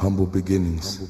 humble beginnings.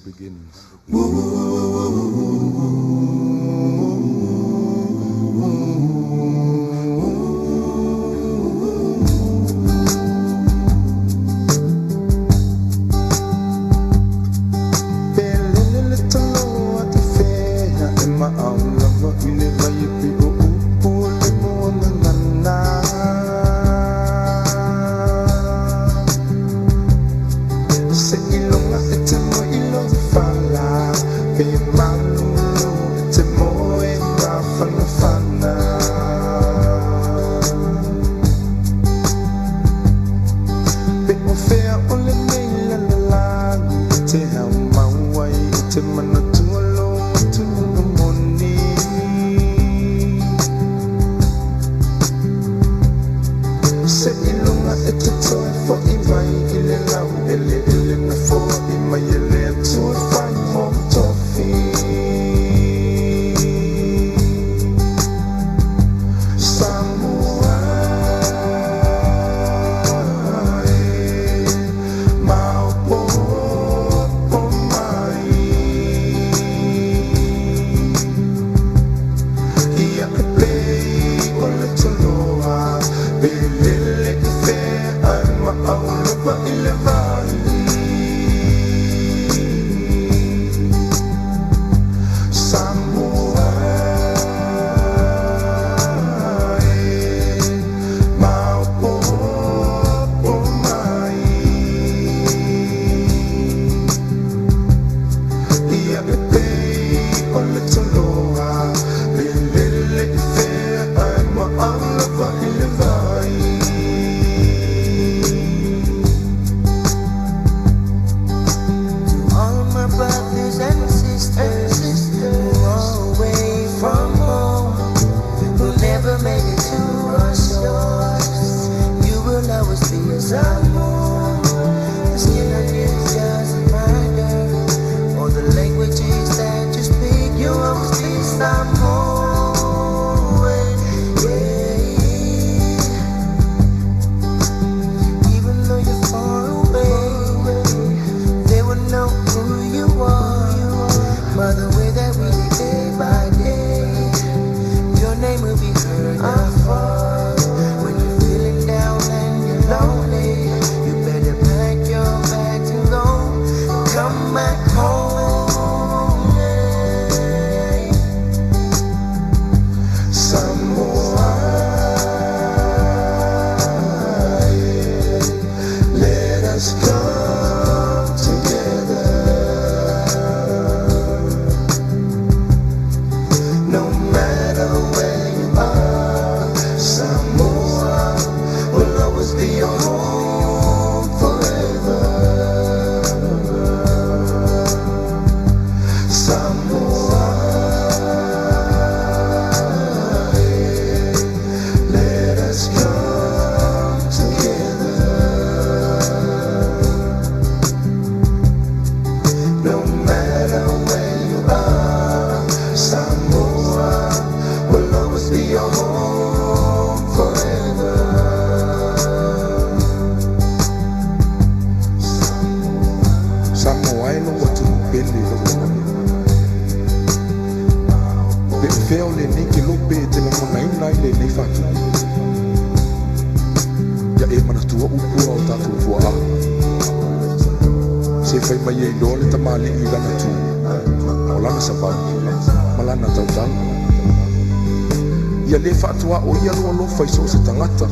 Ia le whaatua o ia loa lofa i so se tangata.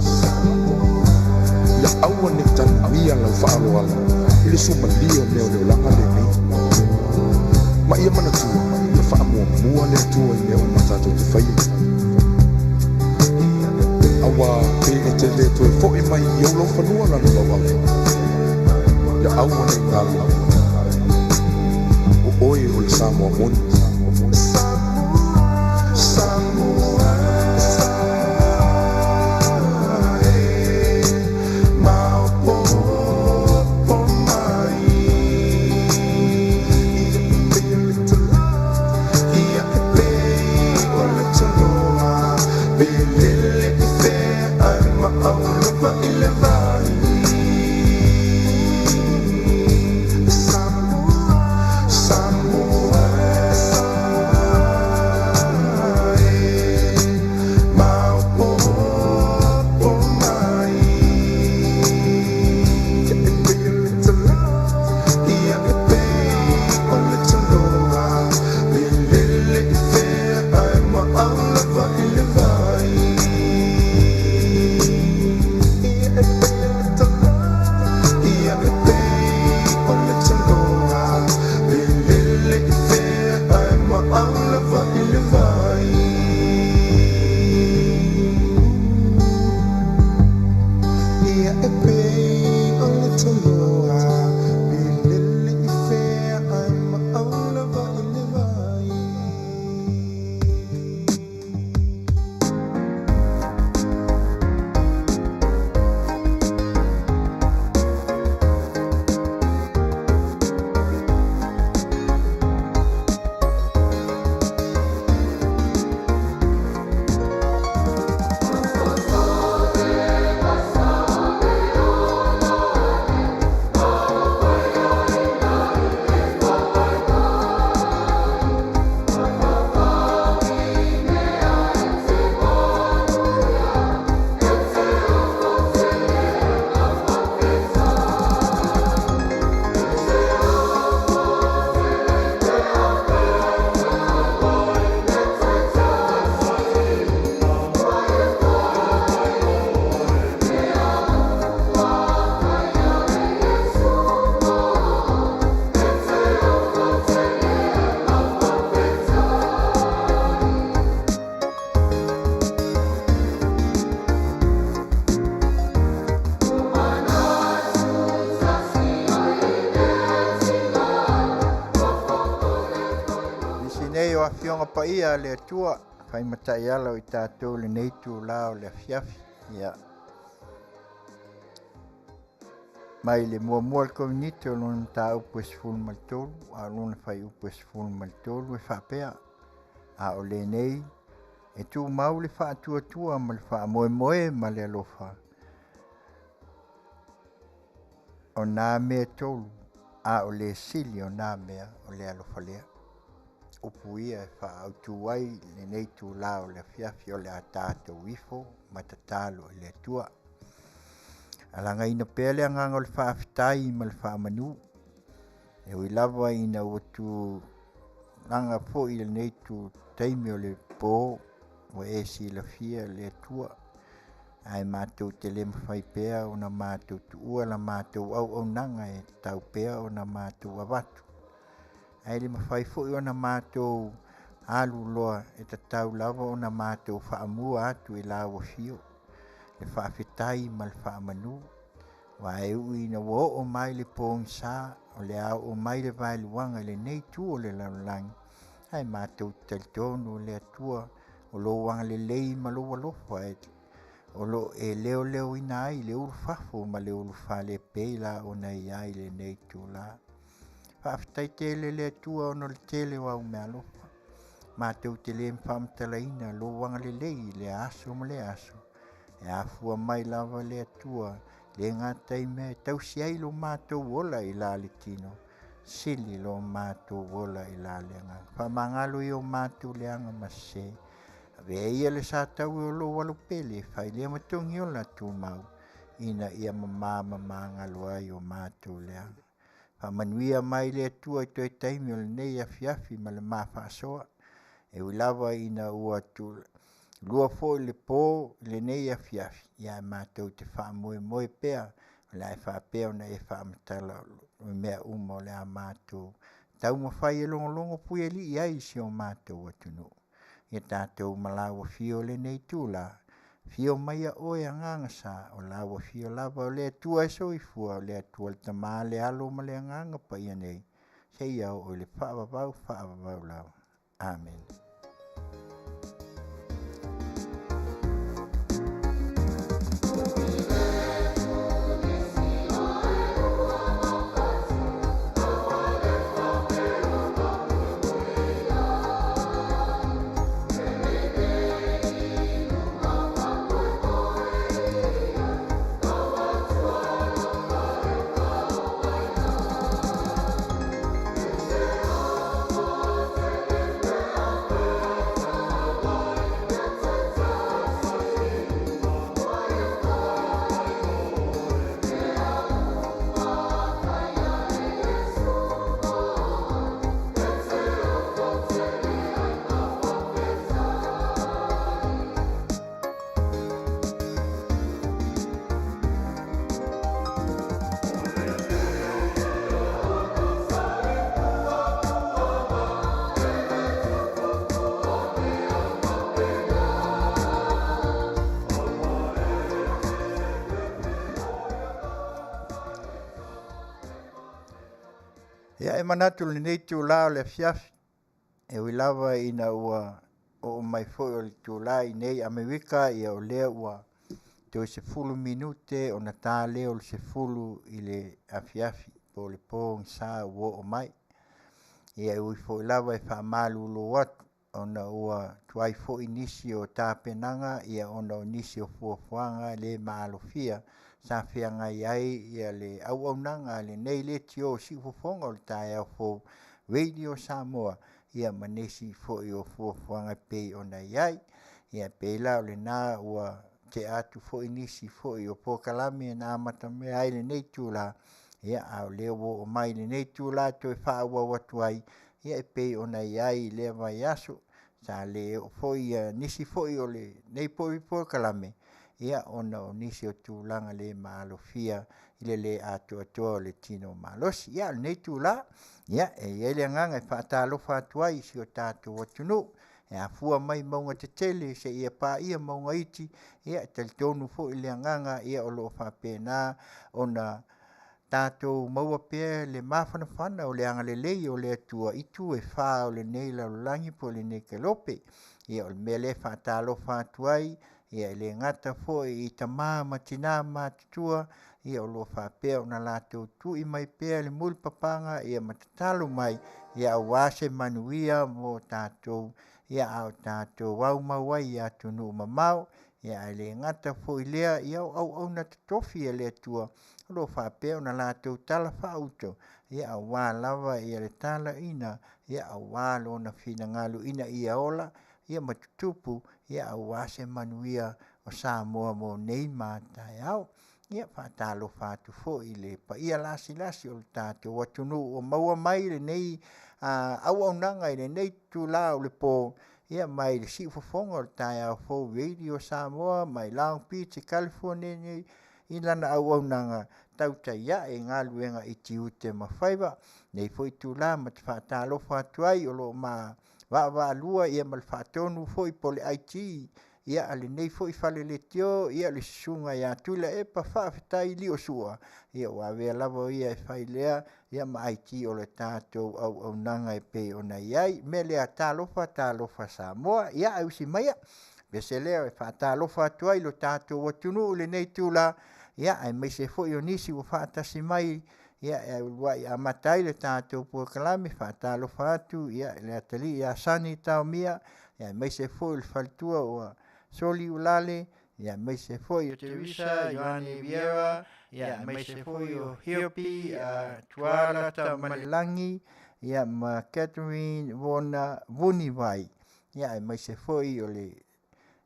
Ia aua ne tanamia lau whaaloala. I le suma lio neo leo langa le ni. Ma ia mana tua, ia whaamua mua le tua i neo matato te whaia. Awa pene te le toe fo e mai i au lau whanua lana lau au. Ia aua ne ngalo. O oe o le Samoa moni. Samoa Afioga pa ia le atua fai matai ala o i tātou le nei tu lao le Afiafi ia mai le mua le community o lona tā upu esfulu maltolu a lona fai upu esfulu maltolu e whapea a o le nei e tu mau le wha atua ma le wha moe ma le alofa o nā mea tolu a o le sili o nā mea o le alofa lea upu ia e wha autu ai le nei tu lao le Afiafi o le a tātou ifo ma tatalo le atua alanga ina pele anganga o le wha afitai ma le wha manu e ui lava ina utu langa po i le nei tu taimi o le po o e si la fia le atua ai mātou Tele mawhai pēa o na mātou tuua la mātou au nanga e tau pēa o na mātou awatu ai le mawhai fo i o na mātou alu loa e tatau lava o na mātou whaamua atu i la wafio le whaafitai ma le whaamanu wa e ui na wo o mai le pōng sā o le au o mai le vai luanga le nei tu o le laulangi ai mātou talitonu le atua o lo wanga le lei ma lo walofa o lo e leo ina ai le uru fafo ma le uru whale peila o nei ai le nei tu la whaafitai tele le atua o no le tele wa ume alofa mātou Tele mwhamtalaina lo wanga le lei le aso ma le aso e afua mai lava le atua le ngatai me tau siai lo mātou wola i la le tino sili lo mātou wola i la le anga whamangalo i o mātou le anga mase ave ia le sa tau o lo walo pele fai le matongi o la tu mau ina ia mamama mangalo ai o mātou le anga Manuia mai le atua i toi taimi o le nei Afiafi ma le mawhaasoa e ulava ina ua tu lua fo le po le nei Afiafi ia mātou te whaamoe pea la e whaapea na e whaamatala mea uma o le a mātou tau mawhai e longo pui e li ai si o mātou atunu ia tātou malawa fio le nei tūla fio mai a oe anganga sa o lawa fio lava o le atua e soifua o le atua le tamaa le alo ma le anganga pa ia nei se iau o le whaavavau lava amen Ia e manatu le nei tu lao le Afiafi. E wilawa ina ua o mai foi o le tu lai nei Amerika ia o lea ua te se fulu minute o na tā leo le se fulu i le Afiafi po le pōng sa ua o mai. Ia ui foi lawa e wha malu lo watu o na ua tuai foi nisi o tā penanga ia o na nisi o fuafuanga le maalofia sa whianga iai ia le au au nanga le nei le tio si fufonga o le tae au fo Radio Samoa ia manesi foi o fuafuanga pei o na iai ia pei lao le na ua te atu foi nisi foi o pokalame na matame ai le nei tula ia au leo o mai le nei tula to e wha ua watu ai ia e pei o na iai le vai aso sa le foi nisi foi o le nei poi pokalame ia ona o nisi o tūlanga le maalofia ile le atua o le tino malosi ia le nei tūla ia e ele nganga e whaatalofa atuai si o tātou watunu e a fua mai maunga te tele se ia pā ia maunga iti ia te tonu fo ile nganga ia o lo whapena ona tātou maua pēr le mawhanawhana o le anga le lei o le atua itu e wha o le nei laulangi po le nei kelope ia o le mele whaatalofa atuai ia le ngata fo i tamā matina matutua ia o lo whapea o na lātou tu i mai pēr le mulpapanga ia matatalo mai ia au wase Manuia mo tātou ia au tātou wau mawai ia tunu mamau ia le ngata fo i lea ia au na tofi le atua lo whapea o na lātou tala whauto ia au wā lava ia le tala ina ia au wā lo na whina ngalu ina ia ola ia matutupu ia au wase Manuia o Samoa mo nei mātai au ia whaatalo whātu fo i le pa ia lasi o le tātou watunu o maua mai le nei au nanga i le nei tu lao le po ia mai le si fofonga o le tai au fo Radio Samoa mai Long Beach California nei i lana au nanga Tautai ia e ngā luenga i Tiute ma Faiva nei fo i tu la ma te whaatalo whātu ai o lo ma wa lua ia mal whaatonu fo i pole IT ia ale nei fo i fale le tio ia le sunga ia tula e pa whaafetai li o sua ia wa vea lavo ia e whailea ia ma IT o le tātou au nanga e pe o na iai me lea tālofa Samoa ia au si maia bese lea e whaatalofa tuai lo tātou watunu le nei tula ia ai mai se fo i o nisi o whaatasi mai ia e wai a matai le tātou pua kalame whaatalofa atu ia le atali ia sani tau mia ia mai se fo i le faltua o soli ulale ia mai se fo i o Teresa Ioane Vieira ia mai se fo i o Hiopi tuala ta malilangi ia ma Catherine Vona Vunivai ia mai se fo i o le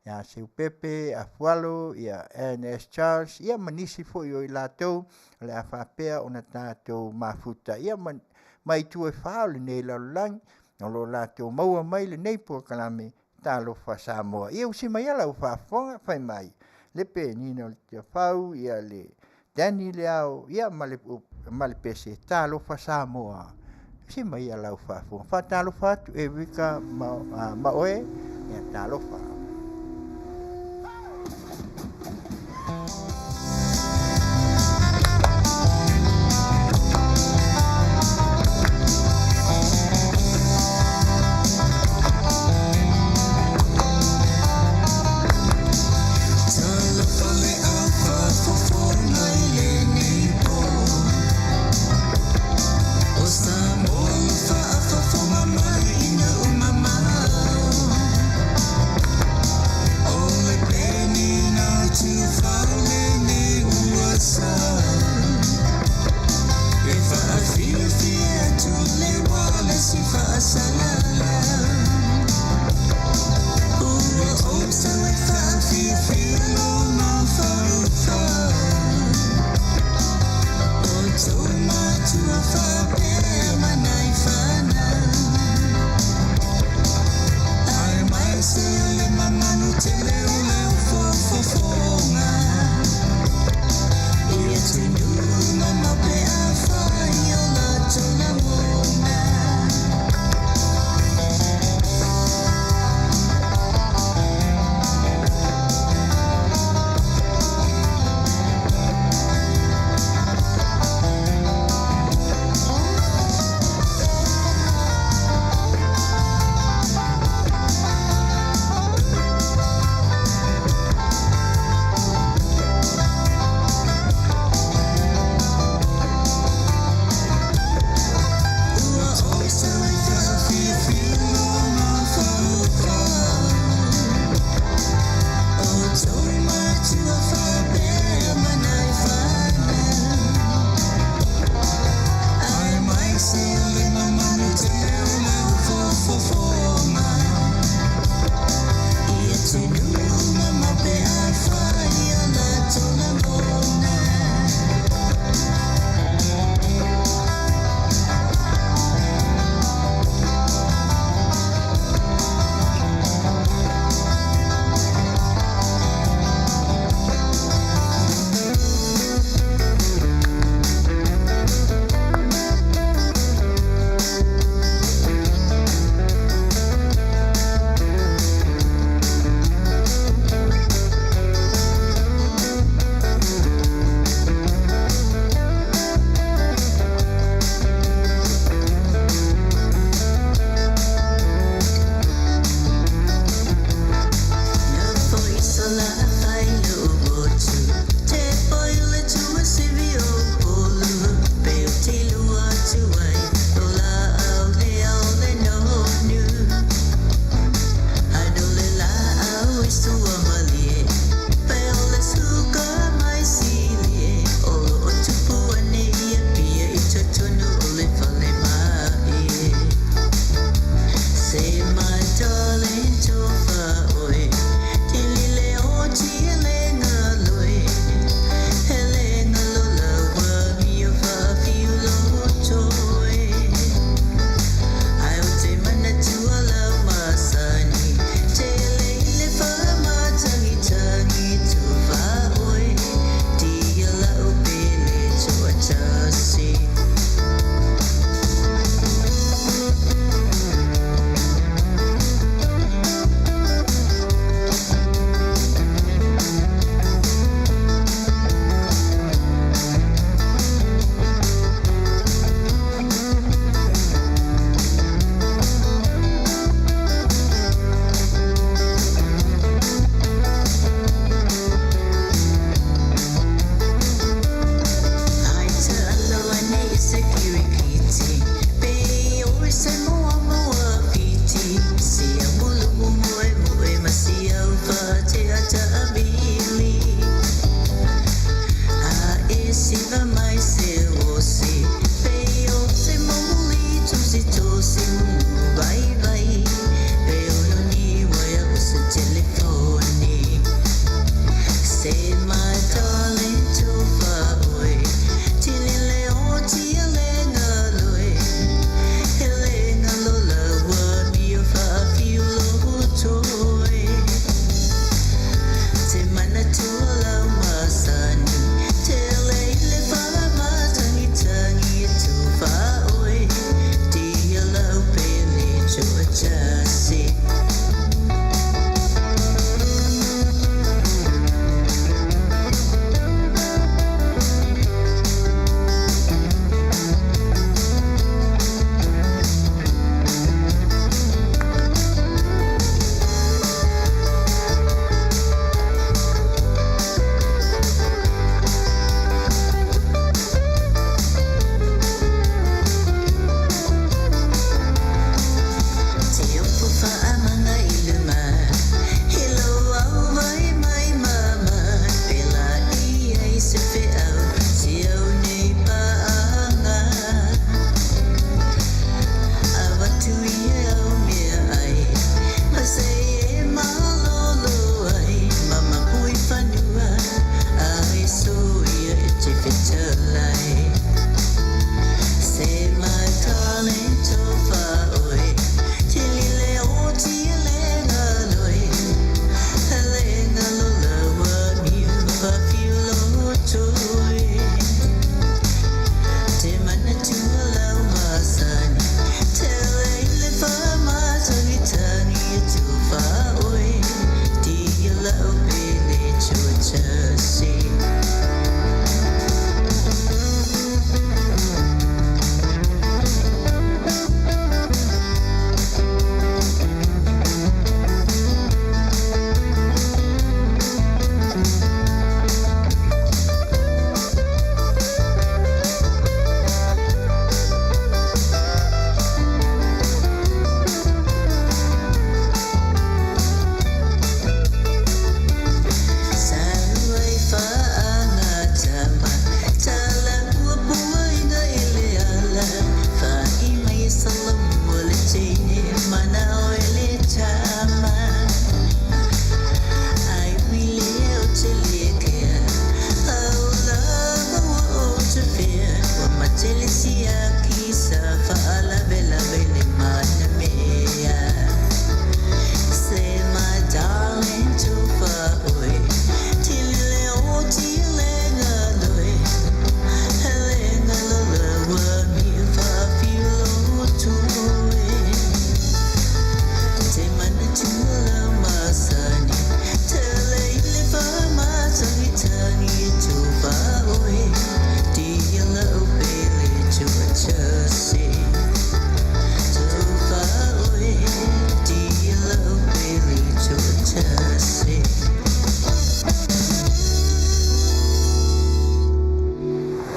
ia seu Pepe Afualo ia NS Charles ia manisi fo i o i lātou le a whapea o na tātou mafuta ia mai tu e whao le nei laulangi o lo lātou maua mai le nei pua kalame tālofa Samoa ia usi mai ala u whafonga whai mai le pe nina o te whau ia le Dani le au ia male pese tālofa Samoa usi mai ala u whafonga whatalofa atu e wika maoe ia tālofa Falling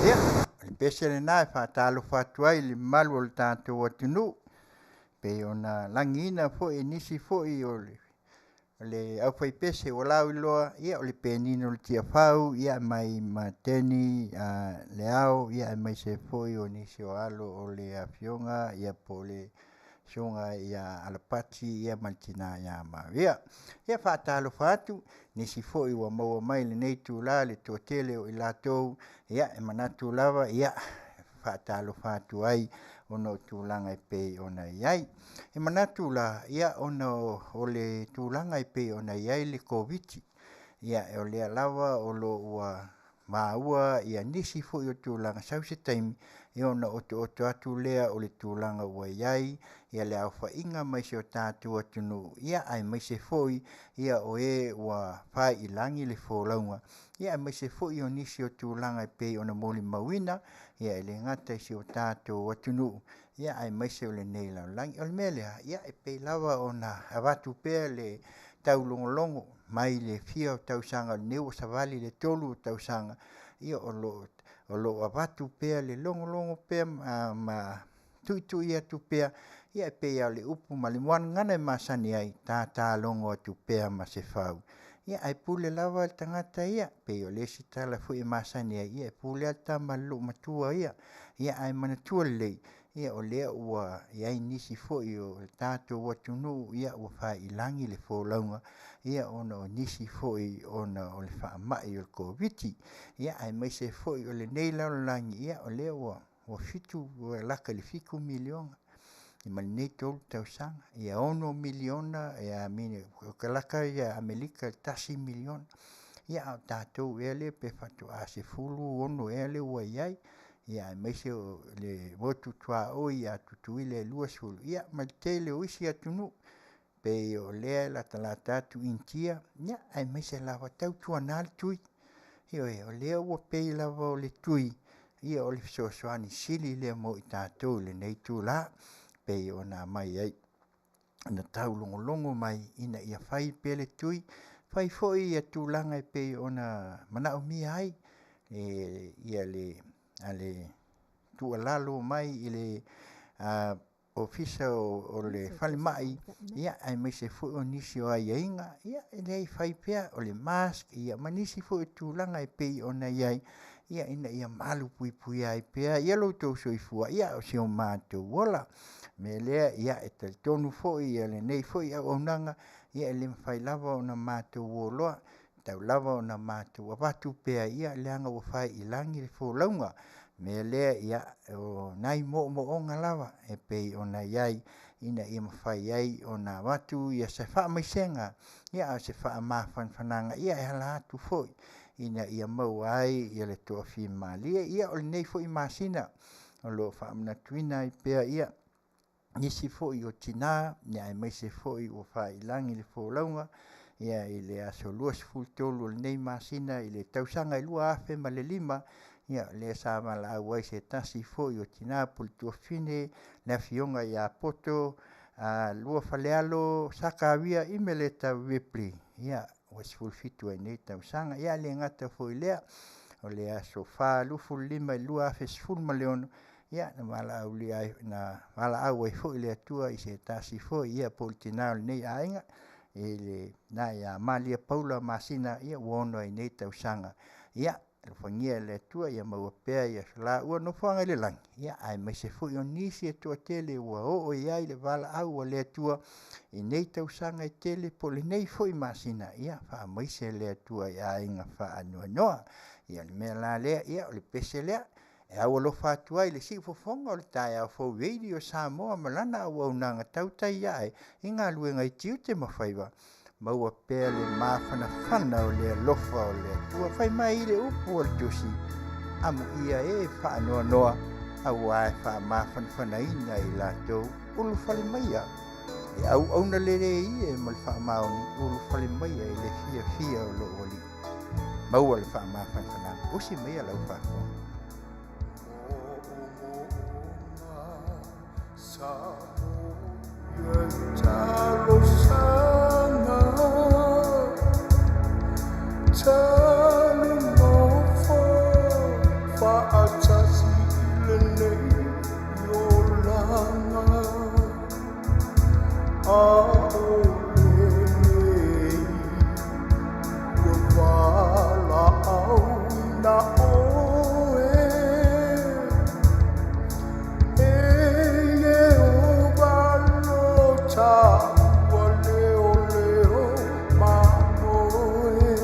Ia, le pese le nai whaatalo whatuai le malu o le tātou atunu. Pe ona langina fo e nisi fo I o le au fai pese o lau iloa, ia o le penino le tia whau, ia mai mateni le au, ia mai se fo I o nisi o alo o le Afioga, ia po le songa ia alapati, ia mantina ia ma. Ia whaatalo whatu, nisi fo I wa maua mai le nei tūla, le tō tele o I lātou, ia e manatu lava, ia whaatalo whatu ai, ono tūlanga I pei ona iai. E manatu la, ia ono o le tūlanga I pei ona iai le COVID. Ia e o lea lava o lo ua maua, ia nisi fo I o tūlanga sau se taimi, ia ona oto atu lea o le tūlanga ua iai, ia le au whainga mai se o tātou atunu, ia ai mai se foi, ia o e ua whai I langi le fōlaunga, ia ai mai se foi o nisi o tūlanga I pei ona moli mawina, ia ele ngata I se o tātou atunu, ia ai mai se o le nei lau langi, o le melea, ia e pei lava ona avatu pea le tau longolongo, mai le fia o tausanga, neu o savali le tolu o tausanga, ia o lo avatu pea le longolongo pea ma tui atu pea, ia e pea le upu ma le moana ngana e masani ai, tā longo atu pea ma se whau. Ia ai pule lava le tangata ia, pea o le si tala fu e masani ai, ia e pule alta ma lo matua ia ai manatua lei, ia o lea ua iai nisi fo I o le tātou watunu, ia ua whai ilangi le fōlaunga, ia ona o nisi fo I ona o le whaamai o le COVID, ia ai mai se fo I o le nei laulangi, ia o lea ua fitu, ua laka le fiku milionga, I mali nei tolu tausanga, ia ono miliona, ia mine, o kalaka ia Amerika tasi miliona, ia au tātou ea le pe fatu a se fulu ono ea le ua iai, ia mai se le votu tua oi a tutui le lua sulu, ia ma le tele o isi atunu, pe o lea la talata tu intia, ia ai mai se lava tau tua nal tui, ia o lea ua pei lava o le tui, ia o le fisoasoani sili le mo I tātou le nei tu la, pei o na mai ai, na tau longolongo mai ina ia fai pele tui, fai foi ia tūlanga I pei o na mana umi ai, ia le tua lalo mai I le ofisa o le fale mai, ia ai mai se foi o nisi o ai inga, ia nei fai pea o le mask, ia manisi foi tūlanga I pei o na iai, ia ina ia malu pui ai pea, ia lo tau soifua, ia o se o mātou wola, me lea ia e tal tonu foi, ia le nei foi au onanga, ia le mawhai lava o na mātou woloa, tau lava o na mātou avatu pea, ia leanga o whai ilangi le fōlaunga, me lea ia o nai mo onga lava, e pei o na iai, ina ia mawhai ai o na watu, ia se wha maisenga, ia se wha mawhanwhananga, ia e hala atu foi, ina ia mau ai, ia le toa fi malia, ia o le nei foi Masina, o lo wha amnatuina I pea ia, nisi foi o tina, ia e mai se foi o wha ilangi le fōlaunga, ia I le aso lua sefultolu o le nei Masina, I le tausanga I lua afe ma le lima, ia le sa mala au ai se tasi foi o tina po le tuafine, le Afioga ia poto, lua falealo saka avia I me le tau wepli, ia o sefulfitu ai nei tausanga, ia le ngata foi lea, o le aso wha lufu lima I lua afe sefulu ma leono, ia na mala au li ai, na mala au ai foi le atua I se tasi foi, ia po le tina o le nei ainga, le na ia malia paula Masina, ia uono ai nei tausanga, ia le fangia le atua ia maua pea ia la ua no fanga le langi, ia ai mai se foi o nisi e toa tele ua o iai le vala au o le atua, I nei tausanga I tele po le nei foi Masina, ia wha mai se le atua ia inga wha anua noa, ia le mea la lea, ia o le pese lea, e au alo whatua I le si Fofoga o le tae au fau veidi o Samoa malana au au nanga Tautai iae, I ngā luenga I Tiute ma Faiva, maua pea le mawhanawhana o le alofa o le atua, whai mai I le upu o le tusi, amu ia e wha anoa noa, au ai wha mawhanawhana ina I lātou, ulu whale maia, e au na le re I e mal wha maoni, ulu whale maia I le fia o lo oli, maua le wha mawhanawhana, usi maia lau wha Turning over atasi le nei yo langa a o le nei yo wala au na o e o balota wa leo ma o e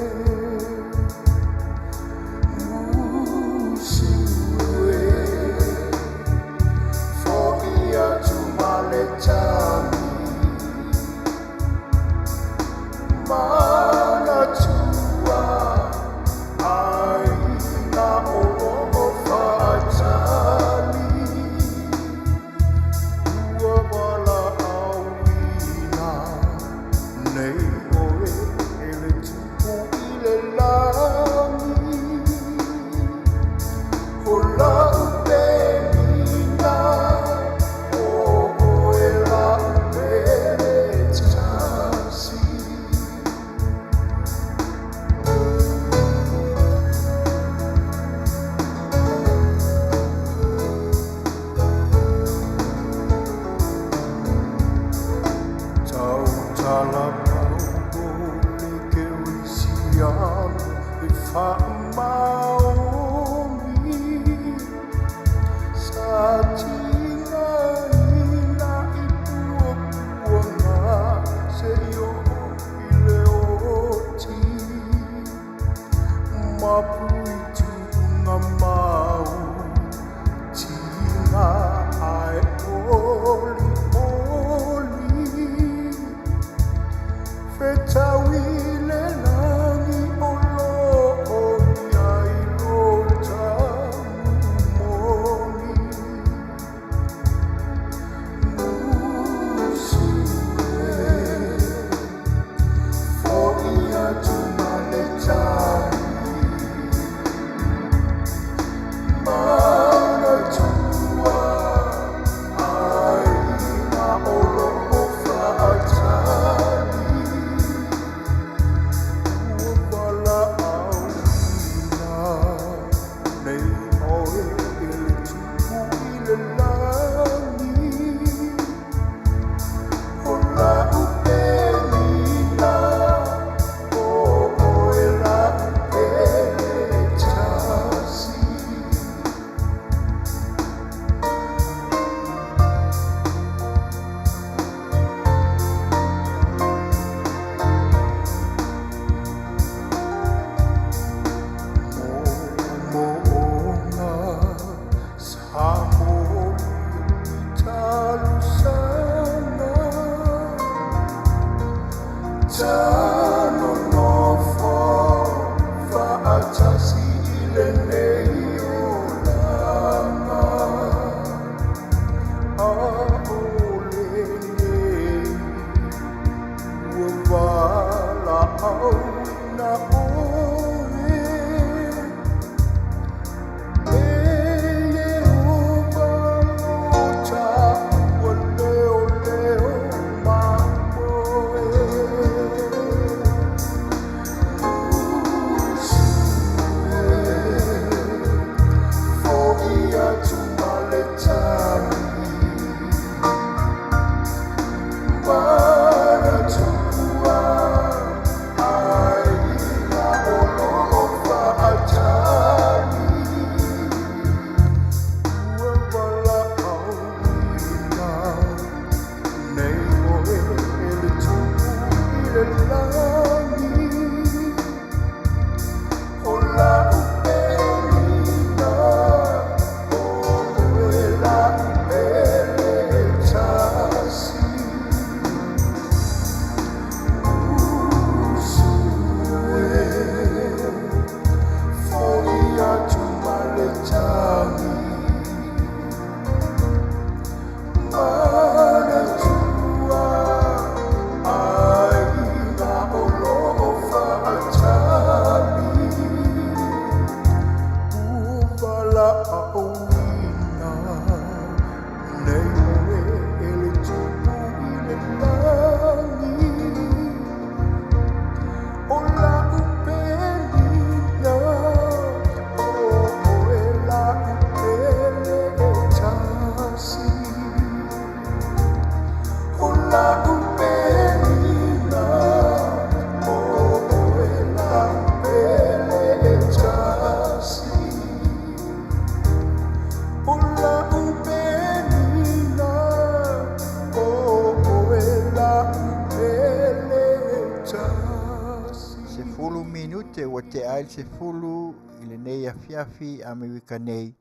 te ail se fulu i le nei Afiafi a me wika nei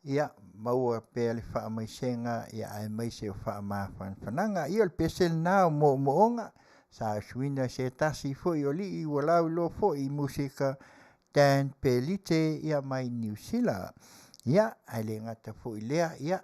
ia maua pe le wha mai senga ia ai mai se wha ma whananga ia le pesel nao mo onga sa suina se tasi fo i oli i walau lo fo i musika Dan Pelite ia mai New Zealand ia ai le ngata fo i lea ia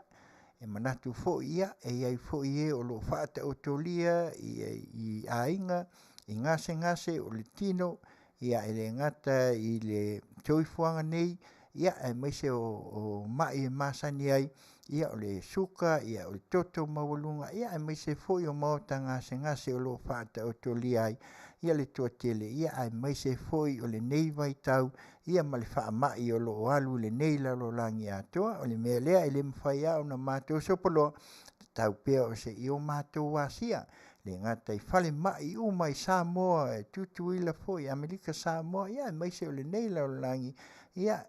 e manatu fo ia e ai fo i o lo whaata o tolia i ainga i ngase o le tino ia e le ngata i le toifuanga nei ia e maise o mai e masani ai ia o le suka ia o le toto mawalunga ia e maise fo i o maota ngase o lo whaata o tolia ai ia le tua Tele ia e maise fo i o le nei vai tau ia ma le wha mai o lo alu le nei la lo langi atoa o le mea lea e le mwhai au na mātou sopolo tau pea o se i o mātou wasia le ngata i whale mai u mai Samoa e tutuila fo i Amerika Samoa ia e maise o le nei la lo langi ia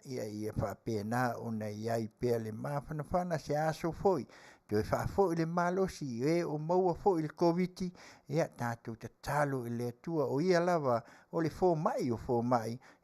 whapena o na iai pea le mawhanawhana se aso foi to e whafo i le malosi e o maua fo i le COVID ia tātou te talo i le atua o ia lava o le fo mai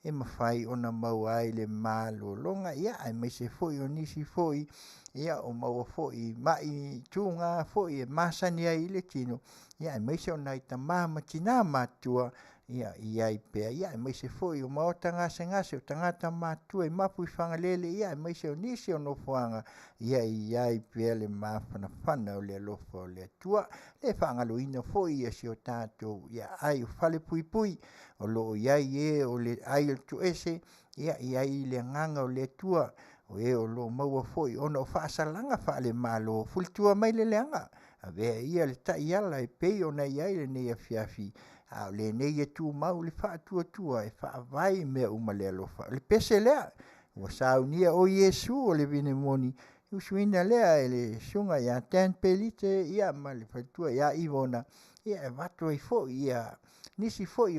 e mawhai o na maua ai le malo longa ia ai mai se fo i o nisi fo i ia o maua fo i mai tunga fo i e masani ai le tino ia ai mai se o nai ta mama tina matua ia iai pea ia e maise foi o maota ngase o tangata matua i mapu i whangalele ia e maise o nisi o nofuanga ia iai pea le mawhanawhana o le alofa o le atua le whangaloina foi ia si o tātou ia ai o whale pui o lo iai e o le ai o tu ese ia iai le nganga o le atua o e o lo maua foi ona o whaasalanga whaale malo fultua mai le leanga a vea ia le taiala e pei ona iai le nei Afiafi a le nei e tu mau le wha tua e wha vai mea umale alofa le pese lea ua saunia o Yesu o le vine moni usuina lea e le sunga ia Dan Pelite ia ma le whatua ia Ivona ia e vato ai fo ia nisi fo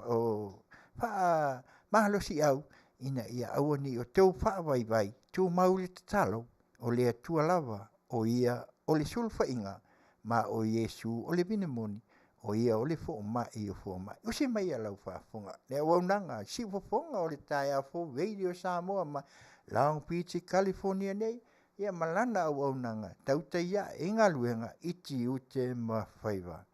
o wha mahalosi au ina ia awani o tau wha vai tu mau le tatalo o le atua lava o ia o le sulfa inga ma o Yesu o le vine moni o ia o le fo mai o fo mai o se mai ala ufafonga le waunanga si fofonga o le tai a fo radio Samoa ma Long Beach California nei ia malana o waunanga Tautai ia e Galuega i Tiute ma Faiva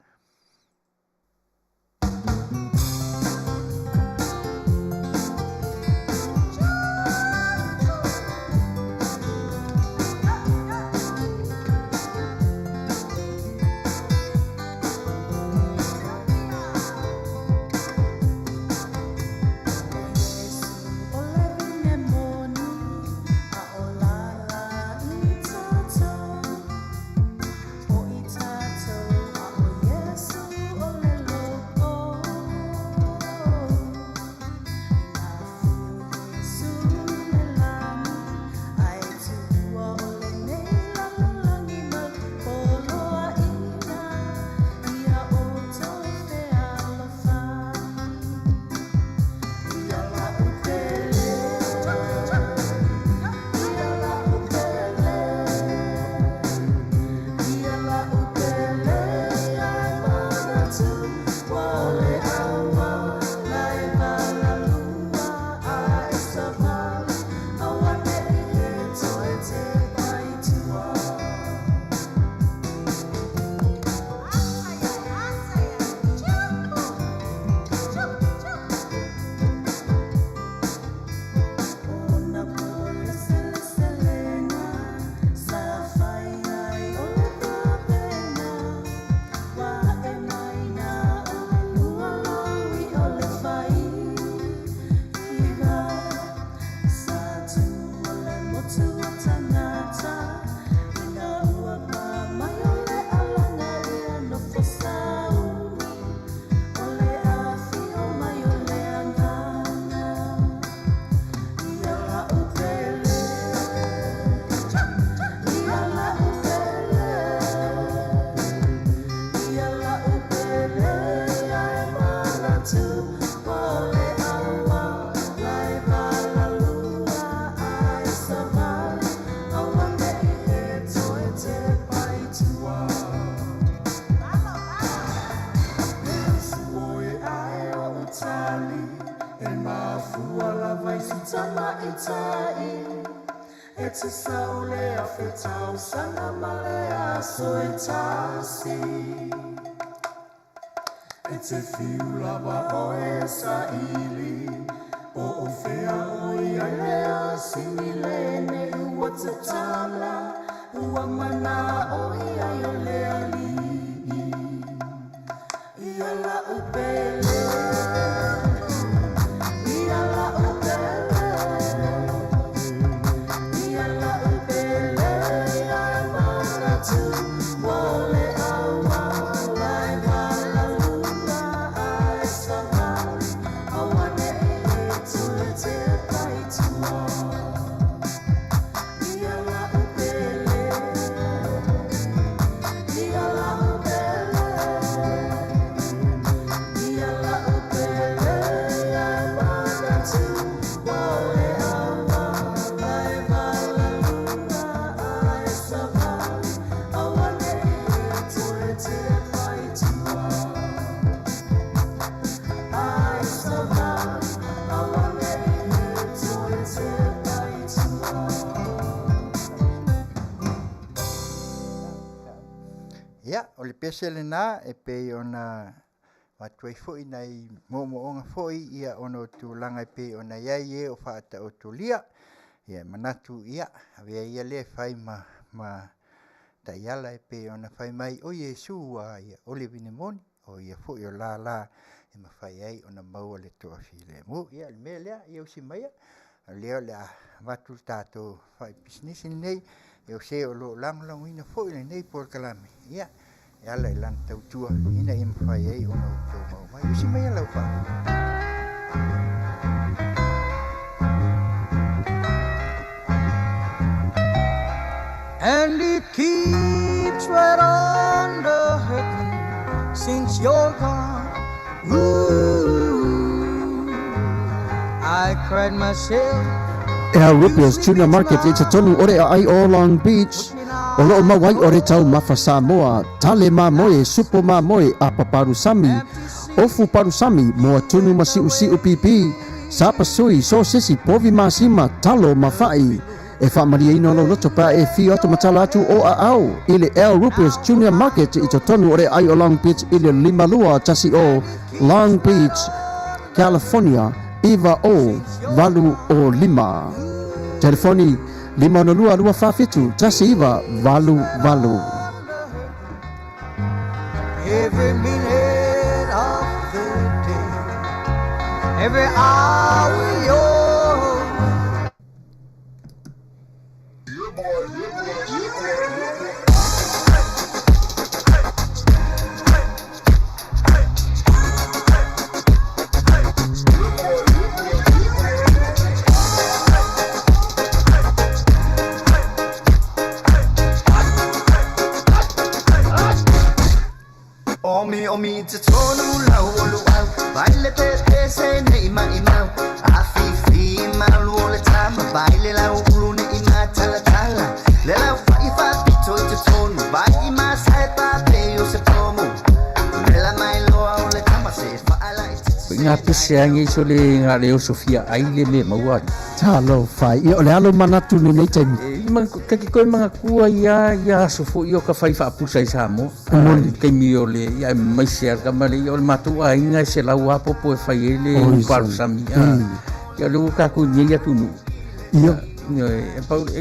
Oh, te sau le a whetau sana male a soe tasi. E te whiulawa o e sa ili, o o whea o ia lea sini lene ua te tala, ua mana o ia yo lea li. Ia la upele, ia la upele, ia la upele, ia mana tu, wale awa, lai wala luna, ai savali, awane e tu e te paitua. Ia la upele, ia la upele, ia la upele, ai mana tu, wale awa, lai wala luna, ai savali, awane e tu e te paitua. Ai savali, awane e tu e te paitua. Ia, o le pese le nā e pei ona watuai foi nei momoonga foi ia ono tūlanga e pei ona iai e o whaata o tūlia. Ia, manatu ia, avea ia le whai ma taiala e pei ona whai mai o Iesu a ia o le vinemoni o ia foi o la e ma whai ai ona maua le toa file. Mo, ia, le mea lea, ia usi maia, leo le a watu tātou whai business nei, e o se o lo langolango ina foi le nei por kalame. Ia, e ala i lan tautua, ina i mawhai ei ona o tō mau mai. Usi mai alau whai. And it keeps right on the hurting since you're gone. Ooh, I cried myself. Ea Rupias Tuna Market e te tonu ore a ai o Long Beach. O loo mawai ore tau mafa Samoa, tale mamoe, supo mamoe, a paparusami. Ofu parusami, moa tunu masiu siu pipi. Sapa sui, so sisi, povi masima, talo mafai. E whaamaria ino lo loto pa e fi atu matala atu o a au. Ile Ea Rupias Junior Market i te tonu ore ai o Long Beach ile limalua tasi o Long Beach, California. Iva o valu o lima. Telefoni 502 tasi iva valu. Every minute of the day, every hour yours. Omi te tonu lau o luau, baile te se ne ima imau, Afiafi malu o le tama, baile lau ulu ne ima tala, le lau Faiva pito i te tonu, bai ima sae pape o se pomo, le la mai loa o le tama se faala i te Ngā pese angi so le ngā leo Sofia aile me maua. Talo fai, i o le alo manatu ni nei taimi. Kaki koe mga kua ia sofo i o ka whai whaapusa i Samoa. Kei mi o le ia mai se arka male i o le matua inga e se lau apopo e whai ele i parusami. Ia leo kaku ngai atunu. Ia.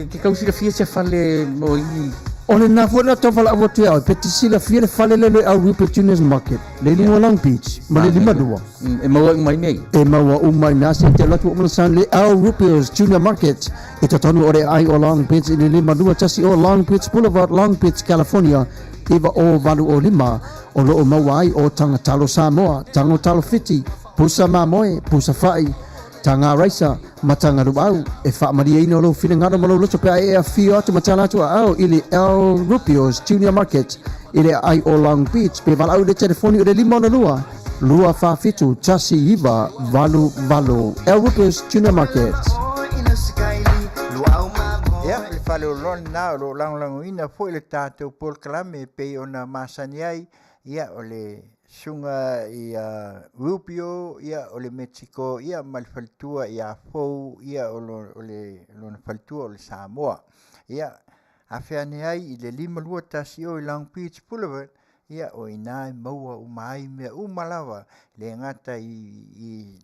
Ke kausira fia se whale mo i. O le nā fuana tau whala awa tu au, peti sila fia le whale lele au Rupert Juniors Market. Le lingua Long Beach, ma le lima dua. E maua umai nei. E maua umai nasi te latu o malasan le au Rupert Junior Market. I te tonu ore ai o Long Beach, i le lima dua tasi o Long Beach Boulevard, Long Beach, California. Iwa o valu o lima, o loo mawai o tangatalo Samoa, tangotalo fiti, pusa mamoe, pusa fai. Tanga raisa, matanga ruau, e whaamaria ino lo whina ngara malo loto pia e a whio atu matala atu au ili El Rupios Junior Market, ili ai o Long Beach, pe walau le telefoni o le lima ona lua whawhitu, tasi iwa, valu, El Rupios Junior Market. Ia, le whale o lona nā o lo langolango ina, fo le tātou Paul Kalame, pe ona masani ai, ia o le sunga i Rupio, ia o le Mexico, ia ma le faltua i a Fou, ia o le faltua o le Samoa. ia Afiani ai I le 5 tasi o I Long Beach Boulevard ia o ina e maua umai mea umalawa le ngata I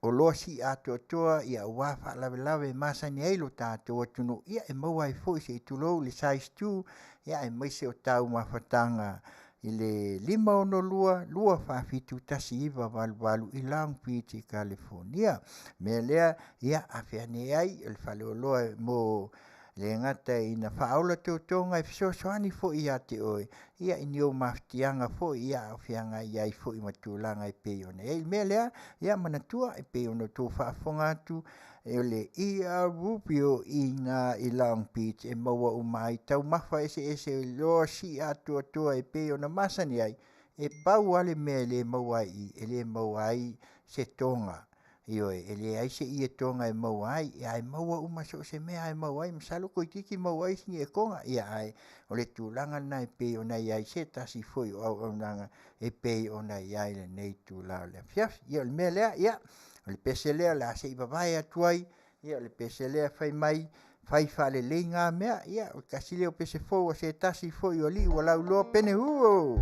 o losi atoa ia ua whaalawe masani eilu tātua tunu ia e maua I fo se I tulou le size 2 ia e maise o tau mawhatanga I le 5 lua whawhitu tasi iwa walu I Long Beach I California me lea ia Afiani ai le whale o loa mo le ngata ina whaola tautonga I fisosoani fo ia te oi ia I nio maftianga fo ia Afianga ia I fo I matulanga I peiona me lea ia manatua I peiona tō whaafonga atu e le ia rupio I Long Beach e maua umai tau mawha ese lo si atu atua I peiona masani ai e pau ale mea le maua I e le maua ai se tonga Ioe, ele ai se ia tonga e mauai, ai maua uma so se mea ai mauai, masalo ko tiki mauai singe e konga, ia ai, o le tūlanga na e pei ona iai se tasi foi o au nanga e pei ona iai le nei tūlao le Afiafi, ia o le mea lea, ia, o le pese lea la se iwa vai atuai, ia o le pese lea fai mai, fai fale le ngā mea, ia, o kasile o pese fo o se tasi foi o li, o lau loa pene huo,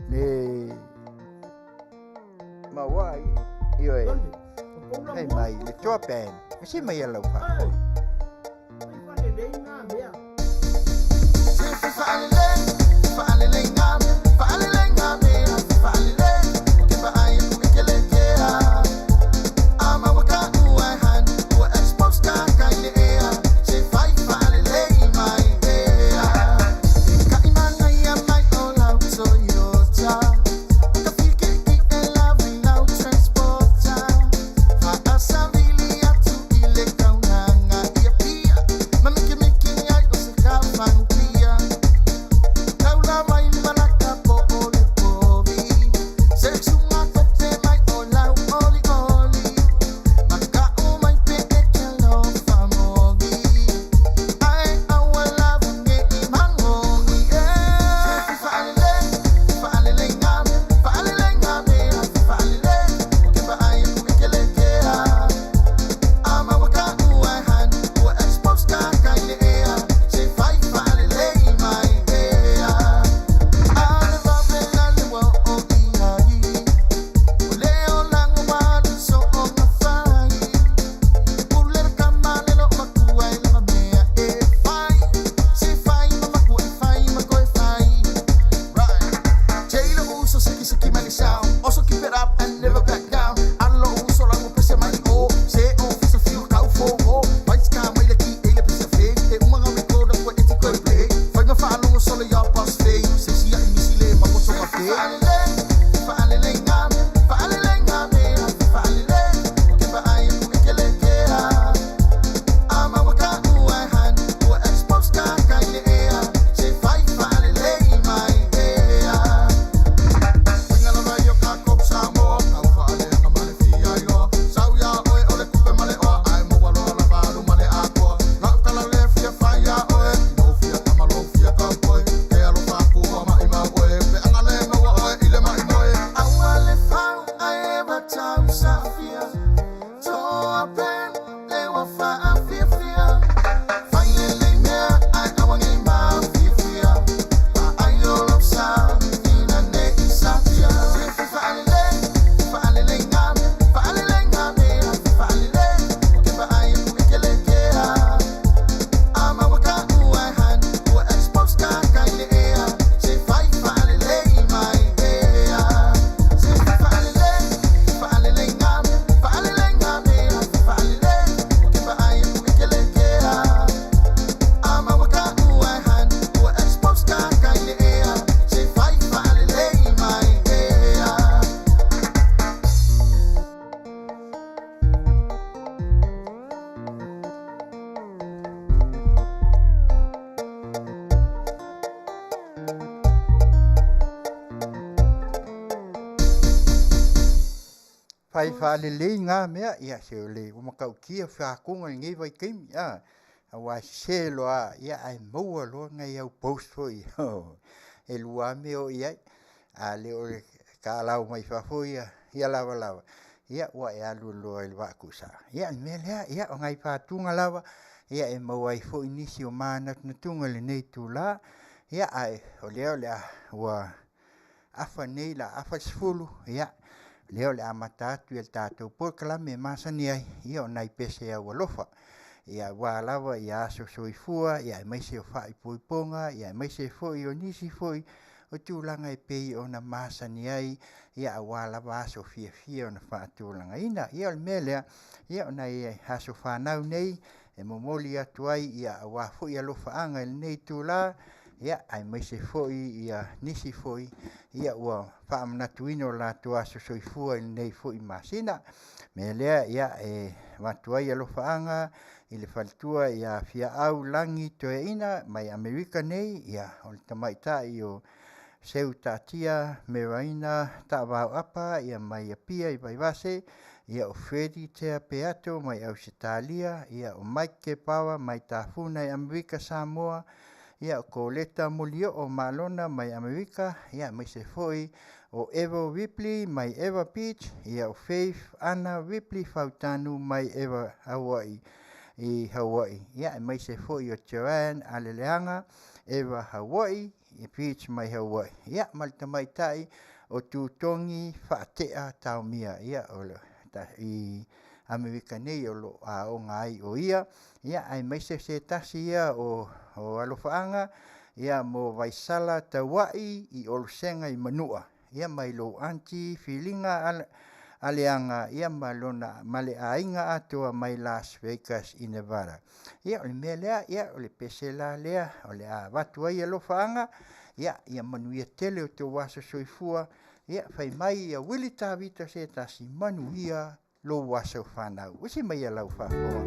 le mauai, ioe, Hey mai, le toa pen. Masi mai alau pa. Fai whaalelei ngā mea, ia se o le umakau kia whaakonga ngai vai keimi, a wa se loa, ia ai maua loa ngai au post foi, e lua me o iai, a le o le ka lau mai whafoi, ia lawa, ia ua e alu loa il wakusa, ia me lea, ia o ngai whaatunga lawa, ia e mawai fo inisi o mana na tunga le nei tula ia ai o leo le ua afa nei la afa sfulu ia leo le amata atu el tatou por kalame masani ai ia o nai pese au alofa ia wa lava ia aso soifua ia mai se fai poiponga ia mai se foi o nisi foi o tūlanga e pei o na masani ai ia wa lava aso fia o na fa tūlanga ina ia o melea ia o nai aso whanau nei e momoli atu ai ia wa foi alofa anga el nei tūla ia ai mai se foi ia nisi foi ia ua whaamnatuino la tua aso soifua el nei foi masina melea ia e watuai alofa anga i le faltua ia fia au langi toe ina mai Amerika nei ia o le tamaita i o seu tatia meraina tawau apa ia mai apia i vaivase ia o Fredi Tea Peato mai Ausitalia ia o Mike Pawa mai tafuna i Amerika Samoa ia o Koleta Mulio o Malona mai Amerika ia mai se foi o Eva Ripley mai Eva Peach ia o Faith Anna Ripley Fautanu mai Eva Hawaii i Hawaii. Ia mai se foi o Joanne Aleleanga, Eva Hawaii, i Peach mai Hawaii. Ia malta mai tai o tutongi whaatea taumia. Ia o i Amerika nei o lo a o ngai o ia. Ia ai mai se tasi ia o alofaanga. Ia mo vaisala tawai i olusenga i Manua. Ia mai lo anti filinga aleanga ia malona male ainga atua mai Las Vegas i Nevada. Ia ole melea ia ole pesela lea ole a watu ai alofaanga ia Manuia Tele o te waso soifua ia fai mai ia wili tawita se tasi Manuia lo waso whanau. Usi mai a lau whafoa.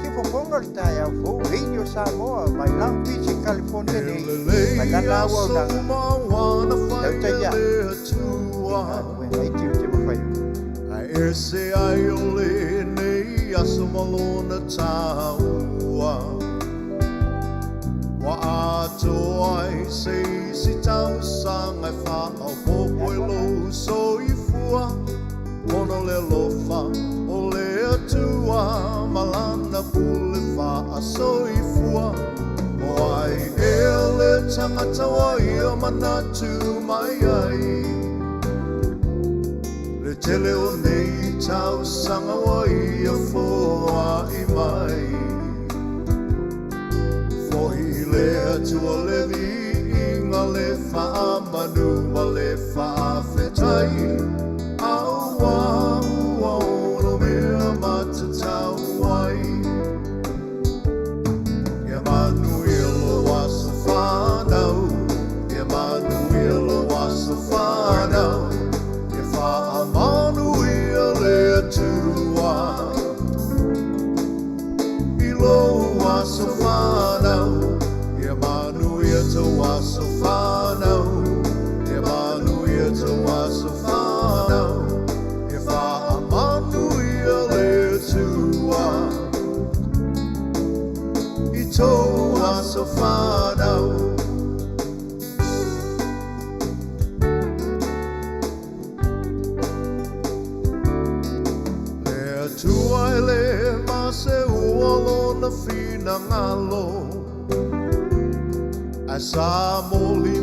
Ki Fofoga le tai au fo Radio Samoa mai Long Beach i California nei. Mai lana awa o nanga. Tautai ai Tiute mo Faiva. Ese ai ole nei aso malona taua Wa ato ai se si tau sanga e wha au popo e lo soifua Ono le lofa o le atua malana pule wha a soifua O ai ele tangata wa ia manatu mai ai Le tele o nei tau sanga wa ia foa i mai Fohi le atua le vi inga le wha manu ma le wha whetai Aua ua ono mea mata tau ai Ia manu ia lo waso whanau Ia manu ia lo waso whanau Manuia le atua I lo waso whanau Ia manuia te waso whanau Ia manuia te waso whanau Ia wha manuia le atua I to waso whanau Tuaile mase uolo na fina ngalo Asa moli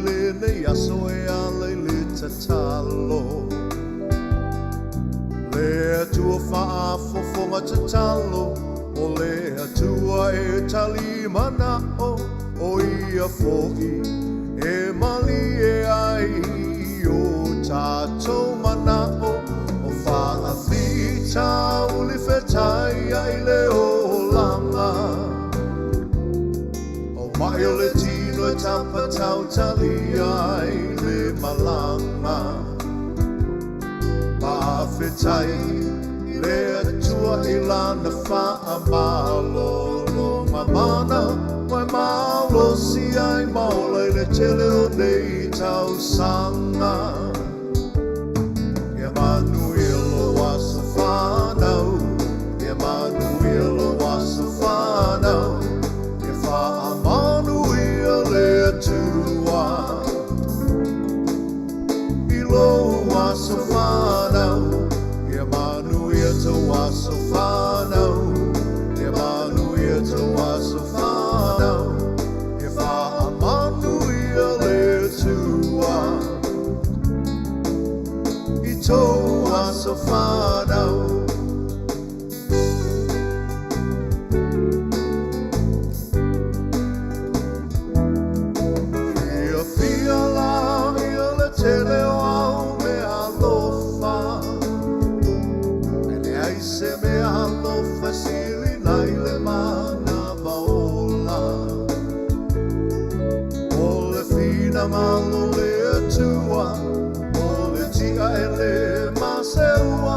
le ne aso e ale le tatalo Le atua faa fofonga tatalo O le atua e tali mana o ia fo'i E mali e ai o tato mana o Afiafi tau li whetai ai le o langa O mai o le tino e tapa tau tali ai le malanga Pa whetai le atua i lana wha malo lo mamana Mai malo si ai maula i le tele o nei tau sanga Manuia lo waso whanau Ia manuia lo waso whanau Ia wha manuia le atua I lo waso whanau Ia manuia te waso whanau Ia manuia malo le tua o le tia e le maseua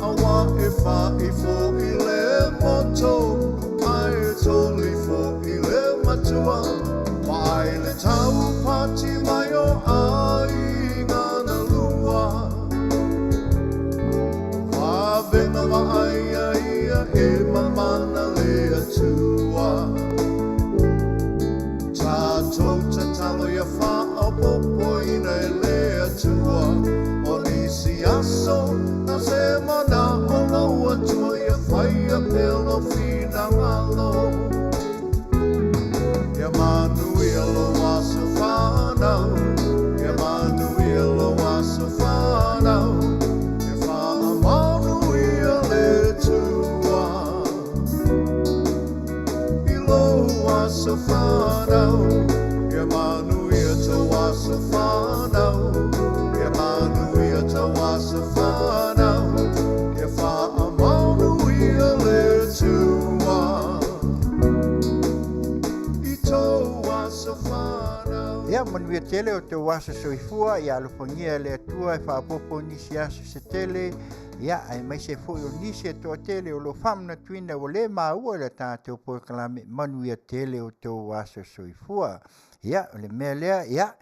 awa e fa I fo I le moto ai e toli fo I le matua mai le tau pati mai o ai ngana lua wa vena wa ai ai e mamana le atua Tato tatalo ia wha popo ina e lea tua O nisi aso na se mana o laua tua ia whaia pelo fina ngalo Ia Manuia lo aso whanau Ia Manuia lo aso whanau Ia wha Manuia le tua I lo aso whanau Ia Manuia to aso whanau Ia Manuia to aso whanau Ia wha Manuia le tua I to aso whanau Ia Manuia Tele o te wasa soifua ia alofangia le atua e whaapopo nisi aso se tele ia ai mai se foi o nisi e toa tele o lo whamna tuina o le maua le tātou po kalame Manuia Tele o te wasa soifua ia o le mea lea ia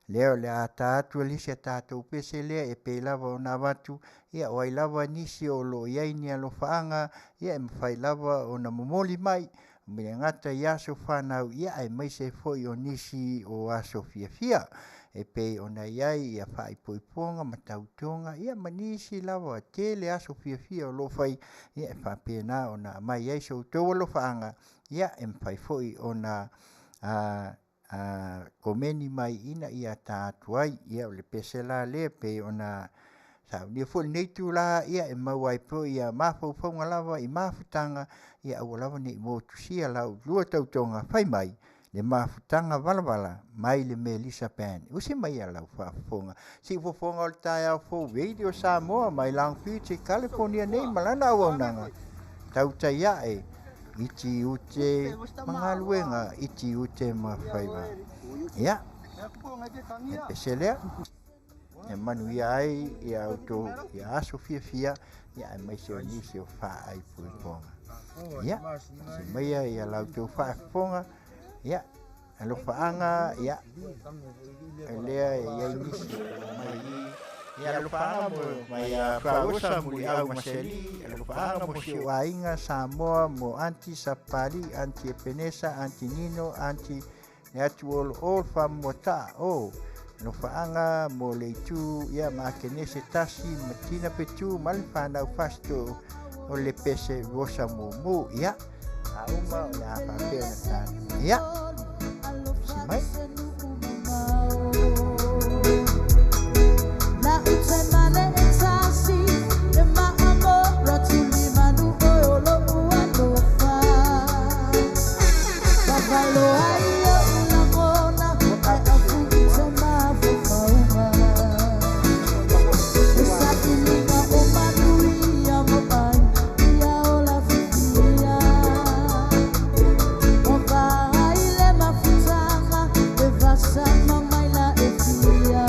leo le a tātua lisi a tātou pese lea e pe lava o nā watu ia o ai lava nisi o lo iaini a lo whaanga ia e mawhai lava o na momoli mai Mea ngata i aso whanau ia ai mai se foi o nisi o aso fiafia e pei ona iai ia whai poiponga ma tautonga ia manisi lawa tele aso fiafia o lo whai ia e whapena ona mai iai so tau lo whaanga ia e mwhai foi ona komeni mai ina ia tātuai ia o le pesela le pei ona Sao ni fo nei tu la ia e mawai po ia mafaufaunga lava I mafutanga ia ua lava nei mo tusia lau lua tautonga whai mai le mafutanga wala mai le Melissa Pan. Usi mai a lau whaafonga. Si fofonga o le tai au fo radio Samoa mai Long Beach California nei malana awaunanga. Tautai ia e iti ute mangaluenga iti ute ma Faiva. Ia. E peselea. E Manuia ai ia auto ia aso fia ia e mai se o nisi o wha ai puiponga. Ia, se mai ia lau tau wha fonga, ia, e lo whaanga, ia, e lea ia nisi mai ia lo whaanga mo mai a whaosa mui au maseli, e lo whaanga mo si o ainga Samoa mo anti Sapali, anti Epenesa, anti Nino, anti Neatu all fam mo ta, no whaanga mo le tu ia makenese tasi matina petu malwhanau fasto o le pese rosa mo ia auma o le apapea na tāna ia si mai na utemane etasi le maamo ratuli manu oyo uano fa babalo ayo unamona ai afu sama fofogaina esa ilinga o Manuia mo ai ia ola fikia o vai le mafutanga e vasa mamai la efia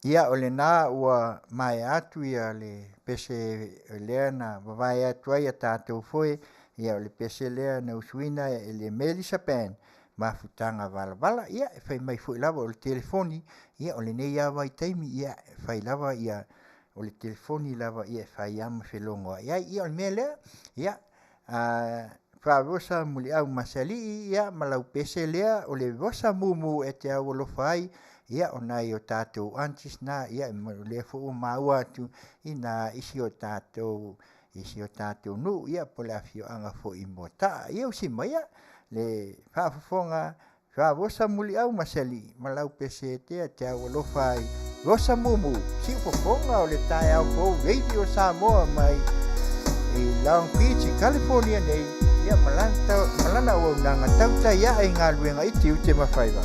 ia o le nā ua mai atu ia le pese lea na wawai atu ai a tātou foe ia o le pese lea na usuina e le Melissa Pen mafutanga wala ia e whai mai fui lava o le telefoni ia o le nei awa i taimi ia e whai lava ia o le telefoni lava ia e whai ama whelongo ia o le mea lea ia whaavosa muli au masali ia malau pese lea o le vosa mumu e te au olofa ai ia o nai o tātou antis na ia e le fo o maua atu i nā isi o tātou nu ia po le Afioga fo i mota ia usima ia le whaafofonga whaavosa muli au masali malau pese te au olofa ai vosa mumu si fofonga o le tae au fo radio Samoa mai i Long Beach, California nei ia malana o nanga Tautai ia e Galuega i Tiute ma Faiva.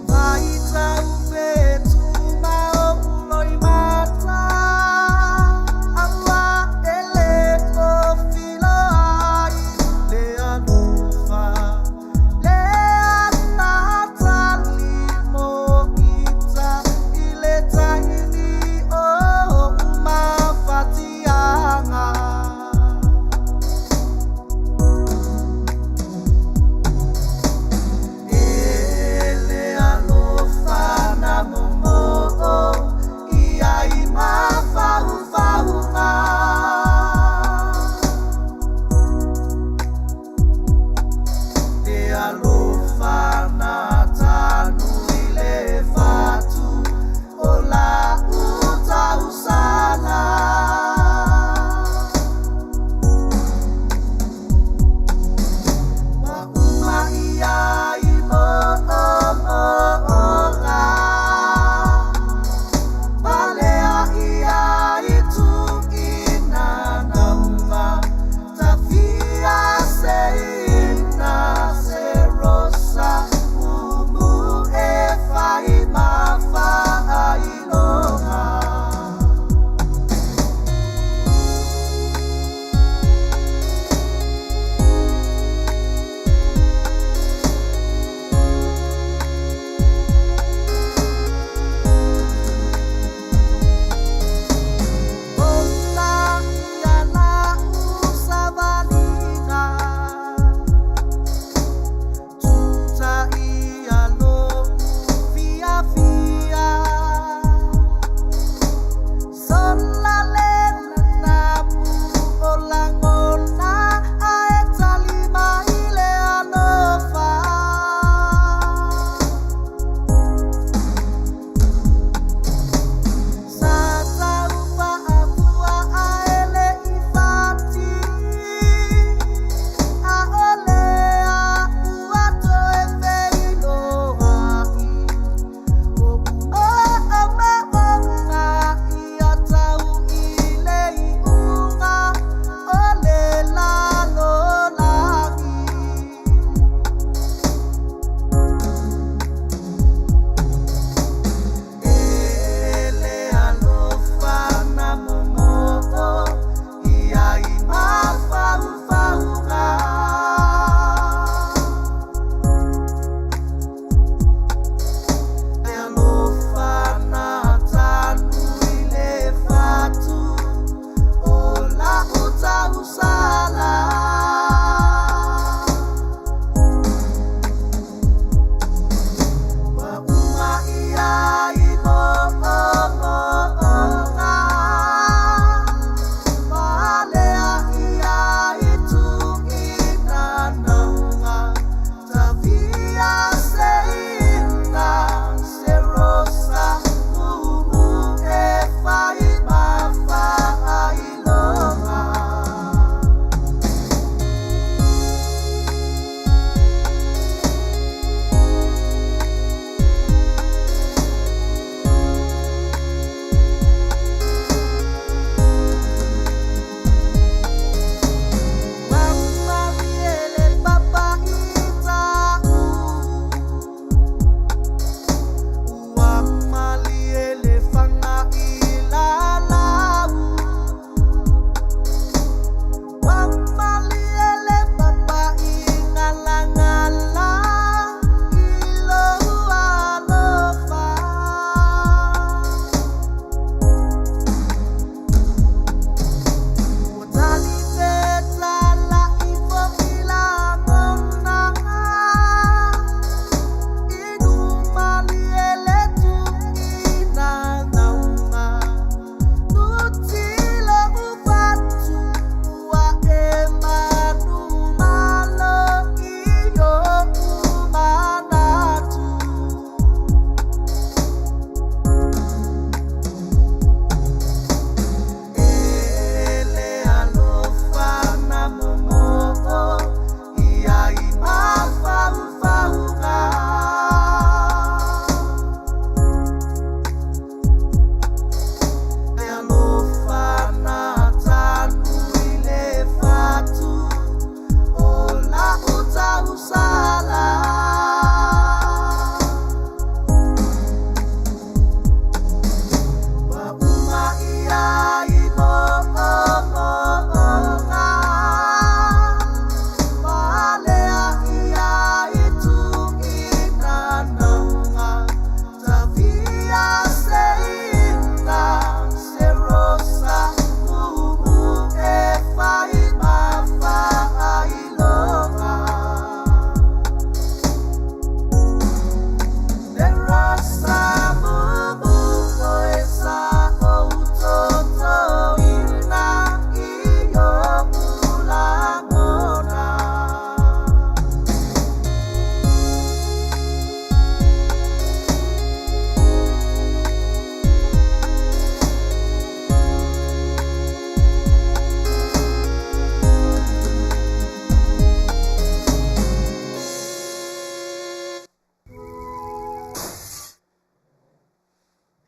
Vai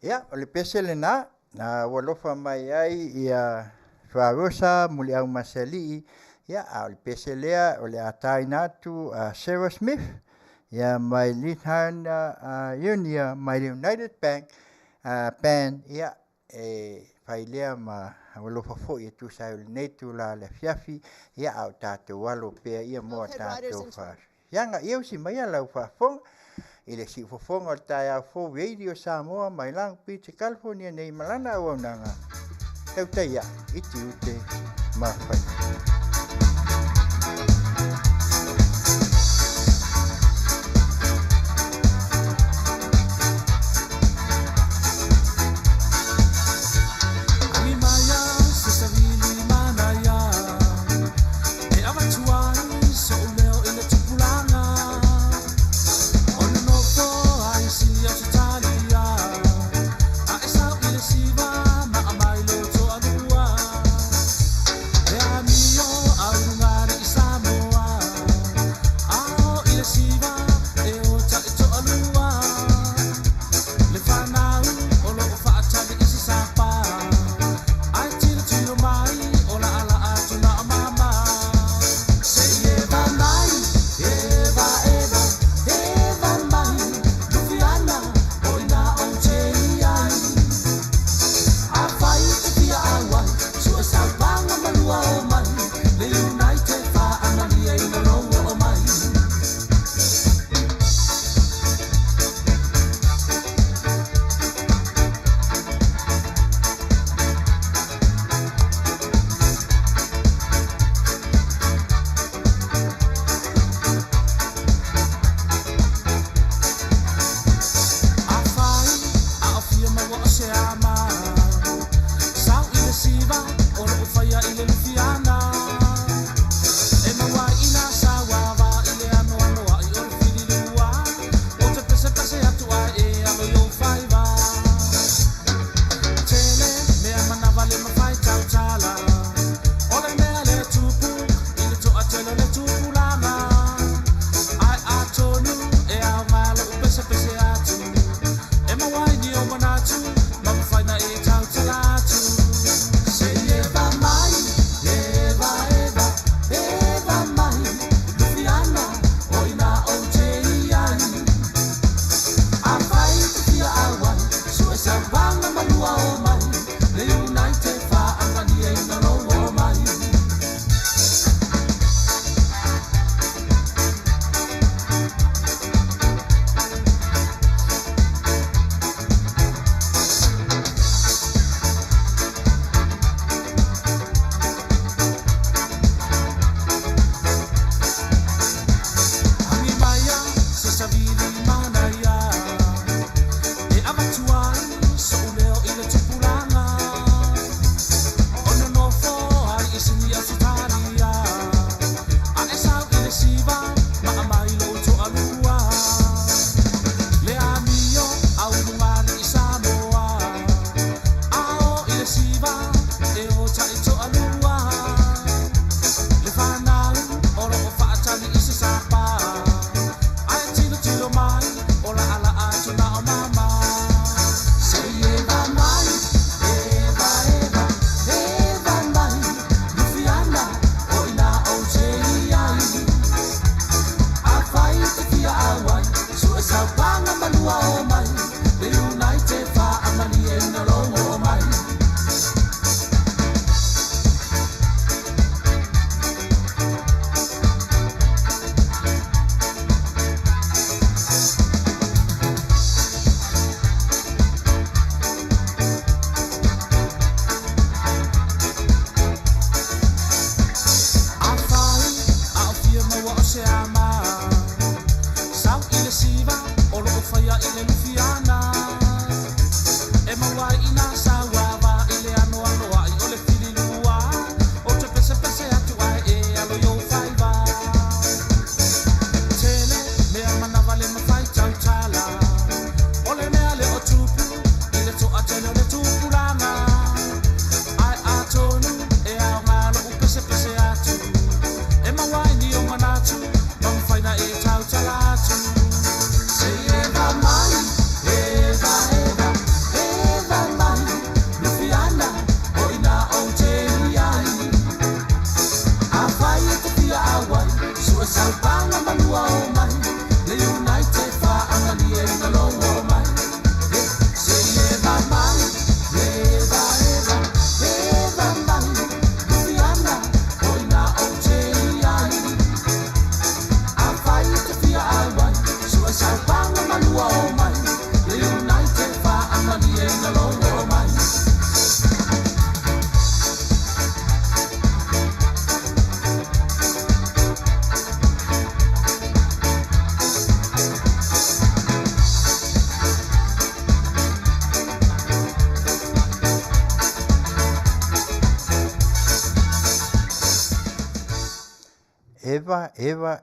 Ia, o le pese le na walofa mai ai ia wharosa muli au maseli ia o le pese lea o le atai natu Sarah Smith ia mai Lithan Unia mai le United Bank Band ia whai lea ma walofa fo ia tu sai o le netu la le Afiafi ia au tātou walo pea ia moa tātou whar. Ia nga iau si mai alau whafong i le si fofonga o tai au fo radio Samoa mai lang Beach, California nei malana au nanga. Tautai ia, i Tiute, ma Faiva.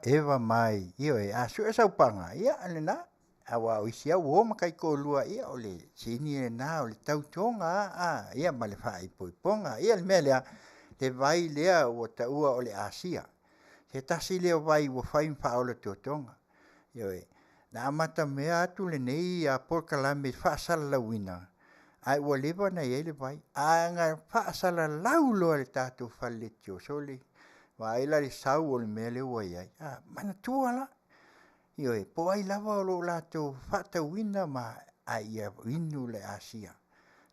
Eva mai io e asu e sau panga ia ale na awa o isia wo makai ko lua ia ole sini e na ole tau tonga ia male fai ponga ia mele te vai lea o ta ua ole Asia se tasi leo vai wo fai fa ole tonga io e na mata me atu le nei a porkala me fa sala wina ai wo leva na ele vai anga fa sala laulo le tatu falletio soli vai la sau o le mele o ai mana tua la io e po ai lava lo lato fata wina ma ai inu le Asia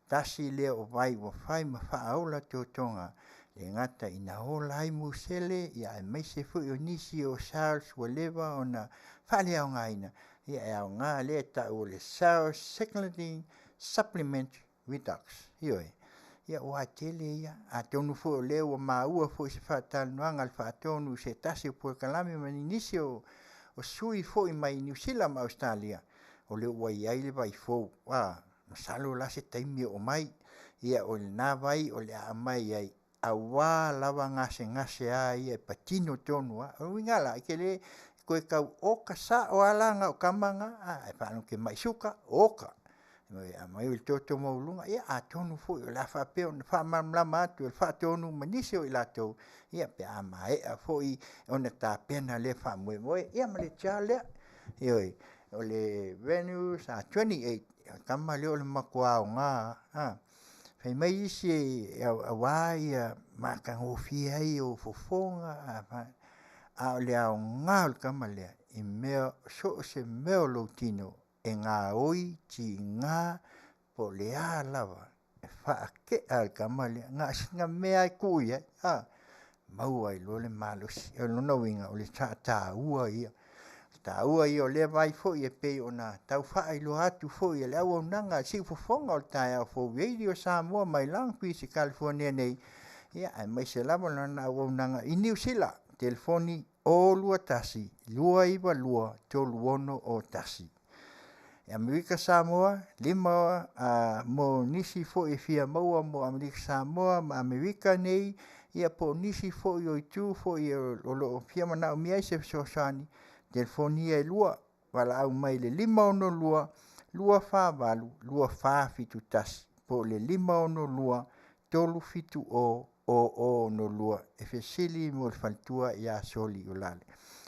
tasi le o vai wo fai ma fa aula tonga le ngata ina o lai musele ia mai se fu o nisi o Charles o leva ona fa le o ngaina ia o nga le ta o le South Secondary Supplement Redux io e ia o Tele ia a tonu fo le o maua fo se fa tal noanga al fa tonu se tasi po kalame mani nisio o sui fo i mai New Zealand ma Australia o le wai ai le vai fo wa salo la se taimi o mai ia o le na vai o le a mai ai a wa lava ngase ai e patino tonu o wingala ke le ko ka o ka sa o ala nga o kamanga e fa no ke mai suka o ka mai il toto maulunga ia a tonu fo la fa pe on fa mamla matu fa tonu manisio ila to ia pe a mai a fo i ona ta pena le fa mo ia male chale io o le Venus a 28 kama le o le makwa nga fai mai si a wai ma ka ofi ai o fofonga a le a nga kama le i meo so se meo lotino e ngā oi ti ngā po lea lava e whaake al kamale ngā singa mea i kui mau ai lo le malusi e lona winga o le tā ua ia o le vai fo i e pei o nā tau whaai lo atu fo i e le au nanga si fofonga o tae au fo radio Samoa mai Langfisi California nei ia ai mai se lava lana au nanga i New Zealand telefoni o lua tasi lua iwa lua tolu ono o tasi Amerika Samoa lima mo nisi fo e fia maua mo Amerika Samoa ma Amerika nei ia po nisi fo i tu fo i o lo fia mana o mia se sosani telefonia e lua wala au mai le lima ono lua fa valu lua fa fitu tas po le lima ono lua tolu fitu o no lua e fesili mo fantua ia soli ulale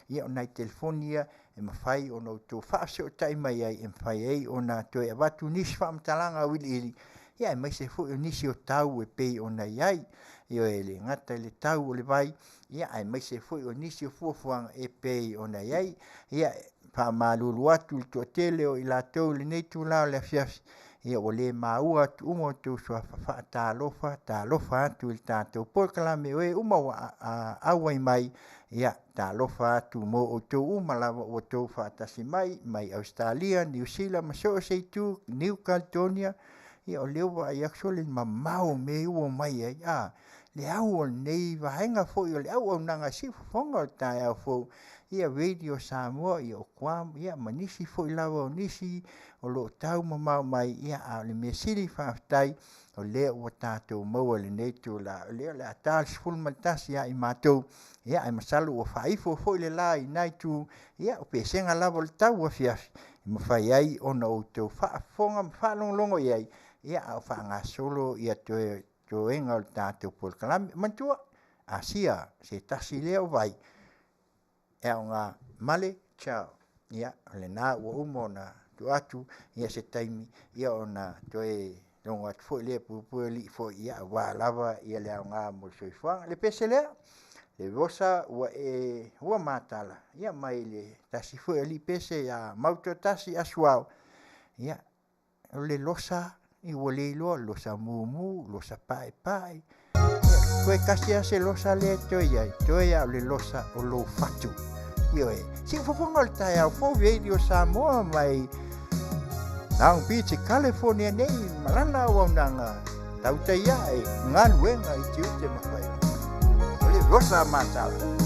ia ona telefonia e mafai ono to fa se o tai mai ai e fai ai ona to e watu nisi fa mtalanga wili ia mai se fu nisi o tau e pei ona ai io ele ngata le tau le vai ia ai mai se fu nisi o fuafuanga e pei ona ai ia pa malulu atu to tele o ila to le nei tu la le Afiafi ia o le maua tu umo tu so fa ta lofa tu il tato por kalame o umo awai mai ia ta lofa tu mo o tu umala o tu fa tasi mai Australia New Zealand so se tu New Caledonia ia o lewa ia actually mamau me o mai ai le au nei vaenga fo le au nanga si fonga ta fo ia radio Samoa ia kwam ia manisi fo lawa nisi o lo tau mamau mai ia le mesili fa tai o le o tato mo le nei tu la le atal full maltas ia i mato ia ai masalo o fai fo le lai nai tu ia o pesenga lava le tau Afiafi mo fai ai ona o to fa fonga fa longo ia ia fa nga solo ia to enga o tato por kalam mantua Asia se tasi leo vai e nga male chao ia le na o umona tu atu ia se taimi ia ona to e longa fo le pu li fo ia wa lava ia le nga mo so fa le pesele le vosa wa matala ia mai le tasi fo li pese ia mauto tasi aswao ia le losa i wole lo sa mumu lo sa pai koe kasi ase losa le toia le losa o lo fatu io si fofonga o taia fo radio Samoa mai Long Beach, California nei malana o nanga Tautai ai Galuega I Tiute ma Faiva. Ole rosa matala.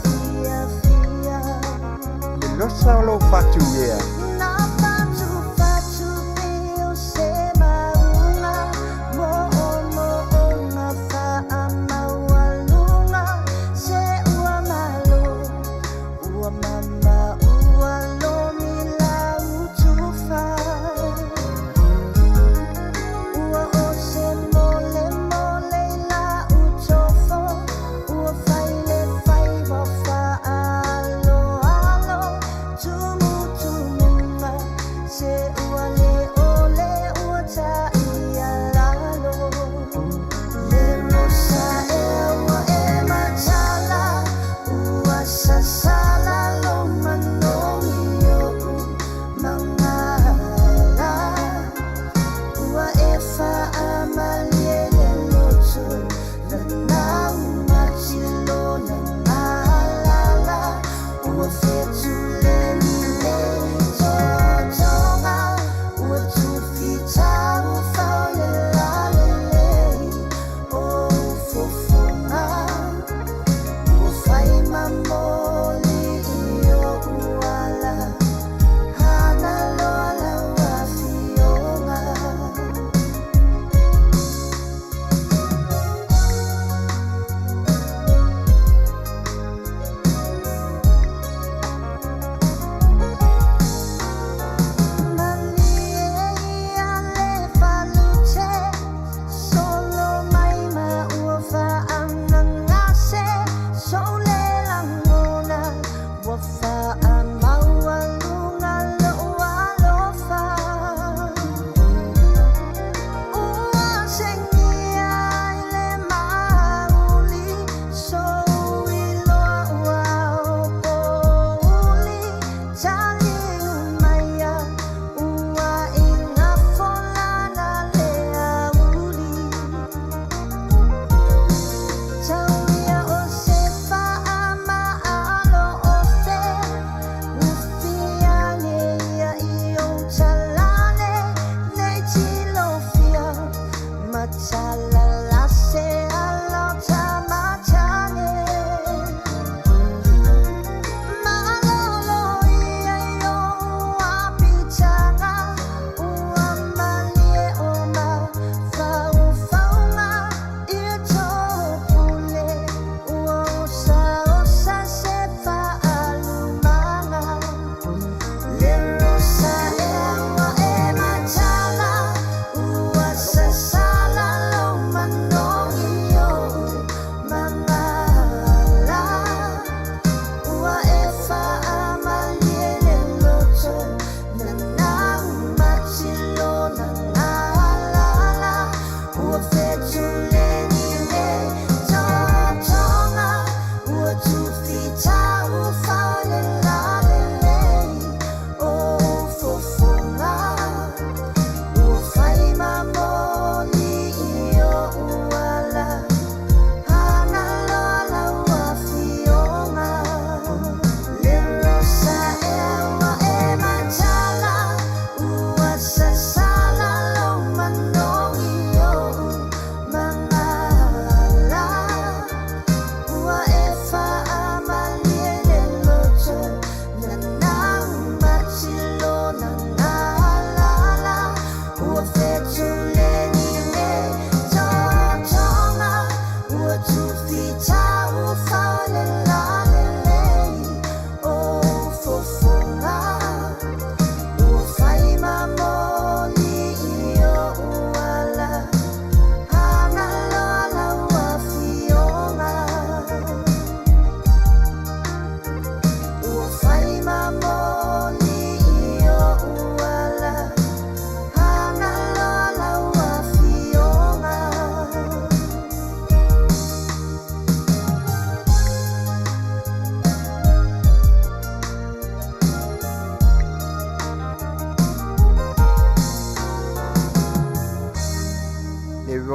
Fia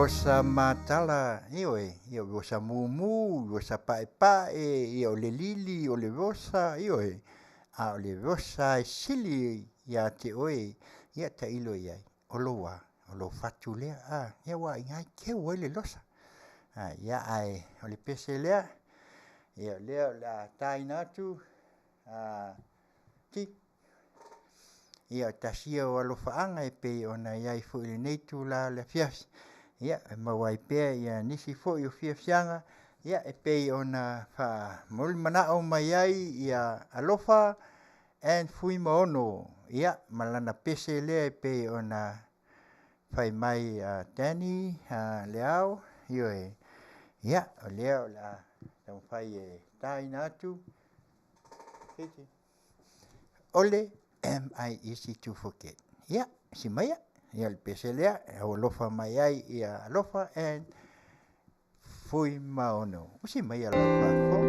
vosa matala, io vosa mumu, vosa pae, io le lili, o le vosa, o le vosa e sili, ia te oe, ia ta ilo iai, o lo fatu lea, ia wa ingai ke oe le losa. Ia ai, o le pese lea, ia lea la tainatu, ki, ia tasia o alofaanga e pe ona iai fo le neitu la le Afiafi. Ia mawai pea ia nisi fo i o fiafianga. Ia e pe ona fa mol manao mai ai ia alofa en fui maono. Ia malana pese lea e pe ona fai mai Tani leao. Ia o lea o la tau fai e tainatu. Ole am I easy to forget? Ia, si maya, ia le pese lea, o lofa mai ai ia lofa and fui maono. O si maya lofa fo.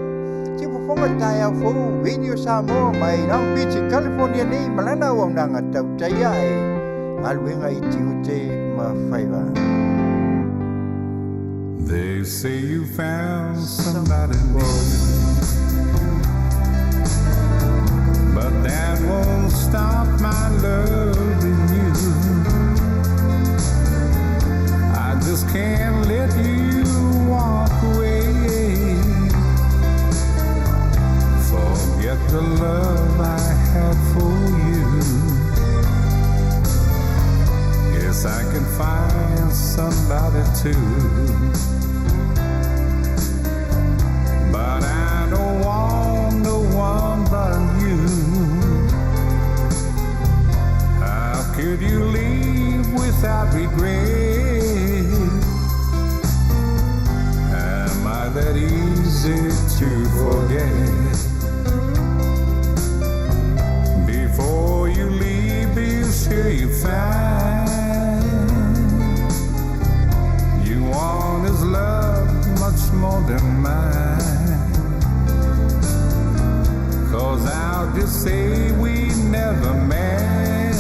Si fofonga tai au fo, video Samoa mai Long Beach, California nei, malana o nanga Tautai ai, Galuega I Tiute ma Faiva. They say you found somebody new. But that won't stop my loving you. I just can't let you walk away. Forget the love I had for you. Yes, I can find somebody too. But I don't want no one but you. How could you leave without regret? Am I that easy to forget? Before you leave, be sure you find you want his love much more than mine. 'Cause I'll just say we never met.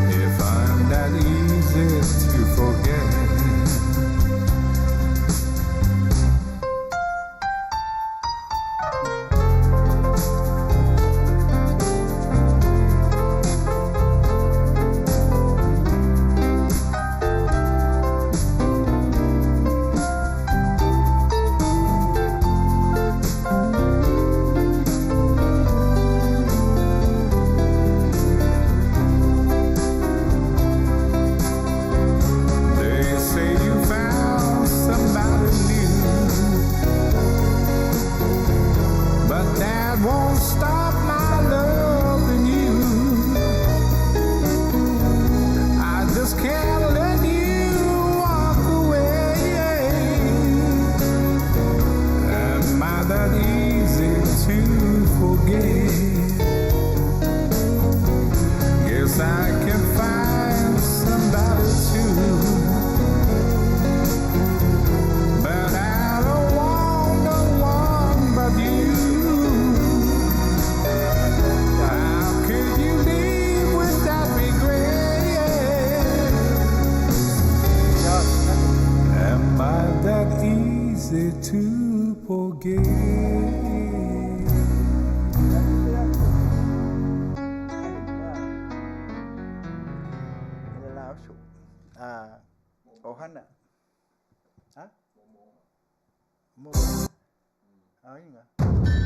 If I'm that easy to forget.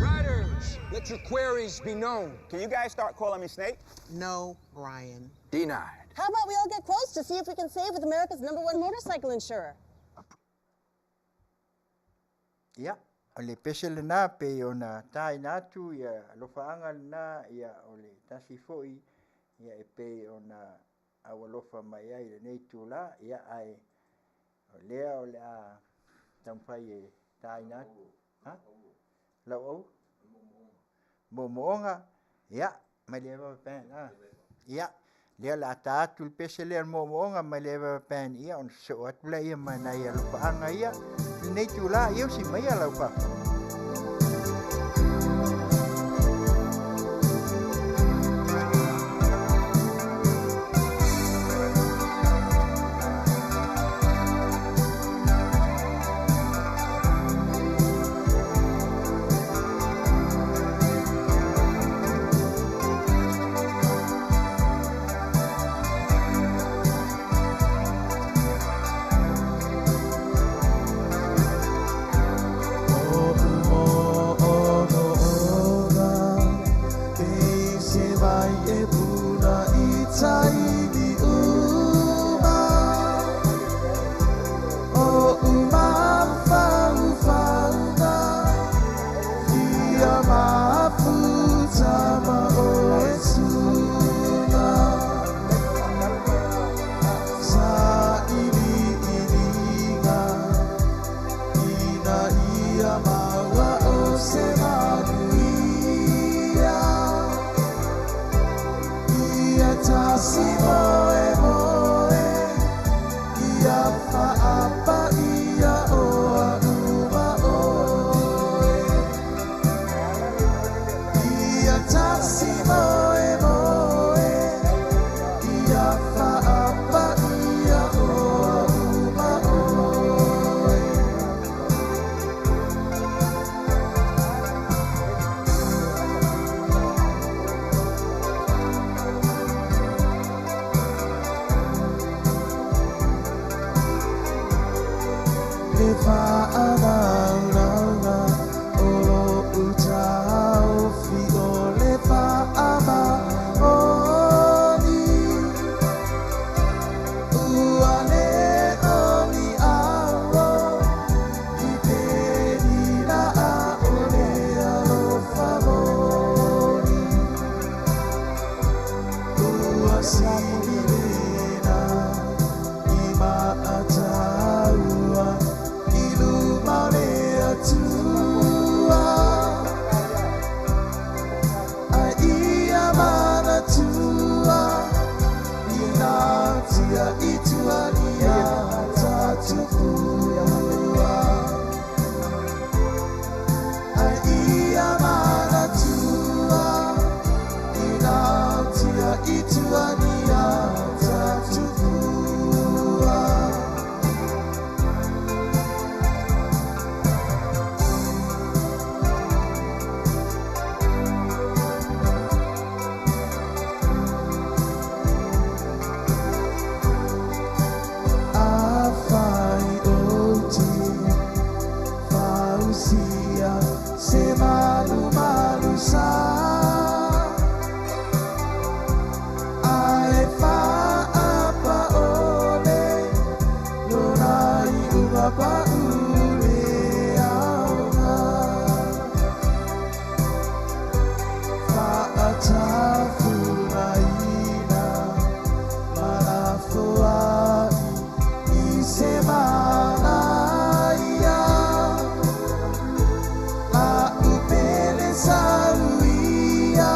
Riders, let your queries be known. Can you guys start calling me Snake? No, Ryan. Denied. How about we all get quotes to see if we can save with America's #1 motorcycle insurer? Ia, o le pese lena pe ona tai natu ia lofaanga lena ia o le tasi foi ia e pe ona awalofa mai ai le nei tula ia ai o lea o le a tampai e tai natu. Ha? Lau au? Momoonga? Ia, mai lewa pen. Ia, lea la ata le pese lea momoonga mai lewa pen ia on so atula ia mai na ia lofaanga ia nei tula ia si mai ala pa. una itaini uma o uma fauna ia mafuta ma o esuna sa ini ininga ina ia mawa o se Manuia ia tasi moe moe ia whaapa ia oa uma oe ia tasi moe moe ia whaapa ia oa uma oe e whaanaunga oro utao fio le whaama oni ua le oni awo i te nina a ole alo whamoni ua simirena i maataua tua ai ia mana tua ina tia itua ia tatua ai ia mana tua ina tia itua ia tatua Afai oti fausia se malu malu sa ai fa apa ole lorai uga pa ule aunga fa atafu raina malafuai Semanaia la upele saruia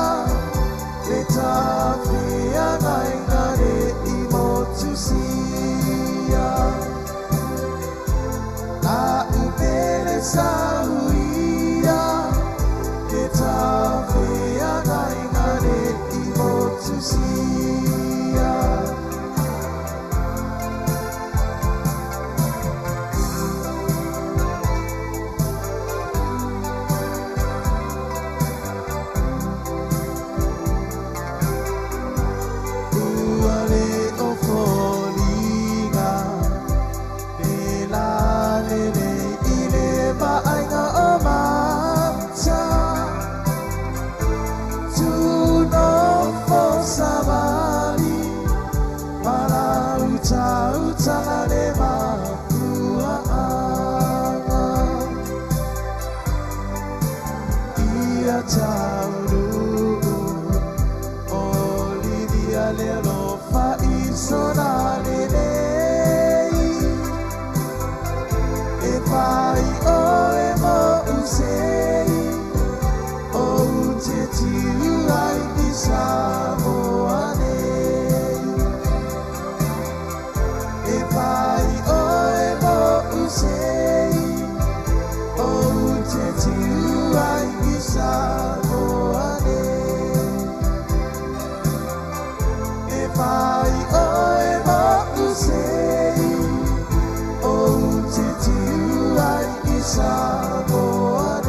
le tafea naingare imotusia la upele saruia le tafea naingare imotusia Samoa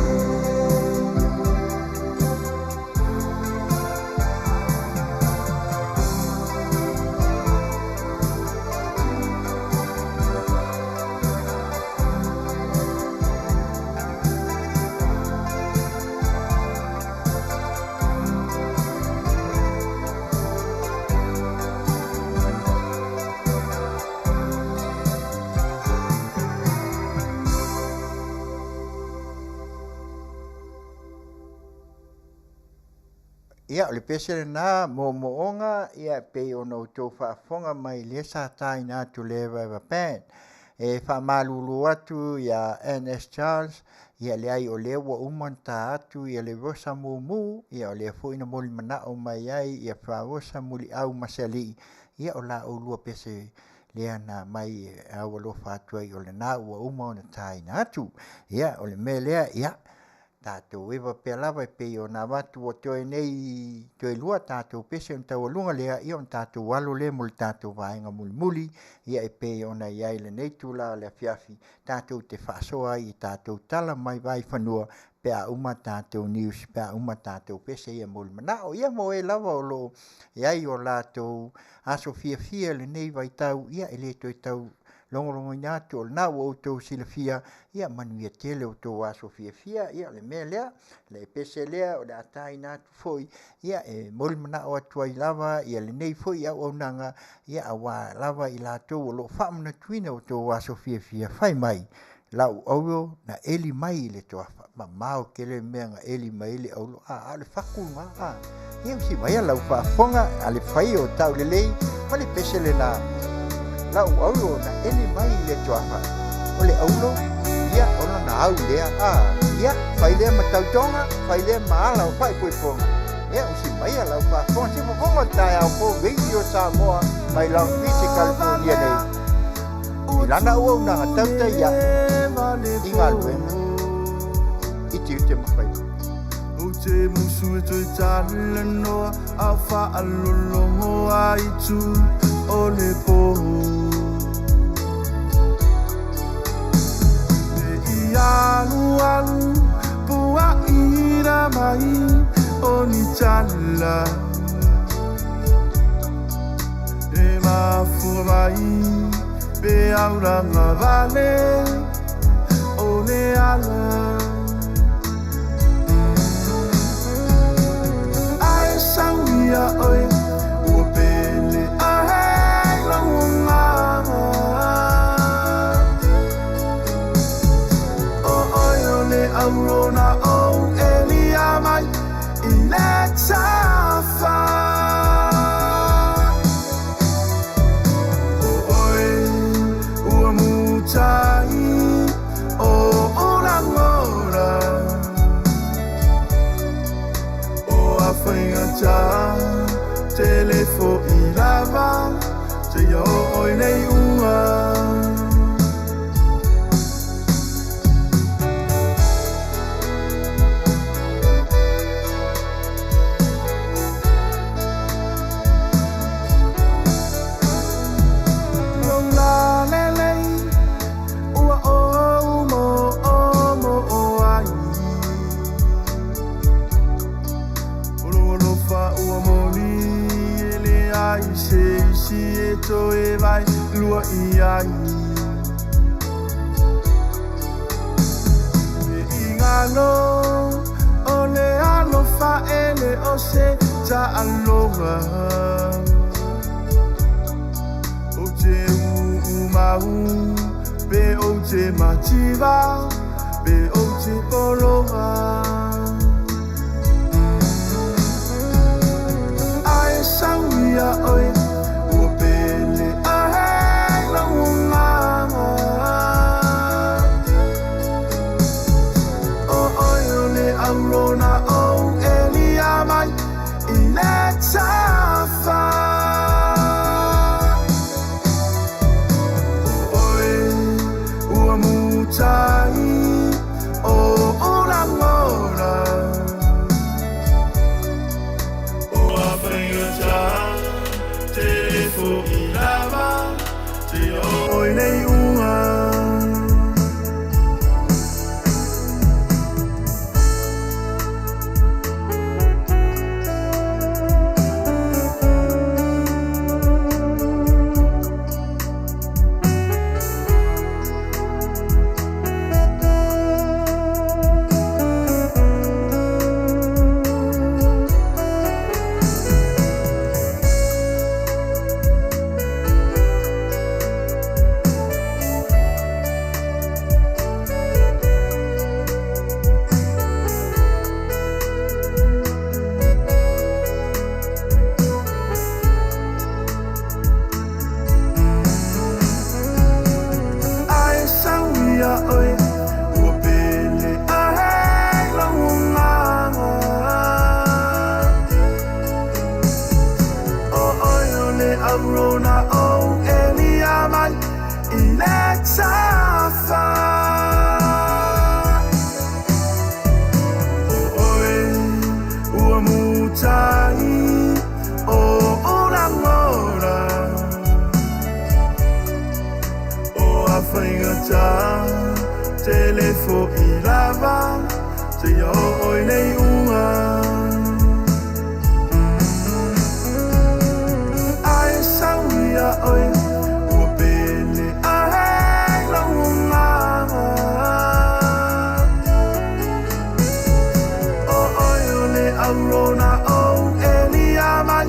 ia o le pese na moonga ia pe ona o tō whaafonga mai le sa tai nā tu lewa pen. E whamalulu atu ia N.S. Charles, ia le ai o le wa umanta atu ia le rosa mumu, ia o le fuina moli mana o mai ai ia whaosa muli au masali, ia o la o lua pese lea na mai au alofa atu ai o le nā ua uma o na tai nā atu, ia o le me lea ia. Tātou ewa pia lawa pe o nā watu o toi nei toi lua tātou pese on tau alunga lea i on tātou walo le muli tātou vaenga muli muli ia e pe o na iai le nei tūla le Afiafi tātou te whaasoa i tātou tala mai vai whanua pea uma tātou news pea uma tātou pese ia muli manao ia mo e lawa o lo iai o lātou aso fia le nei vai tau ia e le toi tau longo ina tu o na o to silafia ia Manuia Tele o to aso fia ia le melea le pese lea o da tai na foi ia e mol mana o atu ai lava ia le nei foi ia o nanga ia awa lava i la to o lo famna tuina o to aso fia fai mai lau au na eli mai le to ma mau kele menga eli mai le au a le faku nga ia si mai lau fa fonga ale fai o tau le lei ma le pese le na lau au na eli mai le toafa o le aulo ia ona na au lea ia fai le matau tonga fai le maala o fai poi fonga ia usi mai lau fa fonga si fonga tai au po video Samoa mai lau visi California nei ilana ua una Tautai ia i Galuega i Tiute mawhai o te musu e toi tala noa a wha alolongo ai tu o le poho alu pua ira mai o ni chala e mafu mai pe aura nga vale o le ala ai sauia oi o pele ai la Aurona o Elia mai Inexafa o oi ua mutai o orangora o awhainga ta telefo I lava te oi nei ua to e vai lua I ai e ingalo o le alo fa ele o se ta aloha o te umau pe o te mativa pe o te poloha ai sauia oi Aurona o Elia mai Inexafa oi ua mutai o orangora o awhainga telefo I lava te oi nei unga le aurona o Eliaman Ilexafa Oe Uamutai O Orangora O Afaigata Telefo Ilava Te oi nei unga Ai sauia oi Ua pele ai la unga O oi o le aurona o Eliaman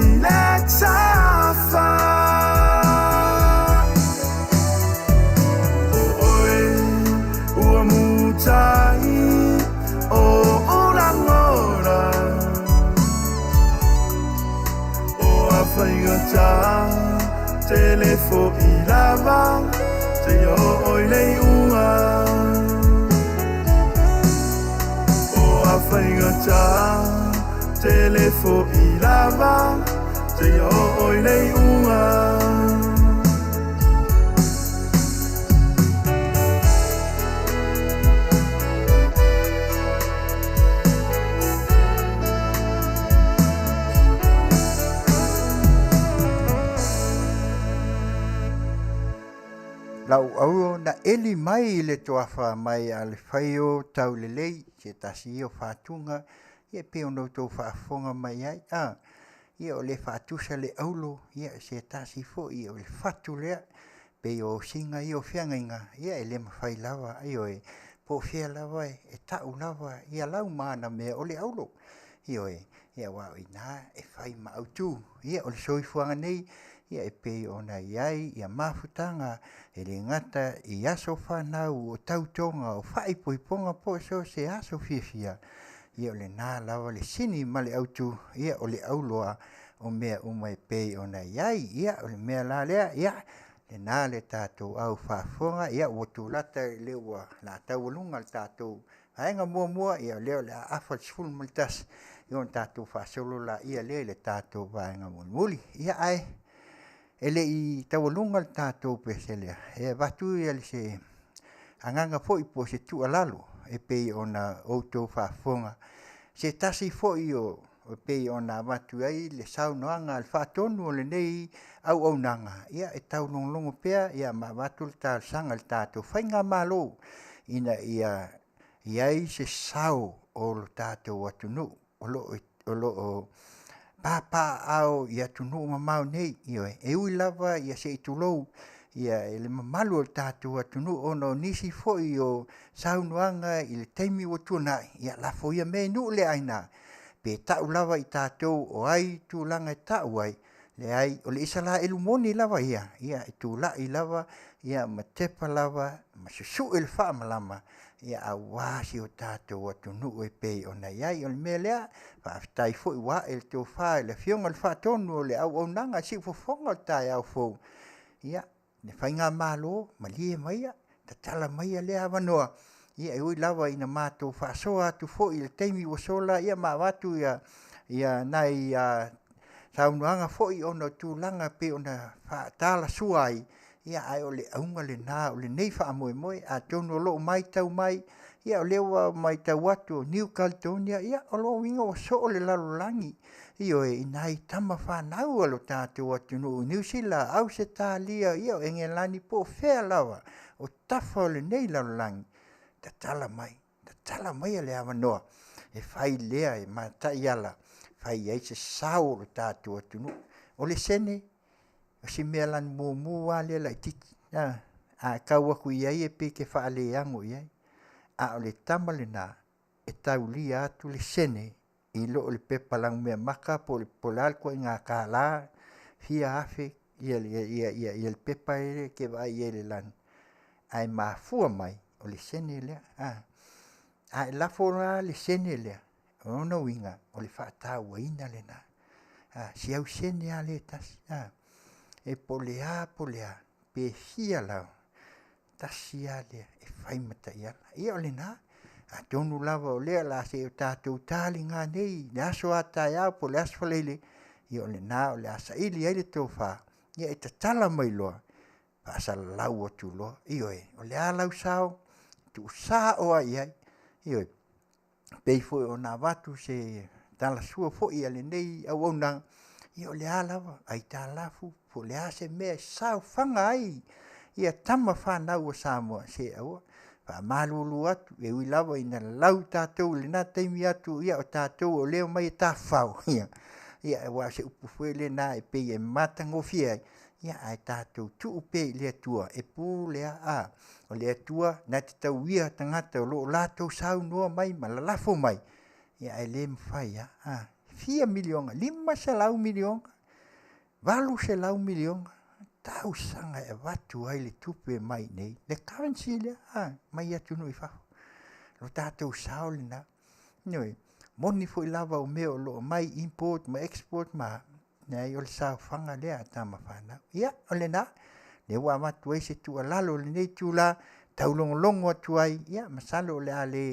Ilexafa O oi ua mutai o orangora O awhaingata telefo ilava te oi nei unga O awhaingata telefo ilava te oi nei unga Lau au na eli mai le toafa mai ale whaio tau le lei, se tasi o whātunga, ia pe ono tō whaafonga mai ai, ia o le whaatusa le aulo, ia se tasi fo, ia o le whatu lea, pe o singa i o whiangainga, ia e le mawhai lawa, ai o e po whia lawa e tau lawa, ia lau maana mea o le aulo, ia wao i nā, e whai ma autu, ia o le soifuanga nei, ia e pe ona iai, ia mafutanga, e le ngata i aso whanau o tautonga o whaipoiponga po so se aso fiafia. Ia o le nā lawa le sini ma le autu, ia o le auloa o mea umai pe ona iai, ia o le mea la lea, ia le nā le tātou au whafonga, ia o tu lata le ua la taualunga le tātou. Haenga mua, ia leo le afat sfulu maltas, ia on tātou whasolo la ia le tātou vaenga muli. Ia ai, ele i tawalunga le tātou peselea. E watu ia le se anganga fo i po se tu alalo. E pei ona outou whafonga. Se tasi fo i o pei ona watu ai le saunoanga le whatonu o le nei au nanga. Ia e tau longlongo pea, ia ma watu le tāsanga le tātou. Whainga malo ina iai se sau o lo tātou atunu. O lo papa au ia tunu mamau nei e ui lava ia se itulou ia ele mamalu o tātou atunu ono nisi fo i o saunuanga i le teimi o tuanai ia lafo ia me nu le aina pe tau lava i tātou o ai tūlanga i tau ai le ai o le isa la elumoni lava ia e tūla i lava ia ma tepa lava ma susu il wha malama ia a wasi o tātou atunu e pei o nei ai o le mea lea whaafitai fo i wa el tō wha le fionga le whaatonu o le au nanga si fofonga o tai au fo ia ne whainga malo ma lie maia ta tala maia lea wanoa ia e ui lawa ina mātou whaasoa atu fo i le teimi o sola ia ma watu ia nai saunuanga fo i ono tūlanga pe ona whaatala suai ia ai o le aunga le nā o le nei wha moe a tono lo mai tau mai ia o lewa mai tau atu o New Caledonia ia o lo winga o so o le lalolangi io e inai tama whanau alo tātou atu no New Zealand au se tālia ia o engelani po whea lawa o tafa o le nei lalolangi ta tala mai a le awanoa e whai lea e matai ala whai ai se sao o tātou atu no o le sene o si mea lan mō wale la tiki. A kaua kui ai e pe ke whaale ango iai. A o le tama le nā, e tau li atu le sene, i lo o le pepa lang mea maka po le polalko i ngā kālā, fia afe, ia le pepa ere ke vai ele lan. Ai mā fua mai, o le sene lea. A e lafora le sene lea, o no winga, o le whaatau ina le nā. Si au sene a le tas, e polea, pe hia lau, tasia lea, e whaimata iala. Ia o le nā, a tonu lava o lea la se o tātou tāli ngā nei, le aso atai au po le aso whalele, ia o le nā o le asaili ai le tofā ia e tatala mai loa faasalalau atu loa ioe o le a lau sao tuusā o ai ai ioe pei foi ona watu se talasua foʻi a lenei auaunaga ia o le a lava ai talafu po le a se mea saufaga ai ia tama fanau o Samoa se aua faamālulu atu e ui lava ina lau tatou lenā taimi atu ia o tatou o leo mai e tafau ia ua se upu foi lenā e pei e matagofia ai ia ae tatou tuu pei le atua e pū lea a o le atua na te tauia tagata o loo latou saunoa mai ma lalafo mai ia e lē mafai a 4 milionga 5 selau milionga 8 selau milionga tausaga e watu ai le tupe mai nei le currency lea mai atu nui fafo lo tatou sao lenā noi moni foi lava o mea o loo mai import ma export ma nei o le saufaga lea tama fanau ia o lenā le ua amatu ai se tualalo lenei tula taulogologo atu ai ia masalo o le a le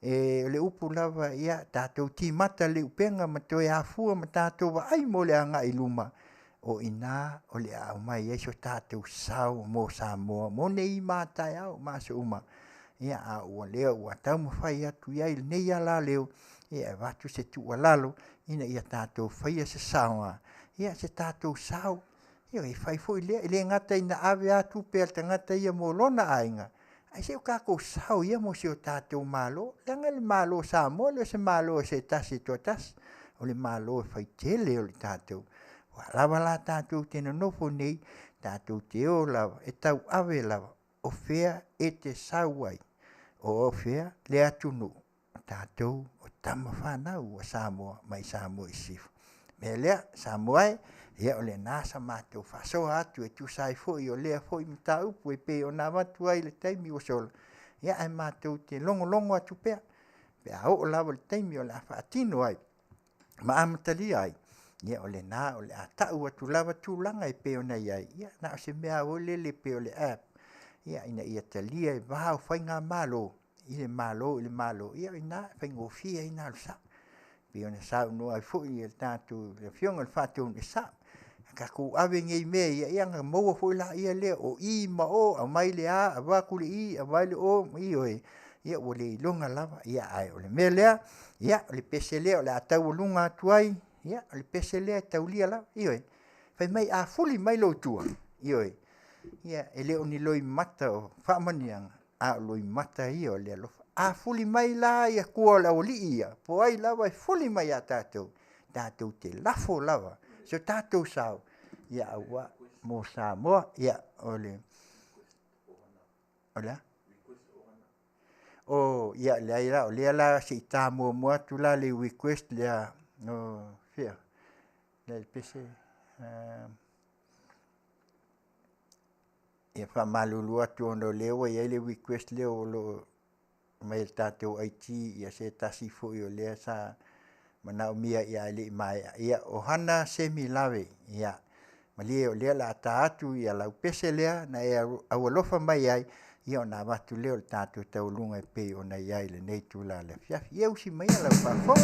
o le upu lava ia tatou timata le upega ma toe afua ma tatou vaai mo le agaʻi luma o inā o le a mai ai so tatou sao mo Samoa mo nei mataeao ma so uma ia a ua lea ua taumafai atu iai lenei ala leo ia e watu se tualalo ina ia tatou faia se saoga ia se tatou sao ia e fai foi lea le gata ina ave atu pe tagata ia mo lona aiga ai se o kakou sao ia mo se o tatou malo lega le malo Samoa le se malo se tasi toatasi o le malo e faitele o le tatou ua lava la tatou te nonofo nei tatou te o lava e tau ave lava o fea e te sau ai o fea le atunuu tatou o tama fanau o Samoa mai Samoa i sifu me lea Samoa ia o le nasa matou faasoa atu e tusai foʻi o lea foʻi mataupu e pei ona matu ai le taimi ua sola ia e matou te logologo atu pea pe a oo lava le taimi o le a faatino ai ma amatalia ai ia o lenā o le a taʻu atu lava tulaga e pei ona ai ia na o se mea au lele pe o le app ia ina ia talia e vao faiga malo i le malo ia ina faigofia ina o le saʻu pe ona saunoa ai foʻi e tatou le afioga le faatonu e saʻu kakou ave ngei mea ia nga maua foʻi la ia lea o i ma o amai le a avakuleʻi amai le o ioe ia ua le iloga lava ia ae o le mea lea ia o le pese lea o le a taualuga atu ai ia o le pese lea e taulia lava ioe fai mai afuli mai loutua ioe ia e lē o ni loi mata o faamaniaga a o loi mata ia o le alofa afuli mai la ia kua o le aualiʻi ia po ai lava e fuli mai a tatou te lafo lava so tatou sao ia aua mo Samoa ia o le o ia le ai la o lea la se tamuamua atu la le request lea o fea le pese ia faamalulu atu ona o lea ua iai le request lea o lo mai le tatou IT ia se tasi foʻi o lea sa manaʻomia ia e leʻi mae ia o hana semi lave ia ma lia o lea la ata atu ia lau pese lea na e aualofa mai ai ia ona avatu lea o le tatou tauluga e pei ona iai lenei tula le afiafi ia usi mai lau faafou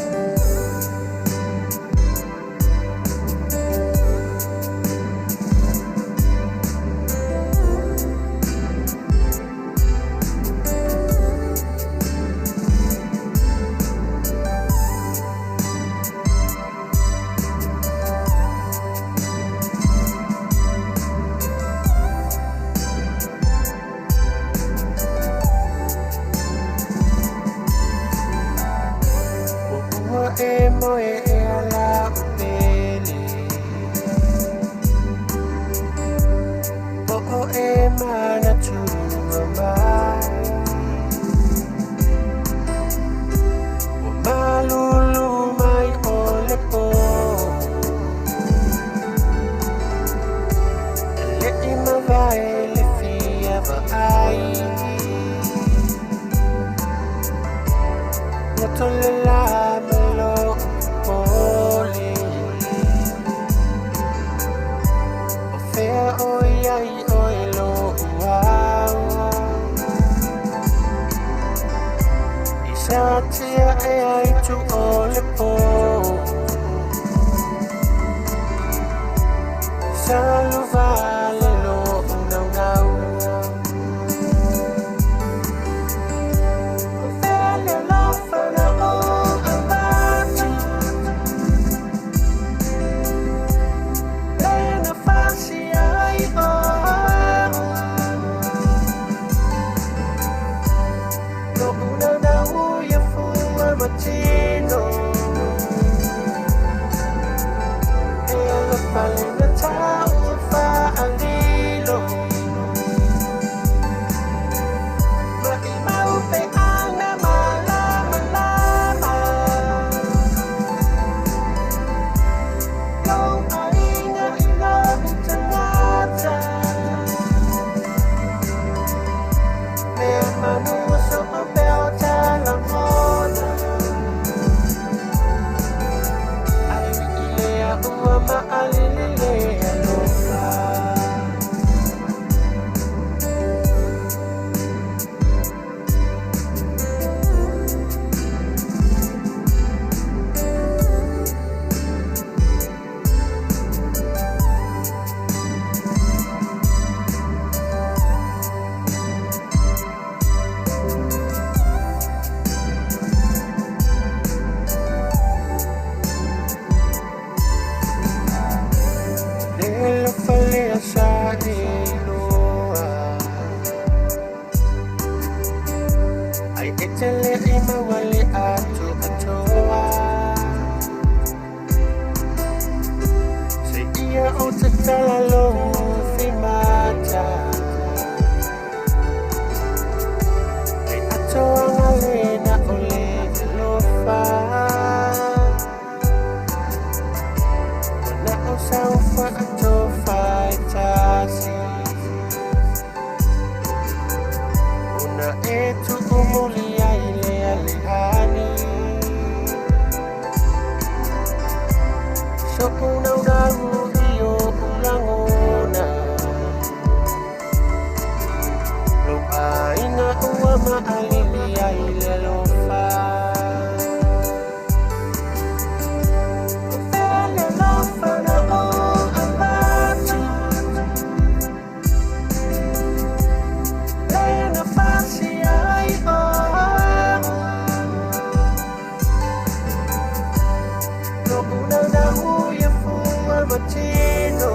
e moe e talu vale lo unau nau vale lo fana o abati lena fasi ai o lo unau nau ya fua matino Falling the tower far and low. But in my open ana malama lama. Go aina ina tanata. Me Manuia so about la moda. Mama alilele alofa Tele ima wale atoa Se ia o te talalo fimata Ai atoa ngalena ole lofa Wana o saufa atofa itasi Una etu umuli Una io ulangona Lo aina ua ma'alilia ile lofa Vele lofa na o abati Lena fasi ai o Lo una Matino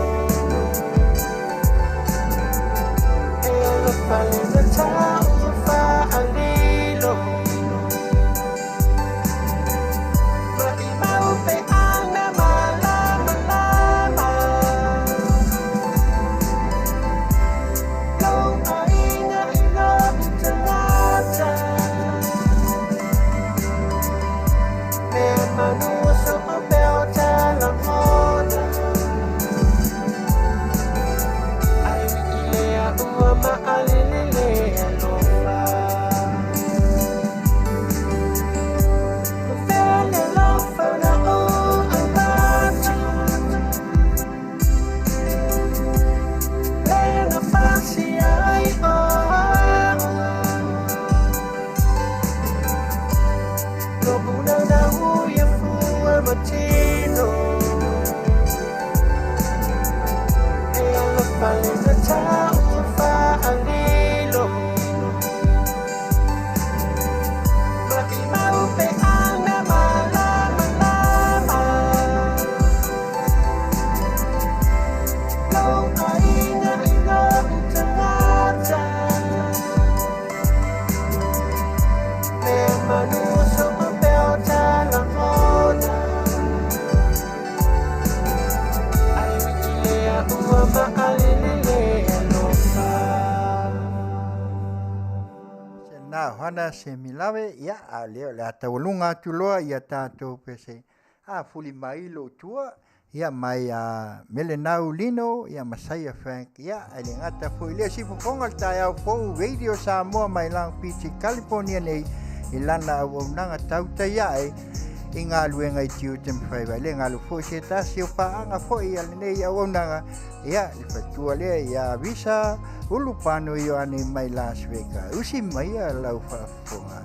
Ela falling the tower far and low But in my open ana malama lama Go aina ina tanata Me Manuia so about la moda Mama alilele alofa Vele lofa na o abati Lena fasi ai o Lo una na uia fua matino Ela falling the tower Alilo Maki maupe ana malama lama Lo aina ina tanata Me Manuia so about la moda Alilea ua ma'alilele Na hana se milawe ia a leo le atawalunga tuloa ia tātou pese a fuli mai lo tua ia mai a melenau lino ia Masaya Frank ia ele ngata foi le si poponga tai au fo radio Samoa mai Long Beach California nei ilana au nanga Tautai ai inga luenga i Tiute Faiva le ngalo fo se tasi o paanga fo ia nei au nanga ia le fatua le ia visa ulupano io ane mai Las Vegas usi mai a lau fafonga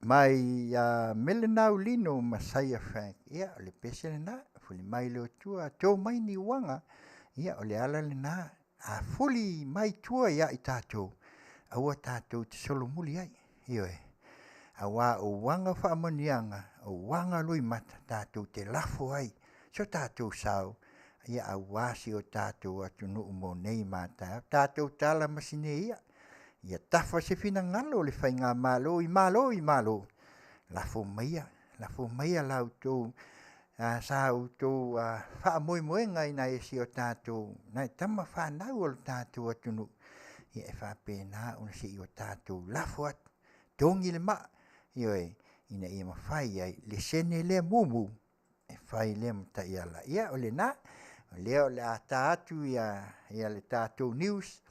Mai Melenau Lino Masaya Frank. Ia o le pese le na. Fuli mai leo tua. Tō mai ni wanga. Ia o le ala le na. A fuli mai tua ia i tātou. Aua tātou te solo muli ai. Ioe. Awa o wanga whaamanianga. O wanga lui mata tātou te lafo ai. So tātou sao. Ia awasi o tātou atu nuu mo nei mata. Tātou tala masine ia. Ia tafa se fina ngalo le whainga malo i malo. Lafo maia lau tō. Sa o tō wha moe ngai na esi o tātou. Nai tama whanau o tātou atu nuu. Ia e whapena una si o tātou lafo atu. Tongi le maa. Ioe, ina ia mawhai ai. Le sene le mumu. E whai le mta iala. Ia o le na. Leo le a tātu ia le tātou news.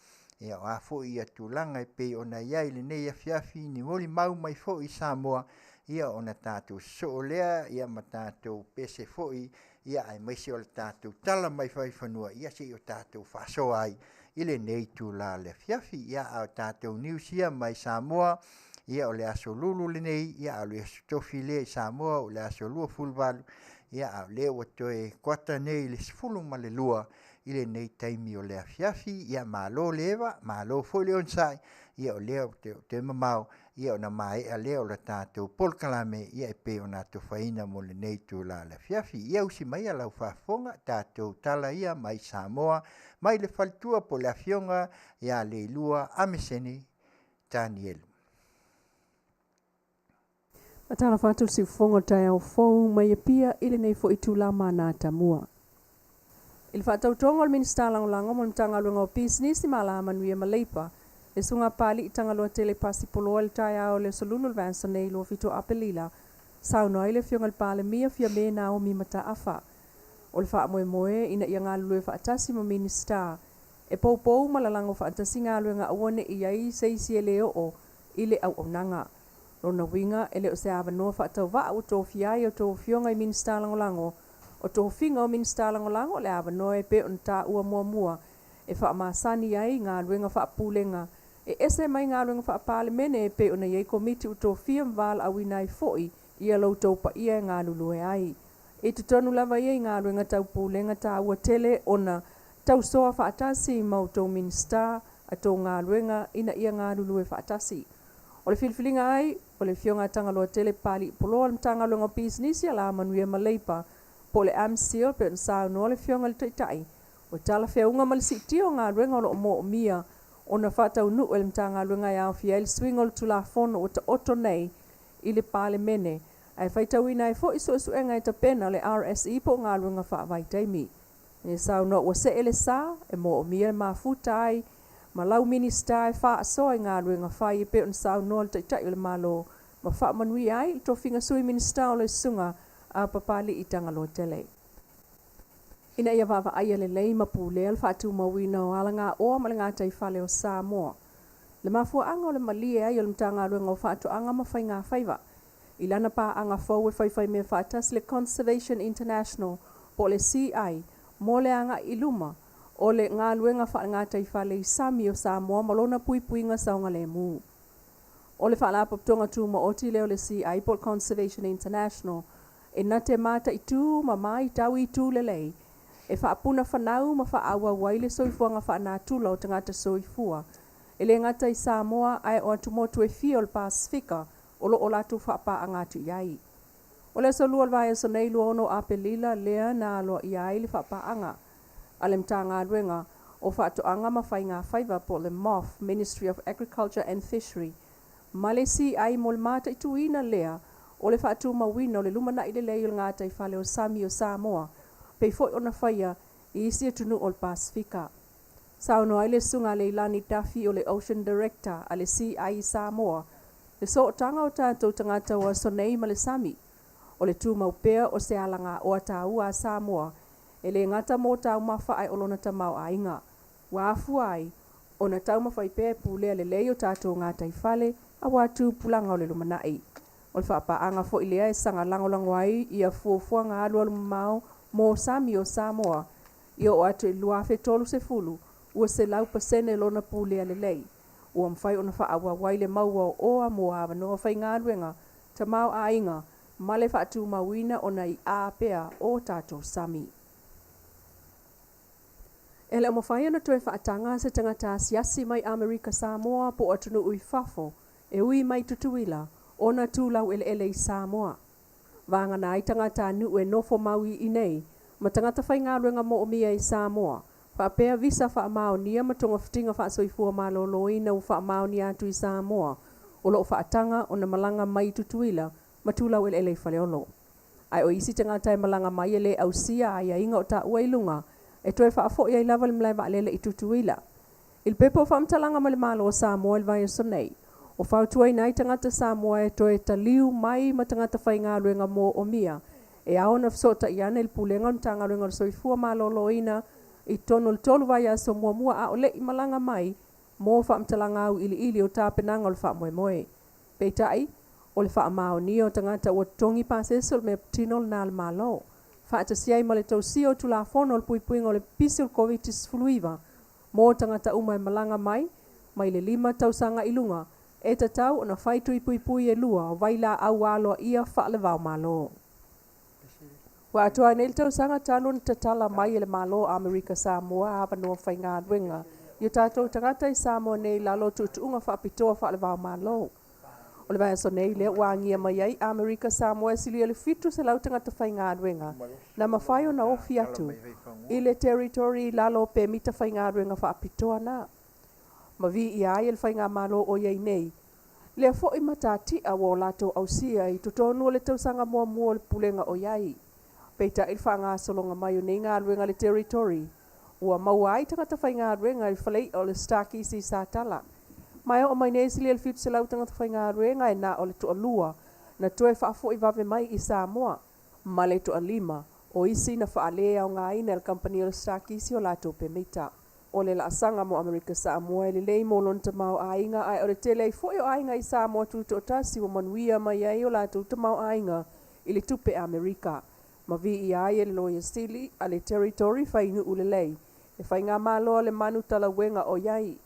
Ia o a fo ia tūlanga e pei ona iai le nei Afiafi ni woli mau mai fo i Samoa. Ia ona tātou so lea. Ia ma tātou pese fo i. Ia ai maisi o le tātou tala mai whai whanua. Ia si o tātou whaso ai. Ile nei tūla le Afiafi. Ia o tātou news ia mai Samoa. Ia o le aso lulu le nei. Ia o le aso tofi le Samoa. O le aso lua fulvalu. Ia au leo toe kwata nei le sifulu ma le lua ile nei taimi o le Afiafi. Ia malo lewa, malo foi leo nsai. Ia o leo te mamau. Ia o na mai a leo la tātou polkalame. Ia e pe o na to faina mo le nei tu la le Afiafi. Ia usi mai a lau whafonga tātou tala ia mai Samoa. Mai le faltua po le Afioga. Ia le lua ameseni Daniel. Matala whātou si whonga tai au whou mai pia ile nei fo i tūla mana tamua. Ili whātou tonga o minista langolango mo mtanga luenga o business i mala Manuia Maleipa. E sunga pali i tanga lua Tele pasi poloa le tai au le solulu vansa nei lua fito apelila. Sauno ai le fionga le pale mia fia me na o mi mata afa. O le wha moe ina ia ngā lue whaatasi mo minista. E pou malalango whaatasi ngā luenga awane i ai seisi e leo o ile au nanga. Rona winga ele o se ava noa whaatau waa o tō fiai o tō fionga i minista langolango. O tō finga o minista langolango le ava noa e pe on tā ua mua. E wha maasani ai ngā luenga wha pūlenga. E ese mai ngā luenga wha pāle mene e pe ona iei komiti o tō fiam val a winai foi i a lau taupa ia ngā lulue ai. E tutonu lava iei ngā luenga tau pūlenga tā ua tele ona tau soa whaatasi mau tō minista a tō ngā luenga ina ia ngā lulue whaatasi. O le filfilinga ai, o le fionga tanga loa Tele pali poloa le tanga loa business ia la Manuia Maleipa. Po le amsil pe nsao no le fionga le taitai. O tala feunga malisiti o ngā ruenga o lo mo o mia. O na whatau nu le mtanga luenga ia fia il swing o le tulafono o ta oto nei i le pale mene. Ai whaitau ina e fo iso enga e ta pena le RSE po ngā luenga wha vaitaimi. E sao no o se ele sa e mo o mia ma futai. Ma lau minista e wha asoa i ngā ruenga whai e pe on sao noa taitai o le malo. Ma wha Manuia ai to finga sui minista o le sunga a papali i tanga loa Tele. Ina ia wawa aia le lei ma pūlea le whaatu mawina o ala ngā oa ma le ngā tai whale o Samoa. Le mafua anga o le malie ai o le mtanga ruenga o whaatu anga ma whai ngā Faiva. I lana pā anga fau e whai me whaatas le Conservation International po le CI mo le anga i luma. O le ngā luenga wha ngā tai whale i Sami o Samoa malona puipuinga saunga le mū. O le wha ptonga tū ma oti leo le CI po Conservation International. E na te mata i tū ma mai tau i tū le lei. E wha apuna whanau ma wha awa waile soifuanga wha nā tūla o tangata soifua. E le ngata i Samoa ai o atu motu e fia o le Pasifika o lo o latu wha pa angatu iai. O le so lua vai so nei lua ono apelila lea nā loa iai le wha pa anga. Ale mta ngā ruenga o whaatoanga ma whai ngā Faiva po le MOF, Ministry of Agriculture and Fishery. Malesi ai mo le mata i tuina lea o le whaatu mawina o le lumana i le lei o ngā tai whale o Sami o Samoa. Pei foi ona whaia i isi atunu o le Pasifika. Sauno ai le sunga le ilani tafi o le Ocean Director a le CI Samoa. Le so tanga o tātou tangata o sonei ma le Sami. O le tū maupea o se alanga o ataua a Samoa. E le ngata mō tau mawha ai olona ta mau ainga. Wafu ai, o na tau mawhai pēr pūlea le lei o tātou ngā tai whale, a wātū pulanga o le lumanai. O le whapaanga fo i lea e sanga langolango ai i a fuafua ngā alua lumau mō Sami o Samoa. I o atu i luafe tolu se fulu, ua se lau pasene lona pūlea le lei. ua mawhai ona whaawa waile maua o a moa no whai ngāruenga ta mau a inga male whaatu mawina ona i āpea o tātou sami. Ele o mawhai ona toe whaatanga se tangata siasi mai Amerika Samoa po atunu ui whafo e ui mai tutuila ona tūlau ele i Samoa. Vanga nai tangata nu e nofo maui i nei, ma tangata whai ngāruenga mo o mia i Samoa, whaapea visa whaamao nia ma tonga whitinga whaasoifua maloloina u whaamao nia atu i Samoa, o loo whaatanga o na malanga mai tutuila, ma tūlau ele i whaleolo. Ai o isi tangata e malanga mai ele au sia ai a inga o ta uailunga, e toe whaafo ia i lava limlai wa alele i tutuila. Il pepo whaamtalanga ma le malo o Samoa il vai sonei, o whautuai nai tangata Samoa e toe taliu mai ma tangata whai ngāruenga mo o mia, e aona fsota i ane il pulenga o tanga ruenga o soifua maloloina, i tolu vai aso mua a ole i malanga mai, mo whaamtalanga au ili o tāpenanga o le whaamoemoe. Peitai, o le whaamao ni o tangata o tongi pasesol me tinol nā le malo. Whaatasiai ma le tausio tu la fono o le puipuinga o le pisi o le COVID-19, mo tangata umai malanga mai, mai le 5 tausanga ilunga, e tatau ona whaitu i puipui e lua o vaila au aloa ia whaalewao malo. Wa atua nei tau sanga talo ni tatala mai ele malo Amerika Samoa hava no whai ngāruenga. Yo tātou tangata i Samoa nei lalo tutuunga whaapitoa whaalewao malo. O le vai so nei le wangia mai ai Amerika Samoa sili ele fitu se lau tangata whai ngāruenga. Na mawhai o na ofi atu. I le territory lalo pe mita whai ngāruenga whaapitoa na. Ma vi i ai ele whai ngā malo o iei nei. Le fo i matati a wo lato au sia i tutonu le tau sanga mua le pulenga o iei. Peita il whanga solonga mai o nei ngā ruenga le territory. Ua mauai tangata whai ngā ruenga i whalei o le staki si sātala. Mai o mai nei sili el fitu se lau tangata whai ngā ruenga e nā o le toa lua. Na toe whaafo i vave mai i Samoa. Ma le toa 5. O isi na whaalea o ngā ina el company o le staki si o lato pe meita. O le laasanga mo Amerika Samoa e le lei mo lon tamau ainga ai o le tele i fwoi o ainga i Samoa tuto o tasi o Manuia mai ai o lato tamau ainga i le tupe Amerika. Ma vi i ai e le loia stili a le territory whainu ule lei. E whai ngā māloa le manu tala wenga o iai.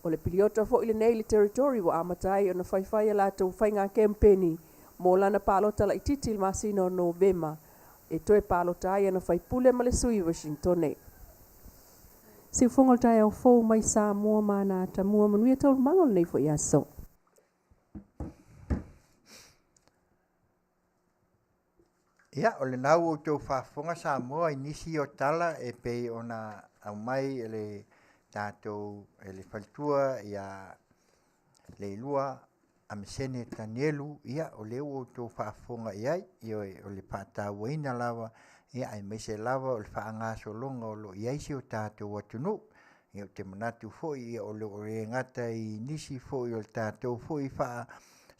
O le piliota fo ile nei le territory wa amatai o na whai e lato whai ngā kempeni mo lana pālota la i titi il Masina o Novema. E toe pālota ai ana whai pule ma le sui Washingtone. Si whongol tai au fōu mai Samoa mana ta mua Manuia tau mangol nei fo i aso. Ia, o le nau o tau whaafonga Samoa i nisi o tala e pei ona au mai e le tātou e le whaltua ia le ilua a mesene tanielu ia o leo o tau whaafonga iai i o le pātau waina lava ia ai meise lava o le whaanga solonga o lo iai si o tātou atunu i o te manatu foi ia o le ore ngata i nisi foi o le tātou foi wha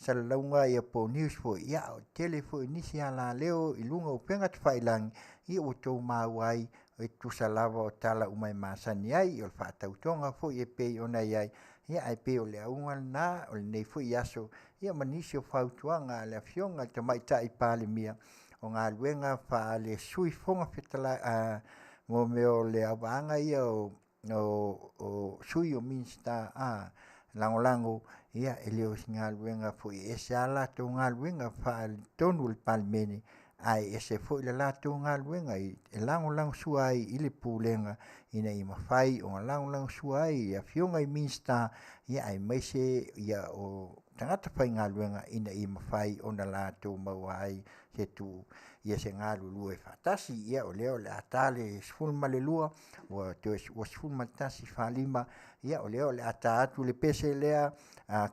salalaunga ia po news foi ia o tele foi nisi ala leo i lunga o penga te whailangi ia o tau mauai o tu salava o tala umai masani ai o le whaatautonga foi e pei ona iai ia ai pe o le aunga na o le nei foi aso ia manisi o whautuanga le Afioga te maita i pāle mia o ngā luenga wha le sui fonga whetala mo me o le awanga ia o sui o minsta lango ia e leo si ngā luenga foi e se ala tō ngā luenga wha tonu le palmene ai e se foi le la tō ngā luenga e lango sua ai i le pūlenga ina i mawhai o ngā lango sua ai i Afioga i minsta ia ai maise ia o tangata whai ngā luenga ina i mawhai o na la tō maua ai se tu ia se ngā lulu e whatasi ia o leo le atale sfulma le lua o sfulma tasi whalima ia o leo le ata atu le pese lea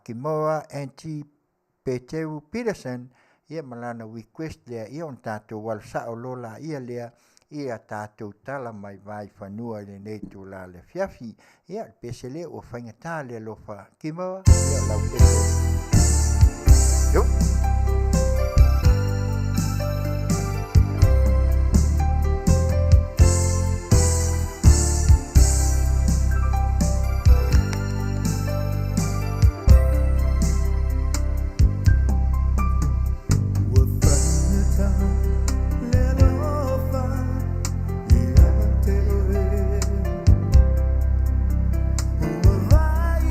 Kimoa Anti Peteu Peterson ia malana request lea ia on tātou walsa o lola ia lea ia tātou tala mai vai whanua le neitu la le Afiafi ia le pese lea o whaingatā le lofa Kimoa ia lau pese yo Vai,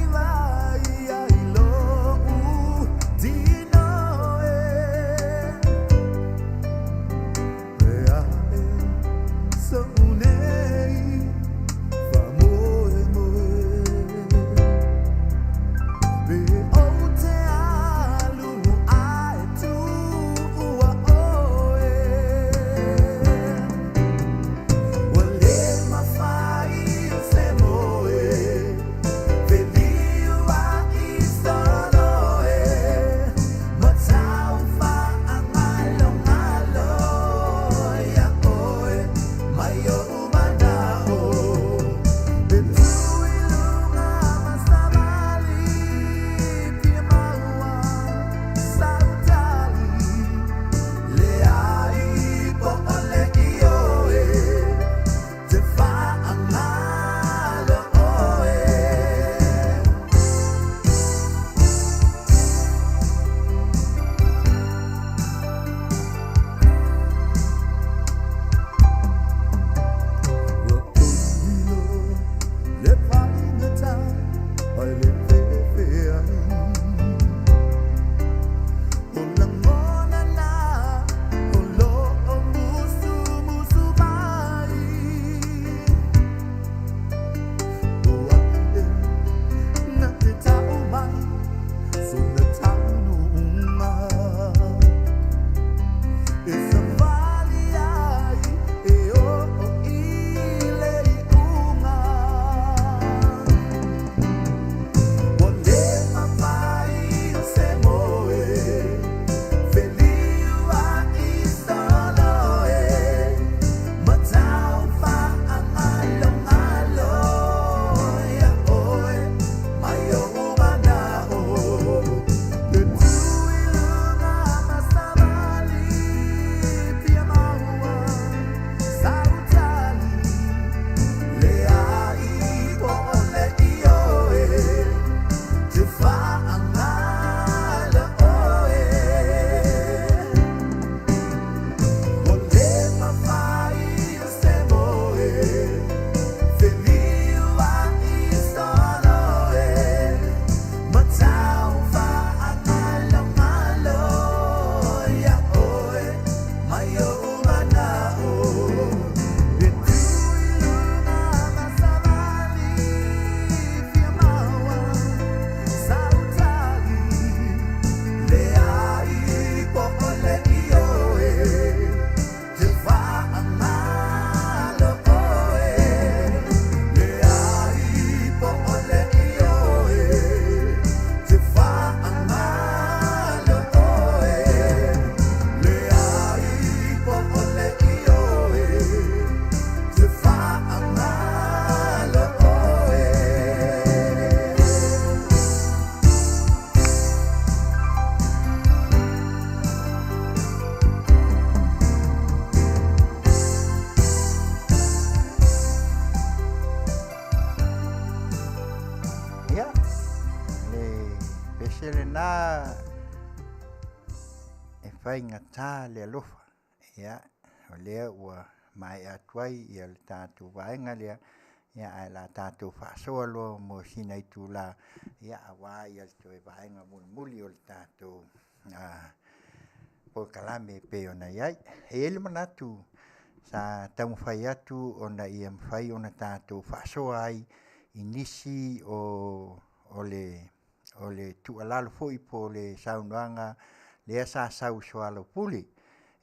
na e whai ngatā le alofa. Ia, o lea ua mai atuai ia le tātou vaenga lea. Ia ai la tātou whaasoa loa mo sina i tū la. Ia awa ia le toe vaenga muli o le tātou po kalame pe ona iai. E ele manatu sa tamu whai atu ona ia mwhai ona tātou whaasoa ai i nisi o le tualalo foi po le saunuanga lea sa sau soalo puli.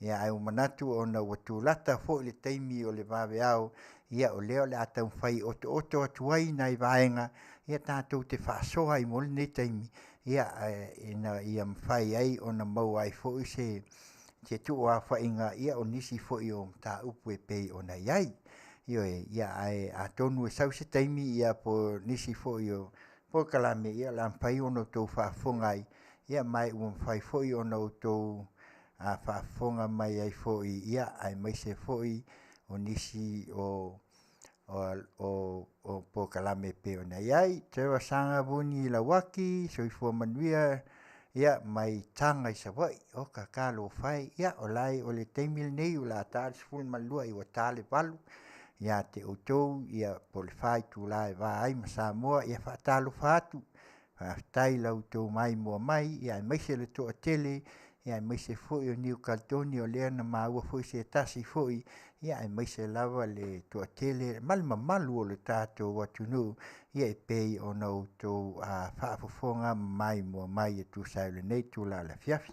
Ia ai manatu ona watu lata foi le taimi o le vave au. Ia o leo le atau whai oto atuai nai vaenga. Ia tātou te whaasoa i mole nei taimi. Ia ia mwhai ai ona mau ai foi se tua whainga ia o nisi foi o mta upu e pei ona iai. Ia ai a tonu e sau se taimi ia po nisi foi o po kalame ia la mwhai ono tau whaafongai. Ia mai ua mwhai foi ono tau whaafonga mai ai foi. Ia ai mai se foi o nisi o po kalame pe ona iai. Te wa sanga vuni la waki soifua Manuia. Ia mai tanga i sawai o ka kalo whai. Ia o lai o le teimil nei o la tāle sifun malua i wa tāle valu. Ia te outou ia po le whai tu lai wa ai ma Samoa. Ia whaatalo whaatu. Tai lau tau mai mua mai. Ia mai se le toa Tele. Ia mai se foi o New Caledonia o lea na maua foi se tasi foi. Ia mai se lava le toa Tele. Malma malu o le tātou watunu. Ia pei o nau tau whaafofonga mai mua mai e tu saile nei tu la Afiafi.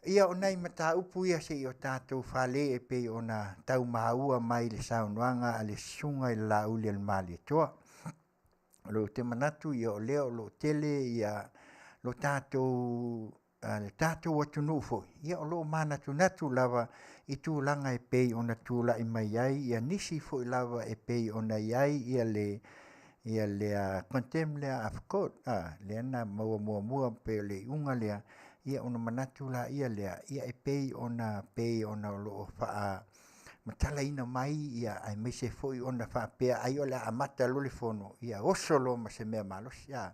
Ia o nei mata upu ia se i o tātou whale e pei o na tau maua mai le saunuanga a le sunga i la uli al mali toa. Lo te manatu ia o leo lo Tele ia lo tātou le tātou watunu foi. Ia o lo mana tunatu lava i tū langa e pei o na tūla i mai ai. Ia nisi foi lava e pei o na iai ia le contem lea afkot. Le ana mua pe le unga lea. Ia ona manatu la ia lea. Ia e pei o na lo faa matala ina mai ia ai mai se foi ona faa pea ai o le amata lo le fono. Ia osolo ma se mea malos. Ia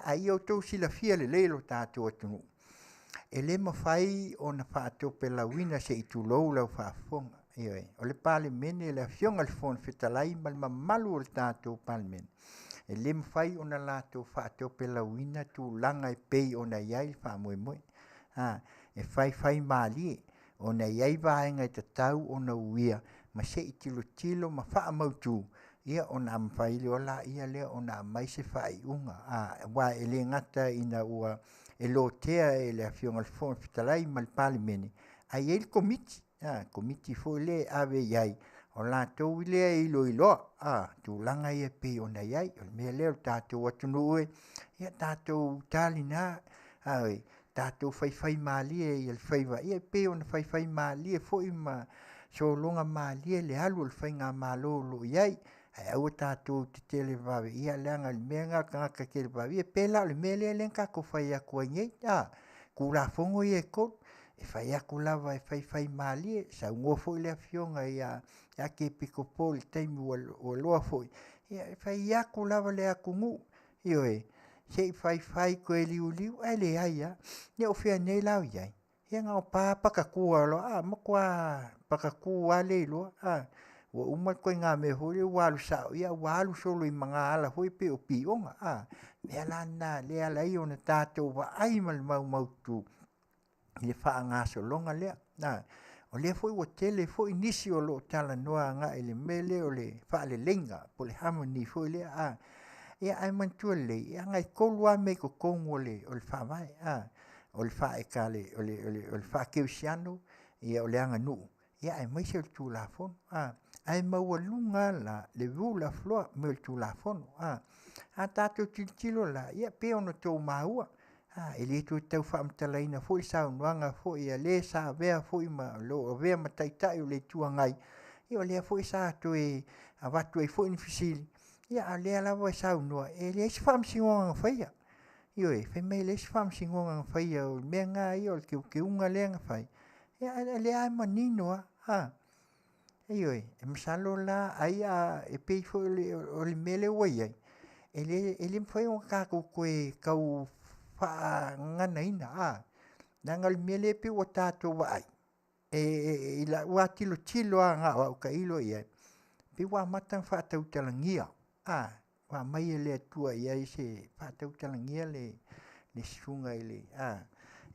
ai o tau sila fia le leilo tātou watunu. E le mawhai o na whaatope lawina se i tūlou lau whaafonga. O le pale mene le Afioga le fon fetalai ma le mamalu o le tātou pale mene. E le mawhai o na lātou whaatope lawina tūlanga e pei o na iai whaamoemoe. E whai malie o na iai vaenga i tatau o na uia ma se i tilo ma whaamautu. Ia o na amwhaile o la ia lea o na mai se whai unga. Wa e le ngata ina ua e lo tea e le Afioga le fon fetalai ma le pale mene. Ai e le komiti. Komiti fo le ave iai. O la tau lea iloa. Tūlanga ia pe o na iai. O mea leo tātou watunu ue. Ia tātou tālina. Tātou whai maalie i le Faiva. Ia pe o na whai maalie fo i ma so longa maalie le alu le whai ngā malo lo iai. Ai au tātou te tele vave. Ia leanga le mea ngaka ke le vave. Ia pela le mea lea lenka ko whai aku ai. Kura fongo ia e kod. E whai aku lava e whai maalie. Sa ungo foi le Afioga ia ke piko po le taimi o loa foi. Ia whai aku lava le aku ngu. Io se whai ko e liu. Ai le ai ia. Ia o whea nei lau iai. Ia ngā pā pakakua lo. Makua pakakua le lo. Wa uma koe ngā me hoi walu sao. Ia walu solo i mga ala hoi pe o pionga. Mea lana le ala i o na tātou wa ai mal mautu. Ia wha ngā solonga lea. O lea foi wa Tele foi nisi o lo tala noa ngā ele mele o le wha le lenga. Po le harmony foi lea. Ia ai mantua le. Ia ngai kolua me ko kongo le o le wha vai. O le wha e ka le o le wha keusiano. Ia o le anga nuu. Ia ai mai se o le tū la fono. Ai maua lunga la le vula floa me o le tū la fono. Tātou tilo la. Ia pe ono tau maua. E le tu tau whaamtalaina fo i saunuanga fo i a le sa vea fo i ma lo vea ma taitai o le tuangai. Ia o lea fo i sa to e a watu e fo i nifisili. Ia a lea lawa e saunua. E le esi whaamsingonga whaia. Ia whai mei le esi whaamsingonga whaia o mea ngā ia o le keunga lea nga whai. Ia lea ai maninoa. Ia e masalo la ai e pei fo o le mele wai ai. E le mwhai o kako koe kau ngana ina nangal mele pe o tato wai ila wa tilo nga wa ka ilo ia pe wa matan fa tau talangia wa mai le tua ia se fa tau talangia le sunga ile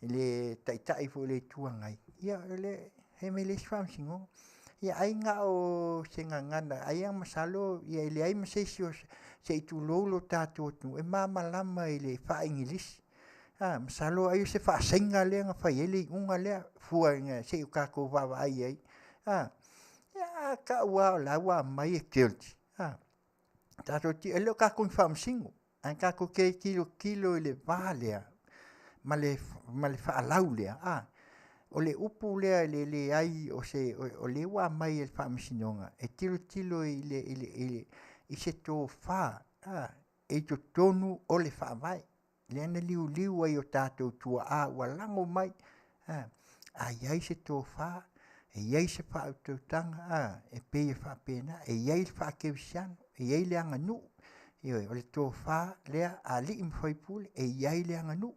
ile tai fo le tua ngai ia le he me le swam singo ia ai nga o singa ngana ai ang masalo ia ile ai masesio se tu lolo tato tu e mama lama ile fa ingilis masalo ai se fa singa le nga fa ile unga le fua nga se ka ko va ai ya ka wa la wa mai kilt tato ti ele ka kun fam singo an ka ko ke kilo ile vale male fa laule o le upu le ai o se o le wa mai el fam sinonga e tilo ile i se to fa e to tonu o le fa vai le na liu ai o tato tua wa lango mai ai se to fa e ai se fa to tanga e pe fa pena e ai fa ke sian e ai le anga nu o le to fa le ali im foi pul e ai le anga nu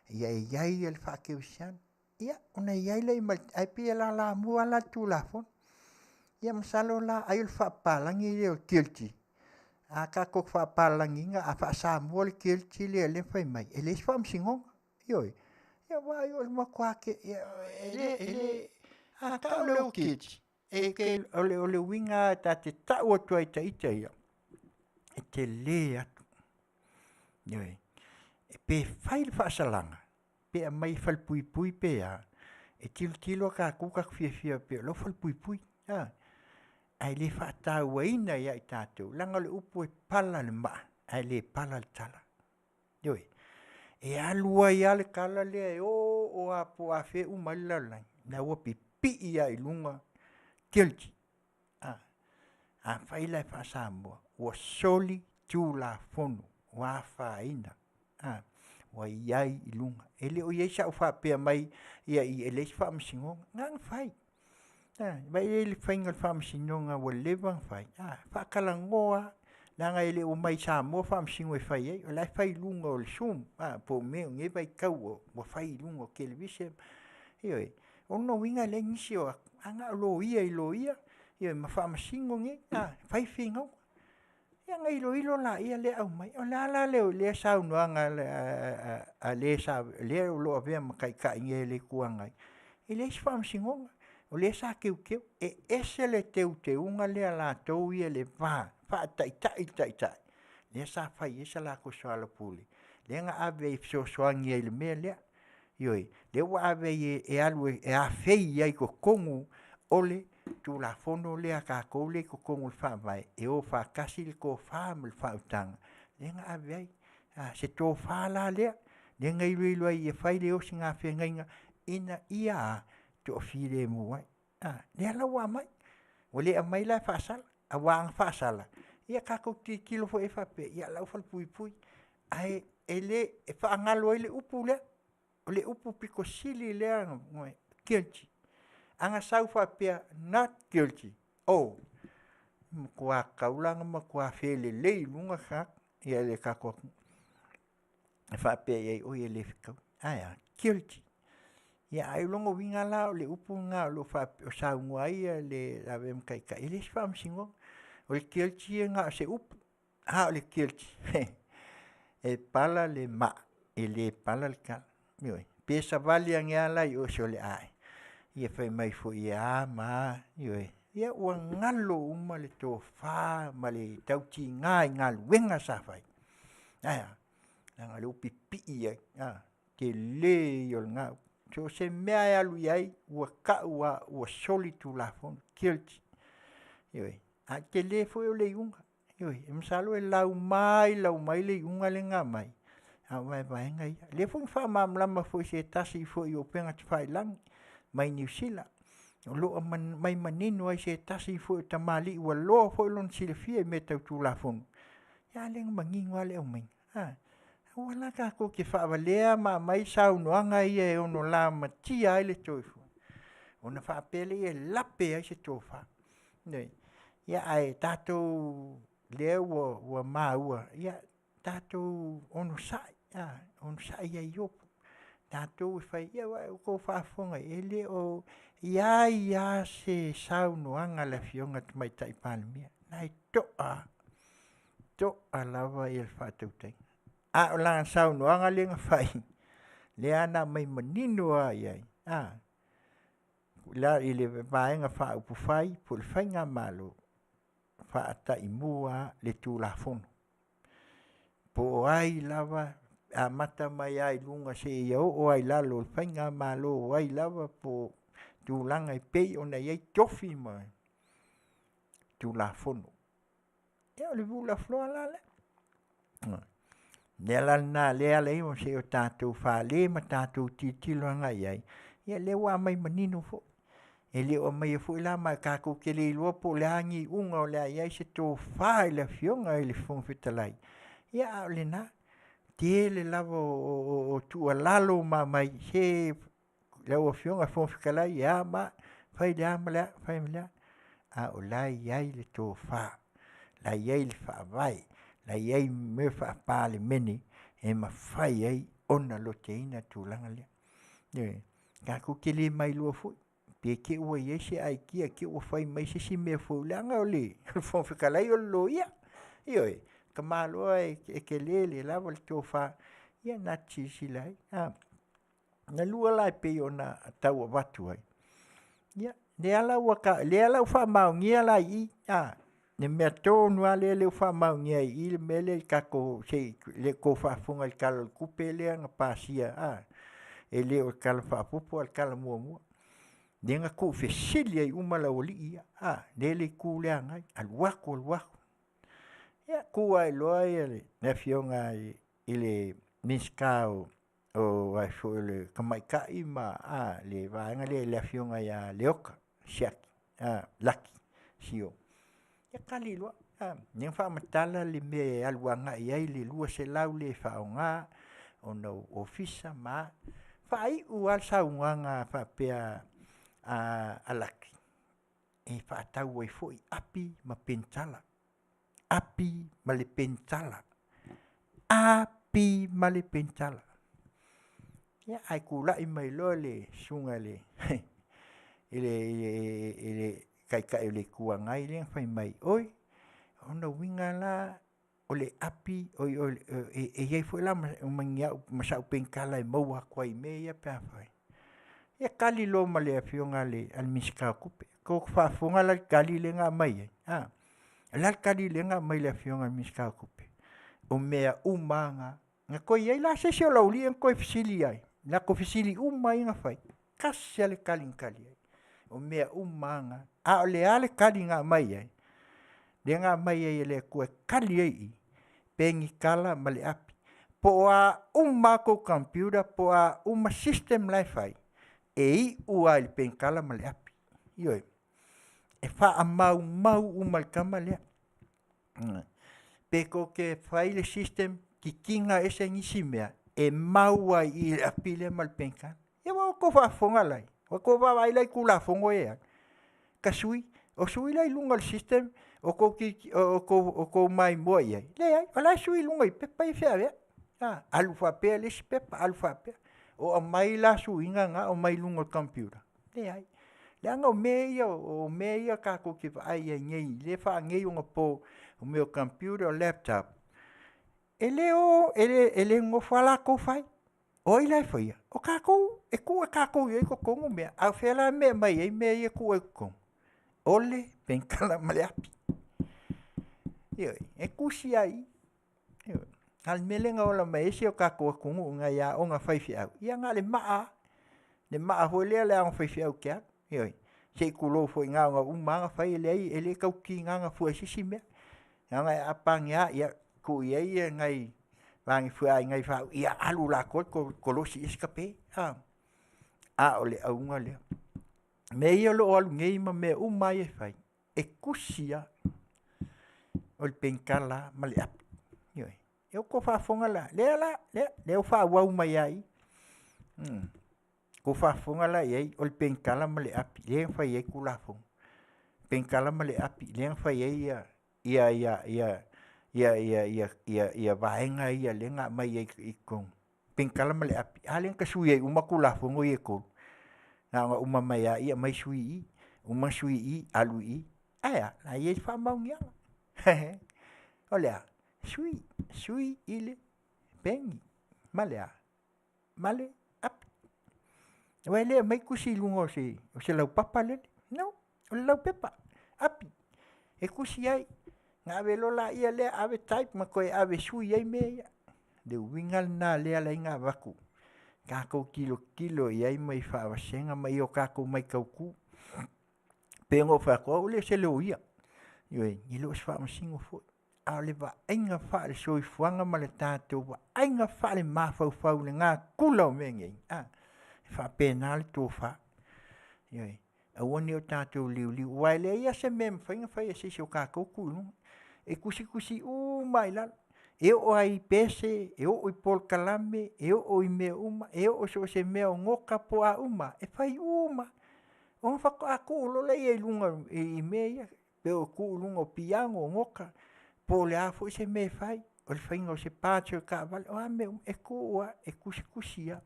ai el fa ke sian ia ona ia le ai pe la mua la tu la fon ia masalo la ai el fa palangi le kilti ka ko fa palangi nga fa sa mo le kilti le fai mai ele fam singo ia wa ma kwa ke ele ka le kilti e ke ole winga ta te ta o tu ai ia e te le atu ia e pe fai fa salanga pe mai fal pui pe e tilo ka kuka fia pe lo fal pui ai le fa ta waina ya tatu langa le upu e pala le ma ai le pala le tala yoi e alua ya le kala le o apo afe umala la na wo pipi ya ilunga kilti fai la fa sambo wo soli tu la fono wa fa ina wa iai ilunga ele o ia sa fa pe mai ia ele fa msingo ngang fai vai ele fainga fa msingo nga wo levang fai fa kala ngoa langa ele o mai sa mo fa msingo fai e la fai lunga o sum po me nge vai kau wo fai lunga ke le vise io ono winga le nisio anga lo ia io ma fa msingo nge fai fingo ia ngai ilo la ia le au mai o la le sa no anga le sa le lo ave kai nge le kuanga ele fam singonga o le sa ke e ese le te unga le la to ia le fa tai le sa fa esa la ko sala puli le nga ave so nge le mele yoi le wa ave e alu e a fei ai ko kongu ole tu la fono le ka ko le ko kongu fa vai e o fa kasi ko fa mal fa utang le nga ave se to fa la le ngai lo ai e fai le o singa fe ngai ina ia to file mo ai le la wa mai o le mai la fa sal a wang fa sala ia ka ko ti kilo fo e fa pe ia la fa pui ai ele e fa ngalo ele upu le upu piko sili le ngoi kilti anga sau fa pe not guilty kwa kaulanga ma kwa fele le lunga ka ia le ka ko fa pe ai o ele fika guilty ia ai longo winga la le upu nga lo fa o sau ngoi le avem kai ele fam singo o le guilty nga se upu le guilty e pala le ma ele pala le ka mioi pesa vali angala o sole ai ia fai mai fo ia ma ia o ngalo uma le to fa ma le tauti ngai ngal wenga sa fai ngalo pipi ia te le yo nga so se mea alu ai o ka o soli tu la fon kilti a te le fo le unga msalo e lau mai le unga le nga mai vai ngai le fo fa mamla fo se tasi fo yo penga fai lang mai New Zealand lo mai manino ai se tasi fo tamali wa lo fo lon silfia me tu la fon ya leng mangingo ale o mai wala ka ko ke fa valea ma mai sau no anga ia ono la matia ile tofu ona fa pele e lape ai se tofa nei ya ai tato le wo maua ya tato ono sai on sa ia yo tātou fai ia wa ko whaafonga ele o ia se saunoanga le fionga mai tai palmia nai toa lava i le whaatautai o langa saunoanga lenga fai le ana mai manino ai la i le vaenga wha upu fai po le fai ngā malo whaatai mua le tūlafono po ai lava a mata mai ai lunga se iau o ai lalo le fai ngā malo o ai lava po tūlanga i pei o na iei tofi mai tūlafono o le vula floa lale Nela na lea lei o se o tātou whāle ma tātou titilo anga iai. Ia lewa mai manino fo. E leo mai e fo ila mai kako ke le ilua po le hangi unga o lea iai se tō whae le fionga i le whongwhitalai. Ia o le na. Te le lava o tua lalo ma mai se leo o fionga whongwhitalai. Ia ma whai lea ma lea, whai ma lea. A o lai iai le tō wha. Lai iai le wha vai. La iei me whaapale mene e ma whai ei ona lo te ina tūlanga lea. Ka kukele mai lua fui. Pe ke ua iei se ai kia ke ua whai mai se si mea fau leanga o le. Whawhikalai o lo ia. Ioi, ka māloa e ke le lava le tō wha. Ia nati si lai. Na lua lai pe o na tau a watu ai. Ia, le ala wha maungia lai i. Ne mea tōnu a le wha maungia i le mele i kako se le ko whaafunga i kala kupe lea nga pāsia e le o kala whaapupo al kala mua. Nenga ko whesilia i umala o li ia. Ne le ku lea ngai al wako. Ia ku ai loa i le ne fionga i le miskao o ai fo le kamaika i ma le vaenga le fionga ia leoka siaki laki sio. Ia kali loa. Ning wha matala le me aluanga iai le lua se lau le whaonga o na ofisa ma. Whai ua saunganga whapea alaki. E whaatau ai fo i api ma pentala. Api ma le pentala. Api ma le pentala. Ia ai kula i mai loa le sunga le. Ele kai le kua ngai le fai mai oi ona winga la o le api oi e foi la mangia masa penkala e maua kwai me ia pa fai ia kali lo ma le afionga le al miska kupe ko fa fonga la kali le nga mai la kali le nga mai le afionga miska kupe o mea umanga nga ko ia la se se lo li en ko fisili ai la ko fisili mai nga fai kasi le kali o mea umanga o le ale kali ngā mai ai. Le ngā mai ai le kua kali ai pengi kala ma le api. Po a umako computer, po a system lai fai. E i ua le pengi kala ma le api. Ioi. E wha a mau umal kama lea. Peko ke fai le system ki kinga ese ngisi mea. E mau ai i le api le ma le pengi kala. Ia wako wha fonga lai. Wako wha lai kula fongo ea. Kasui, o sui lai lunga le system, o ko mai moa iai. Le ai, wala sui lunga i pepa i whea wea. Alu whapea le si pepa, alu whapea. O a mai la sui nga o mai lunga le computer. Le ai. Le anga o mea ia kako ki wha ai ngei. Le wha ngei unga po o meo computer o laptop. E le ngofa la kou whai. O i lai whaia. O kako, e kua kako iai ko kongo mea. Au whela mea mai ei mea ia kua kongo. Ole penkala male api. Ioi, e kusi ai. Ioi. Al melenga ola mai ese o kako kungu nga ia o nga whaifi au. Ia nga le maa. Le maa hoi lea le ang whaifi au kia. Ioi. Se kulo fo nga umanga whai lei ele kau ki nga fua sisi mea. Nga e apangi a ia ku iei ngai wangi fua ngai whau. Ia alu la kolosi iskape. Ole au nga lea. Me ia lo alu ngei ma me umai e whai. E kusia o le penkala ma le api. Ioi. E o ko whaafonga la. Leo whaawau mai ai. Ko whaafonga la iei o le penkala ma le api. Lea whai ei kula fonga. Penkala ma le api. Lea whai ei ia vaenga ia lenga mai I kong pingkala male api alen ka sui uma kula fongo ia ko na uma mai ia mai sui uma sui alui aya na ia fa maungia olha sui ile pengi male api wele mai kusi lungo se lau papa le no lau pepa api e kusi ai nga velo la ia le ave type ma koe ave sui ai me de wingal na le ala inga vaku kako kilo ia mai fa vasenga mai o kako mai kauku pengo fa ko le se lo ia yoi ni lo fa ma singo fo ale va inga fa le soi fuanga ma le tato va inga fa le ma fa le nga kula mengi fa penal to fa yoi a woni o tato liu wai le ia se mem fa inga fa se o kako ku e kusi mai la e o ai pese e o pol kalame e o I me uma e o so se me o ngoka po a uma e fai uma o fa ko lo le e lunga I me pe o ku lunga piango ngoka po le a fo se me fai o le fai ngo se pacho ka vale o me e ko e kusia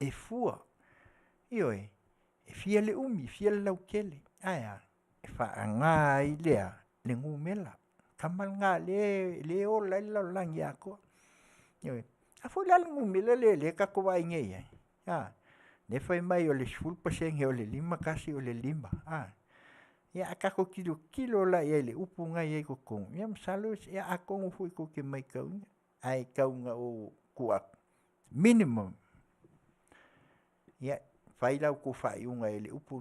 e fua io e fiele fiele lau kele aya e fa anga I lea le ngumela kamal nga le o la lang ya ko yo a fo la ngumela le ka ko vai nge ya ne fai mai o le 10% o le 5 kasi o le 5 ya ka ko kilo la ye le upu nga ye ko ko ya msalo ya a ko fu ko ke mai ka ai ka nga o ku minimum ya fai la ko fai unga ele upu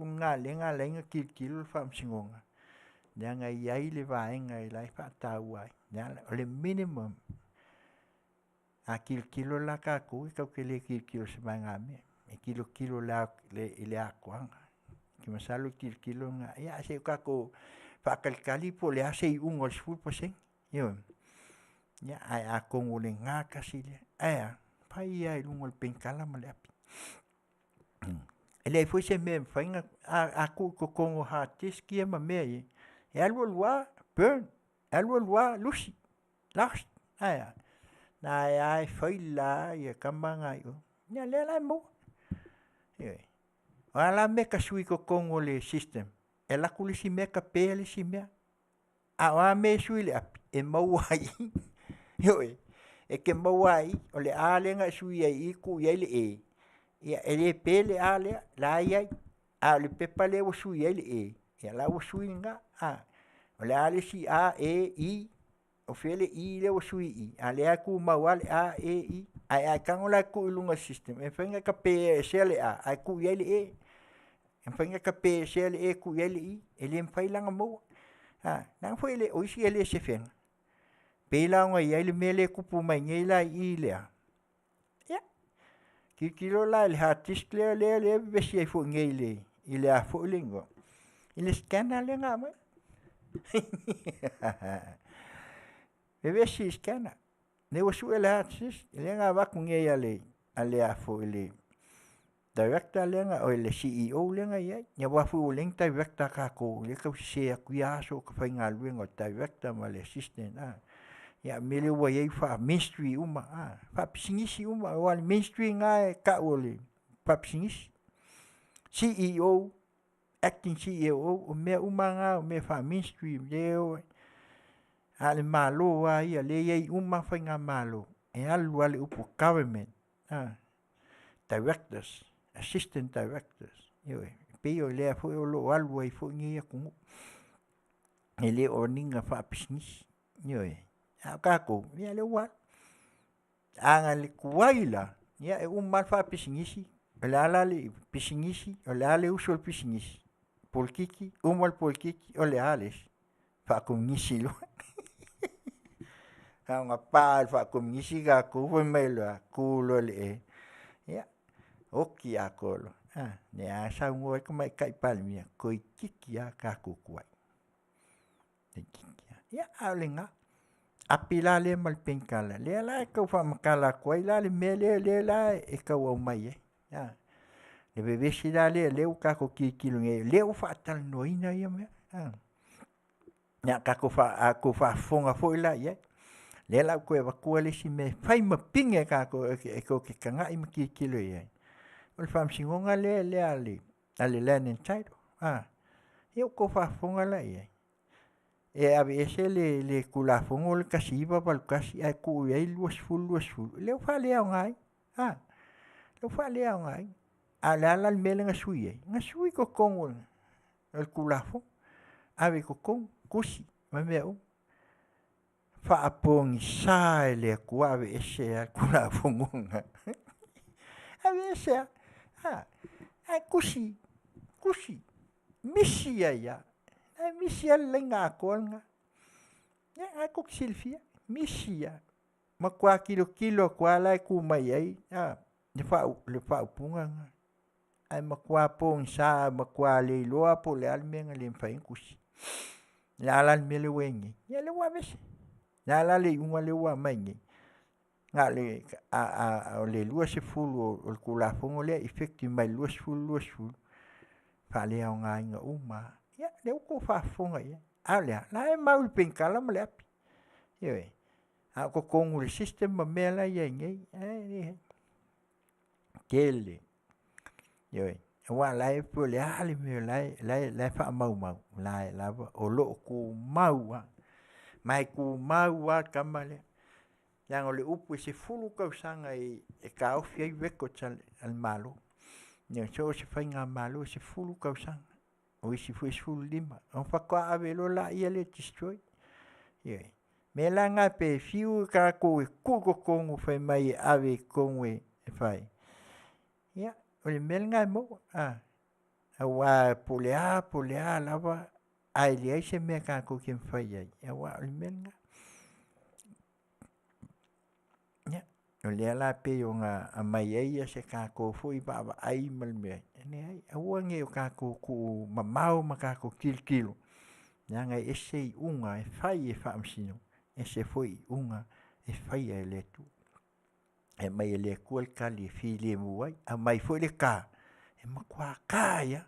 nga le nga kilo fa msingonga Nanga iai le vaenga I lai fa tauai. Le minimum. A kilo la ka ko ke le kilo se manga me. E kilo la le akwanga. Ki masalo kilo nga. Ya se ka ko fa kalkali po le ase un ol sul poseng. Yo. Ya ai a kongo le nga kasile. Aya. Pa ia un ol penkala male api. Ele foi se mem fainga a ko kongo ha tiski ma me. Elwa burn elwa lusi last aya na ai foi lá e kambanga yo nya le la mo ala me ka sui ko kongo le system ela kulisi me ka pele si me a me sui le e mawai yo e ke mawai o le ale nga sui ai ku ye le ya ele pele ale la ya a le pepale o sui ele ya la o sui nga o le ale si a e I o fele I le o sui I ale a ku mawale a e I ai kango la ku lunga system e fenga ka pe sele a ku yele e fenga ka pe sele e ku yele I ele mfai langa mo nang foi le o si ele se fenga pe la nga yele mele ku pu mai ngela I le ya kilo la le hatis le besi fo ngele ile a fo lingo ile scanner le nga mai Bebe si skana. Ne o su ela sis, lenga va kun e ale a fo ele. Director lenga o ele CEO lenga ye. Nya wa fu leng director ka ko le ka se ku ya so ka fa nga luengo director ma le assistant Ya mele wa ye fa ministry uma fa pisingisi uma wa ministry nga ka ole. Fa pisingisi. CEO acting CEO o me umanga o me fa mainstream leo ale malo wa ia le ye uma fa nga malo e alu ale upo government directors assistant directors yo pe yo le fo lo alu ai fo ngia ku ele o ninga fa business yo ka ko ia le wa anga le kuaila ia e uma fa business ala le business ala le usul business polkiki umal polkiki ole ales fa komisi lo nga pa fa komisi ga ku fo melo ku lo le ya oki akolo ne a sa ngo ko mai kai palmia ko kiki ya ka ku kwai ya alinga apila le mal penkala le la ko fa makala kwai la le mele le la e ka wa mai ya le bebe si dale le u ka ko kilo nge le u fa tal noina ia me Nya ka ko fa fonga fo ila ye. Le la ko va ko le si me fai ma pinge ka ko ke kanga I maki kilo ye. Ol fam singonga le ale len inside. Eu ko fa fonga la ye. E a veces le kula fongo le kasiva pal kasi ai ku ye luas ful. Le fa le ngai. Le fa le ngai. Ala mele ngasui ko kongo. El kula fongo. Ave ko kongo kusi ma meu. Fa apong sai le ku ave ese kula fongo. Ave ese ai kusi. Misia ya. Misia lenga kolnga. Ya aku silfia. Misia. Makwa kilo kwa lai ku mai ai. Le fa punga. Ai makwa pong sa makwa le loa po le almenga le mfa kusi. La la mele wengi. Ya le wa bes. La la le unga le wa mai. Nga le lua se fulu o kula fongo le effecti mai luas fulu. Fa le nga inga uma. Ya le ko fa fonga ya. Ala la mau penkala male api. Ye. Ako kongu le system ma mela ya ngai. Tele. Ye. Wa lai po le ale me lai fa mau. Lai la o lo ku mau. Mai ku mau kamale. Yang ole upu se fulu kau sanga e kau fiai weko al malo. Yang so se fainga malo se fulu kau sanga. O isi fulu lima. On fa kwa ave lo la ia le destroy. Ye. Me la nga pe fiu ka ko ku kongu fai mai ave kongu e fai. Ya, ole mel nga mo. Awa polea lava. Ai le se me ka ko kin fai ai. Awa ole mel nga. Ya, ole la pe yo nga mai ai se ka ko foi ba ai mal me. Ne ai awa nge ka ko ku mamau maka ko kilo. Ya nga ese unga e fai e fa amsino. Ese foi unga e fai e le tu. E mai le kual kali fili muai. A mai foi le ka. E makwa ka ya.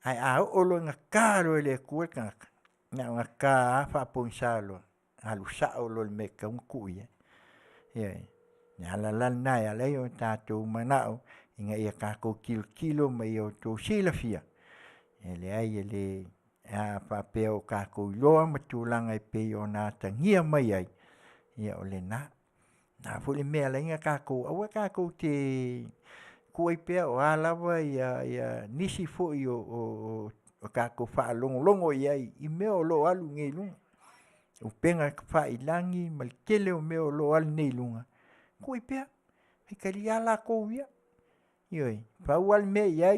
Ai olo nga ka lo le kual ka. Nga ka fa ponsalo. Alu sa olo le meka un kuya. Ye. Nya la na ya le yo tato manao. Inga ia ka ko kilo mai yo to sila fia. Ele ai ele fa peo ka ko loa matulanga e pe yo na tangia mai ai. Ia ole na. Na fo le mea lenga ka ko awa ka ko te ko pe o alawa ia nisi fo o ka ko fa longo ia I meo lo alu ngelu. O penga fa ilangi mal kele o meo lo al neilunga. Ko pe e kalia la ko ia. Ioi, fa wal me ia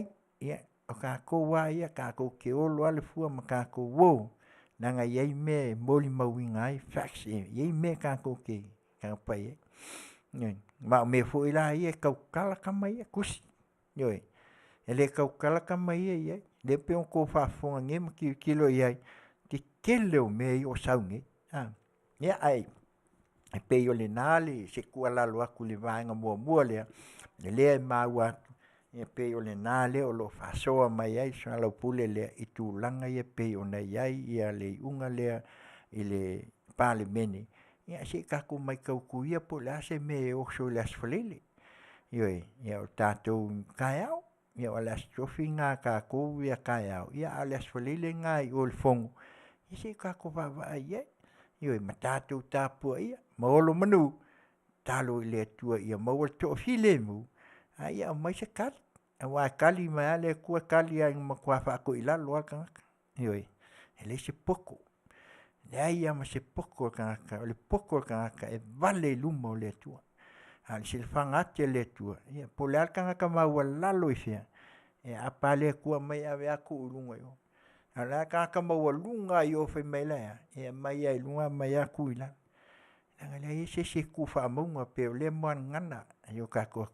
o ka ko wa ia ka ko ke o lo al fu ma ka ko wo. Nanga ia me moli mawinga ai fax ia me ka ko ke ka pa ia. Ma me fo ila ia ka kala kama ia kusi. Ioi. Ele ka kala kama ia. Le pe on ko fa fonga ngem kilo ia. Te kele o me o saunge. Ia ai. E pe yo le nali se kuala lo aku le vainga mua le. Le maua e pe yo le nale o lo fa soa mai ai sa lo pule le I tu langa e pe yo nei ai ia le unga le I le pale meni. Ia se ka ko mai ka ku ia po la se me o so le asfalele. Ia o tato kaiao. Ia o le astrofi nga ka ko ia kaiao. Ia ale asfalele nga I o le fongo. Ia se ka ko va ia. Ia matato tapu ia. Maolo manu. Talo le tua ia maua to file mu. Ia mai se kali. Awa kali mai ale kua kali ai makua fa ko ila lo ka. Ioi. Ele se poko. Ia ma se poko ka. Le poko ka e vale lumo le tua. Al se fangate le tua. Ia polar ka mau lalo ifia. E apale kua mai ave aku ulunga yo. Ala ka mau lunga yo fe mai la. E mai ai lunga mai aku ila. Ngale se ku fa monga pe le mon ngana yo ka ko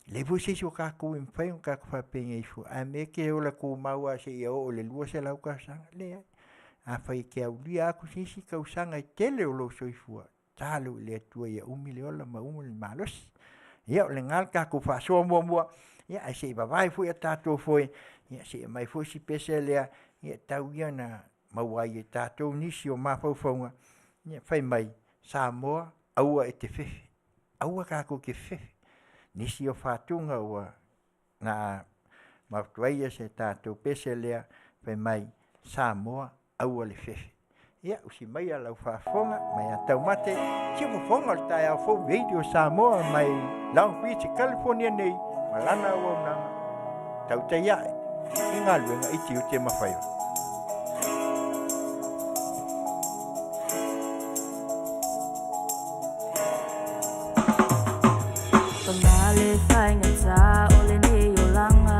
le vo se yo ka ko in fai ka fa penga ifu a me ke o la ku maua se yo le lu se la ka sang le a fai ke u lia ku si ka usanga tele o lo so ifu talo le tu ya 1 milion la ma 1 malos ya le ngal ka ku fa so mo ya se ba vai fu ya tato foi ya se mai fu si pese le ya tau ya na mauai e tātou nisi o mawhauwhaunga. Whai mai, Samoa, aua e te whewe. Aua kako ke whewe. Nisi o whātunga ua ngā mautuaia se tātou pese lea. Whai mai, Samoa, aua le whewe. Ia, usi mai a lau whaafonga, mai a tau mate. Tia whafonga le tai au fau radio Samoa, mai Long Beach, California nei, malana ua unanga. Tautai ae, i ngā luenga i Tiute ma Faiva. Pamale whainga tā ole nei o langa.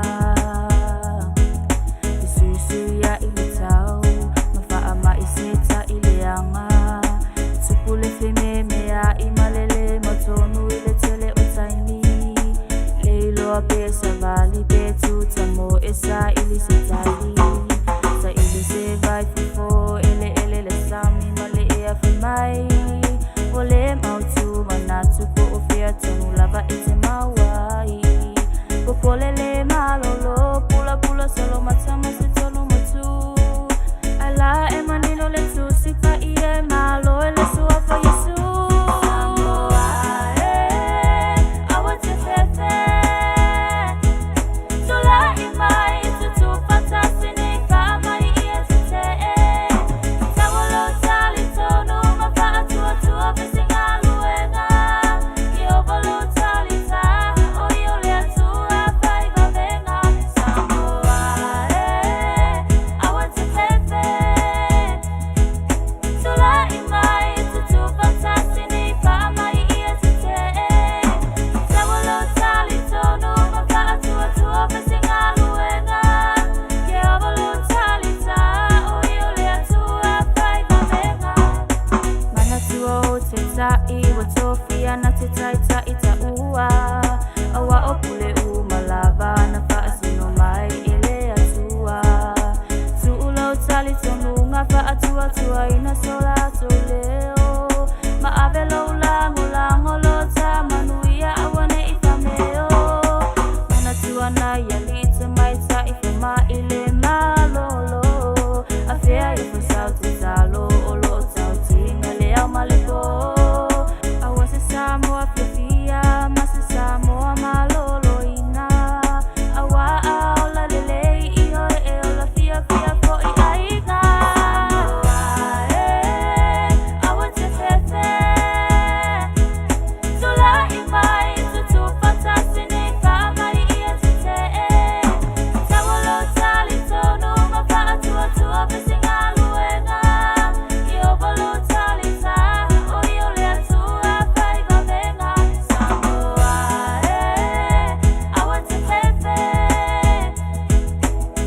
Te susu ia i le tau, ma wha mai se ta i le anga. Tupule whime mea i malele ma tonu i le tele o taimi. Leiloa pe sa vali pe tuta mo e sa ili se tali. Sa ili se vai fufo ele le sami ma le ea whamai. Ole mautu manatu po o fea tonu lava e te mawai. Popole le malolo, pula pula solo matama se tonu matu. Ala e manino le tu si pa i e malo e le sua fa Yesu. Samoa e, awa te fefe. Tula i mai tutu fatasi ni ka mai i e te te e. Tawalo tali tonu ma fa atua tua vesi ngā luenga. I ovalo tali ta, o i ole atua Faiva venga. Samoa e, awa te fefe. Tula i mai tutu fatasi ni ka mai i e te te e. Tawalo tali tonu ma fa atua tua vesi ngā luenga. I ovalo tali ta, o i ole atua Faiva venga. Mana tua o te tai wa tofi ana te taita i ta ua. Awa o pule u malava na whaasino mai e le atua. Tuulau tali tonu ngā whaatua tua ina sola to leo. Ma ave lau lango lango lo ta manuia awane i whameo. Mana tua na ia lita mai ta i whama i le malolo. A whea i whasau te talo o lo tau tinga le au malepo. Awa se Samoa whiawhia, ma se Samoa malolo ina. Awa aola lelei i hoi e ola whiawhia fo i aiga. Samoa e, awa te whewe. Tula i mai tutu fatasi ni ka mai i e te te e. Tawalo tali tonu ma fa atua tua vesi ngā luenga. I ovalo tali ta, o i ole atua Faiva venga. Samoa e, awa te whewe.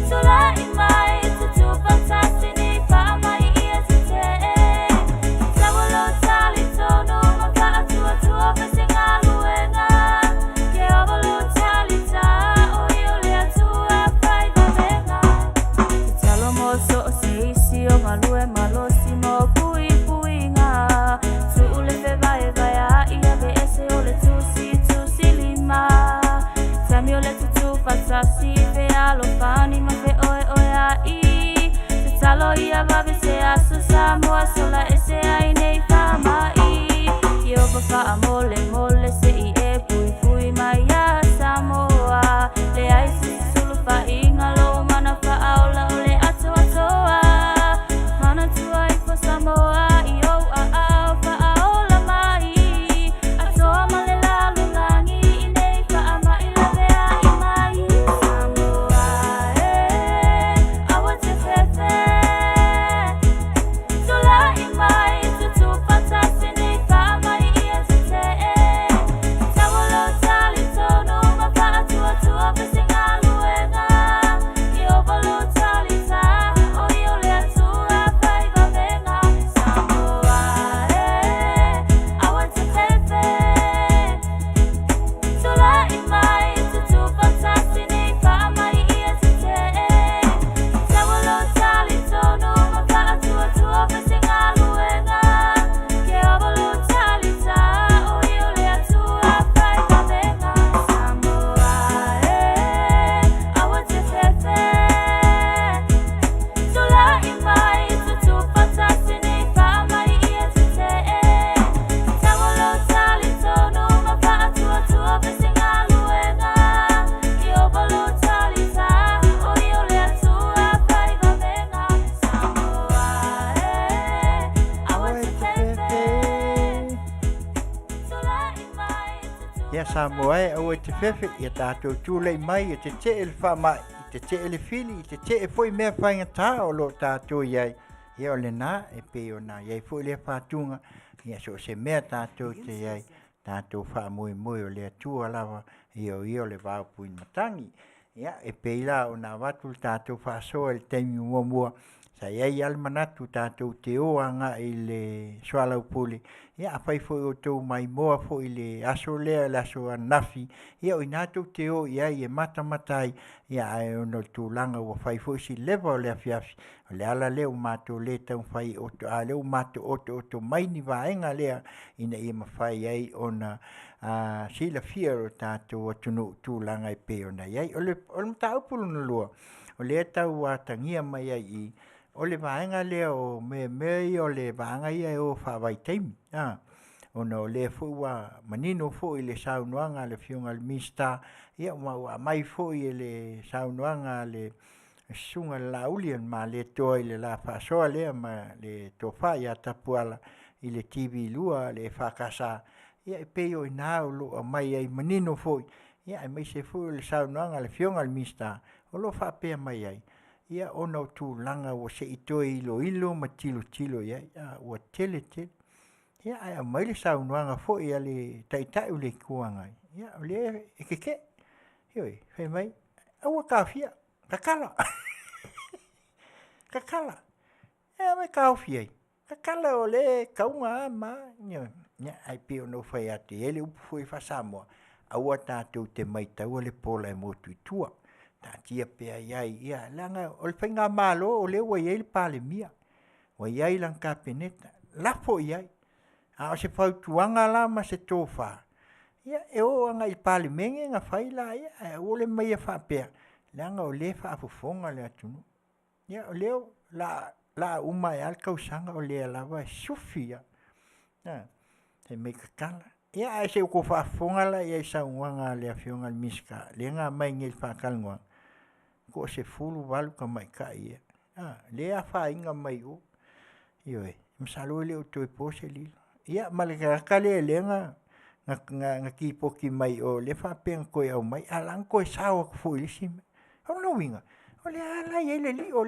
Tula i mai tutu fatasi ni ka mai i e te te e. Tawalo tali tonu ma fa atua tua vesi ngā luenga. I ovalo tali ta, o i ole atua Faiva venga. Te talo mo so o se isi o malue malosi mo pui puinga. Tuule fe vai vai a ia ve ese ole tusi lima. Tami ole tutu fatasi fe alo fani ma fe oe oe a i. Te talo ia vave se asu Samoa sola ese ai nei whamai. I opa wha mole mole se i e pui pui mai a Samoa. Le ai se sulu wha inga lo mana wha aola ole ato atoa. Mana tua i po Samoa i o a au wha aola mai. Atoa male lalu langi i nei wha ama i lawe a i mai. Samoa e, awa te whewe. Tula i mai tutu fatasi ni ka mai i e te te e. ia Samoa au te fefe ia tātou tūlei mai te te ele whamai te te ele fili te te e foi mea whaingata o lo tātou iai ia o le nā e pe o nā iai foi le whātunga ia so se mea tātou te iai tātou whamui mui o le atua lawa ia o le vāpui matangi ia e pe ila o nā watu tātou whāsoa le teimi mua sa iai almanatu tātou te oanga i le swala upule ia a whai foi o tau mai moa foi le aso lea le aso anafi ia o inatou te o iai e matamatai ia e ono tūlanga ua whai foi si lewa o le afiafi o le ala leo mātou le tau whai oto a leo mātou oto mai ni vaenga lea ina ia mawhai iai ona sila fia o tātou atunu tūlanga i pe ona iai o le mtaupulu na lua o le tau atangia mai ai i o le vaenga lea o me o le vaenga ia o whawai teimi ona o le fuwa manino fo i le saunoanga le fionga le mista ia mai fo i le saunoanga le sunga la ulian ma le toi le la fasoa le ma le tofa ia tapuala i le TV lua le fakasa ia pe o ina o lo mai ai manino fo ia mai se fo le saunoanga le fionga le mista o lo fa pe mai ai ia ona tu langa o se itoi ilo ma tilo ia o tele ia ai mai le saunoanga fo ia le taitai o le kuanga ia o le keke ioi fai mai au kafia kakala ia mai kafia kakala o le kaunga ma ia ai pe no fai ate ele upu foi fa Samoa au tātou te mai tau le pola e motu tua tia pe ai ia langa o le whainga malo o le wa iai le pale mia wa iai lang kapeneta la fo iai a se fau tuanga la ma se tofa ia e o anga i pale menge nga fai la ia o le mai fa pe langa o le fa fofonga le atunu ia o le la uma al kausanga o le lava sufia te me kakala ia ai se ko fa fonga la ia sa wanga le afionga miska le nga mai ngel fa kalngwa ko se fulu walu ka mai ka ia le a fa inga mai o ioi msalo le o to pose li ia malika kale le nga ki poki mai o le fa pen ko au mai alang ko sawa ko fu sim o no winga o le ala ia le li o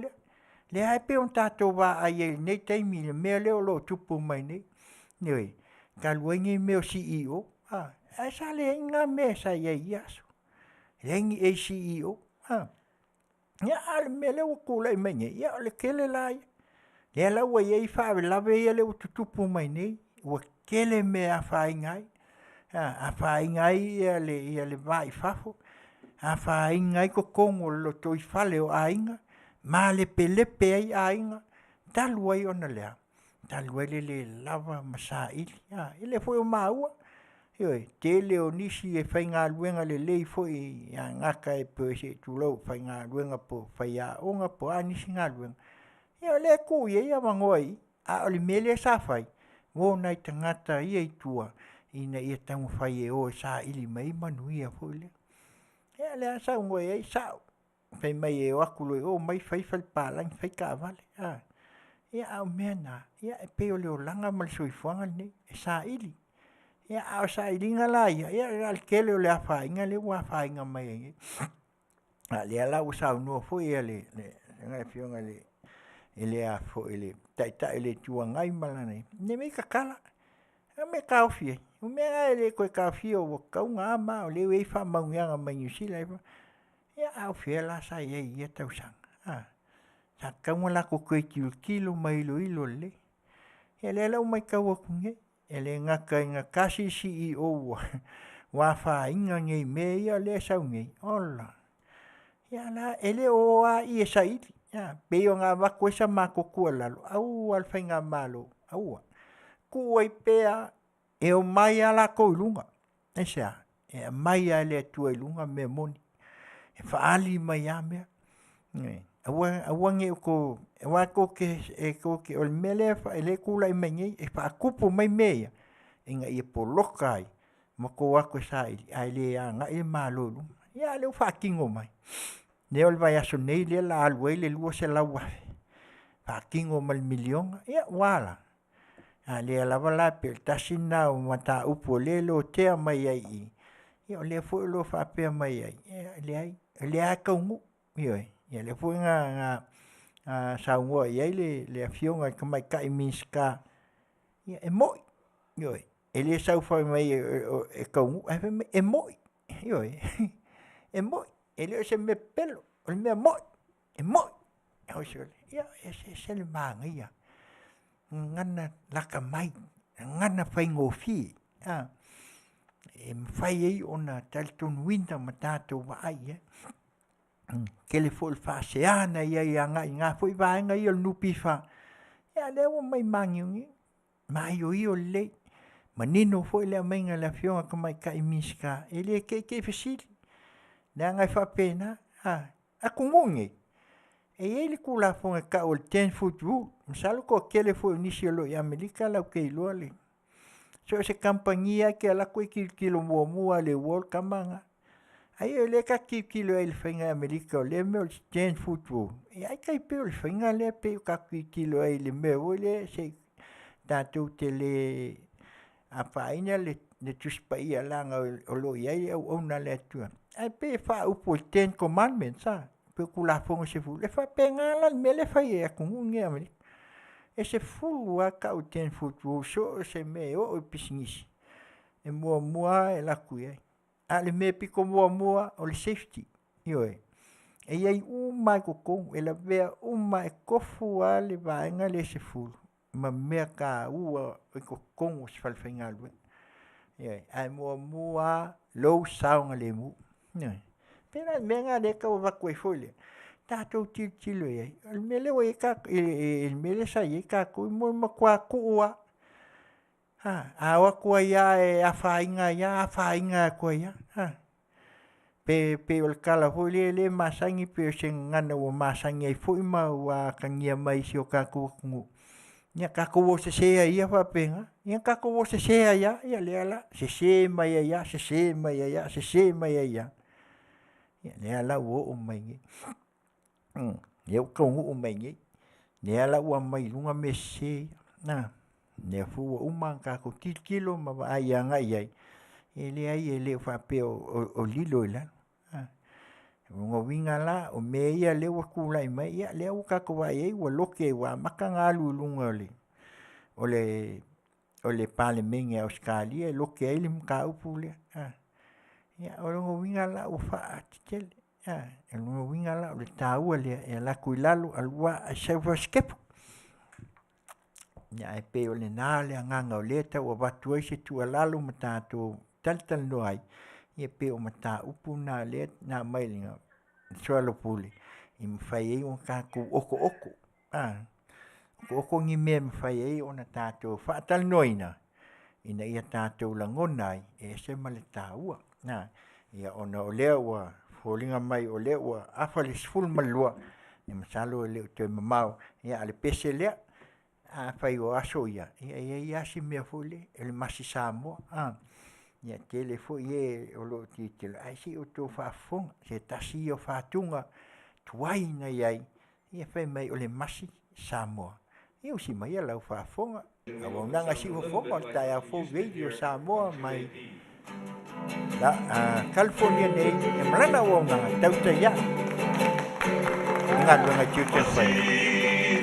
le ai pe on tato va ai nei tai mi le me le o lo tupu mai nei ioi Galuega me o CEO ai sa le inga me sa ia so lengi e CEO ia al mele o kula mai ia le kele lai le la wa ia fa la ve ia le tutupu mai nei o kele me a fa ingai ia le vai fafo a fa ingai ko kongo lo to i fale o ainga ma le pelepe ai ainga talu ai ona le talu le lava masaili ile foi o maua ioi Tele o nisi e whainga luenga le foi ngaka e po se tulo whainga luenga po whaia onga po anisi ngā luenga ia le ku ia mangoi a o le mele sa whai o nai tangata ia i tua ina ia tangu whai e o sa ili mai Manuia foi le ia le asa ngoi ei sa whai mai e o akulo o mai whai palang whai ka vale ia au mena ia e pe o le o langa mal soifuanga nei e sa ili ia au sa ilinga la ia al kele o le afa inga le wa fa inga mai le ala o sa no foi ele nga fionga le ele a fo ele tai ele tua ngai mala nei ne me kakala me kaufie o me ele ko kaufie o kaunga ma o le wei fa manguanga mai nyusila ia au fiela sa ia tausanga sa kaunga la ko kilo mai ilo le ele la mai kaua kunge ele nga kasi CEO wa fa inga ngai me ia le sa ngai ola ia la ele o a ia sai ia pe o nga va ko sa ma ko kuala au al fainga malo au ku ai pea e o mai ala ko lunga esa e mai ale tu lunga me moni e fa ali mai ame awange ko wa ko ke o mele fa ele kula i mengi e fa kupu mai meia inga i polokai mo ko wa ko sai ai le nga e malo ia le fa kingo mai ne ol vai aso nei le la alwe le luo se la wa fa kingo mal milion ia wala le la wala pe tasina o mata upo le lo te mai ai Ia le fo lo fa pe mai ai. Le ai. Le a kaungu. Ia le fo nga saungoa ia le Afioga ka mai kai miska. Ia e moi. Ia ele sau fa mai e kaungu e moi. Ia e moi. Ele se me pelo. O me moi. E moi. Ia se le manga ia. Ngana laka mai. Ngana fai ngofi. E fai ei ona talton winter matato vai ke le fo fa seana ia nga foi vai nga ia nupi fa ia le o mai mangi mai o le manino foi le menga la Afioga ka mai kai miska ele ke fasil na nga fa pena a kungungi e ele kula fo ka o 10 foot rule msalo ko kele fo inisio lo ya Amerika la ke lo le so se campagnia que la ko kilo mo le wol kamanga ai ele ka kilo el fenga Amerika le me 10 foot rule e ai kai pe el fenga le pe ka kilo el me ole se tatu Tele apaina le tuspaia langa o lo ia o na le tu ai pe fa o po 10 commandments pe kula fongo se fu le fa pengala me le fa ia ku ngi Amerika e se fulu a ka o 10 foot rule so se me o pisingisi e mua e la kuia a le me piko mua o le safety e iai mai ko e la vea mai kofu a le vaenga le se fulu ma mea ka ua e kokongo se falfenga lue ai mua low saunga le mu pena menga le ka wa ko foile tatou tilo ia el mele o ka el mele sa ia ka ko mo kwa kuwa awa kwa ia e afainga kwa ia pe o kala foi le masangi pe se ngana o masangi ai foi ma wa kangia mai si o ka ku nya ka ko se ia fa penga nya ka ko se ia le ala se mai ia se mai ia le ala o mai eu kaungu mai ngi ne ala ua mai lunga me se na ne fu uma ka ko kilo ma ai anga ai ele fa pe o lilo la ngo winga la o me ia le wa ku lai mai ia le u ka ko vai e wa loke wa makanga lu lunga o le pale menga Australia loke ele mka upule ia o ngo winga la o fa tele e no winga la le tau le la kuilalo alwa se va skep ya e pe o le na le nganga o leta o batu e se tu alalo matato tal no ai e pe o mata upu na le na mailinga solo puli im fai e un ka ku oko oko ngi me fai e ona tato fa tal noina ina ia tato la ngonai e se maleta ua na ia ona o le wa folinga mai o le ua afalis full malua e masalo le te mamau ia ale pese le a fai o aso ia si me fole el masi Samoa ia Tele foi e o lo titelo ai si o to fa fon se tasi o fa tunga tuaina ia fai mai o le masi Samoa eu si mai la fa fonga o nanga si o fonga ta ia fo video Samoa mai la California nei e malana o nga Tautai ya nga nga Tiute fai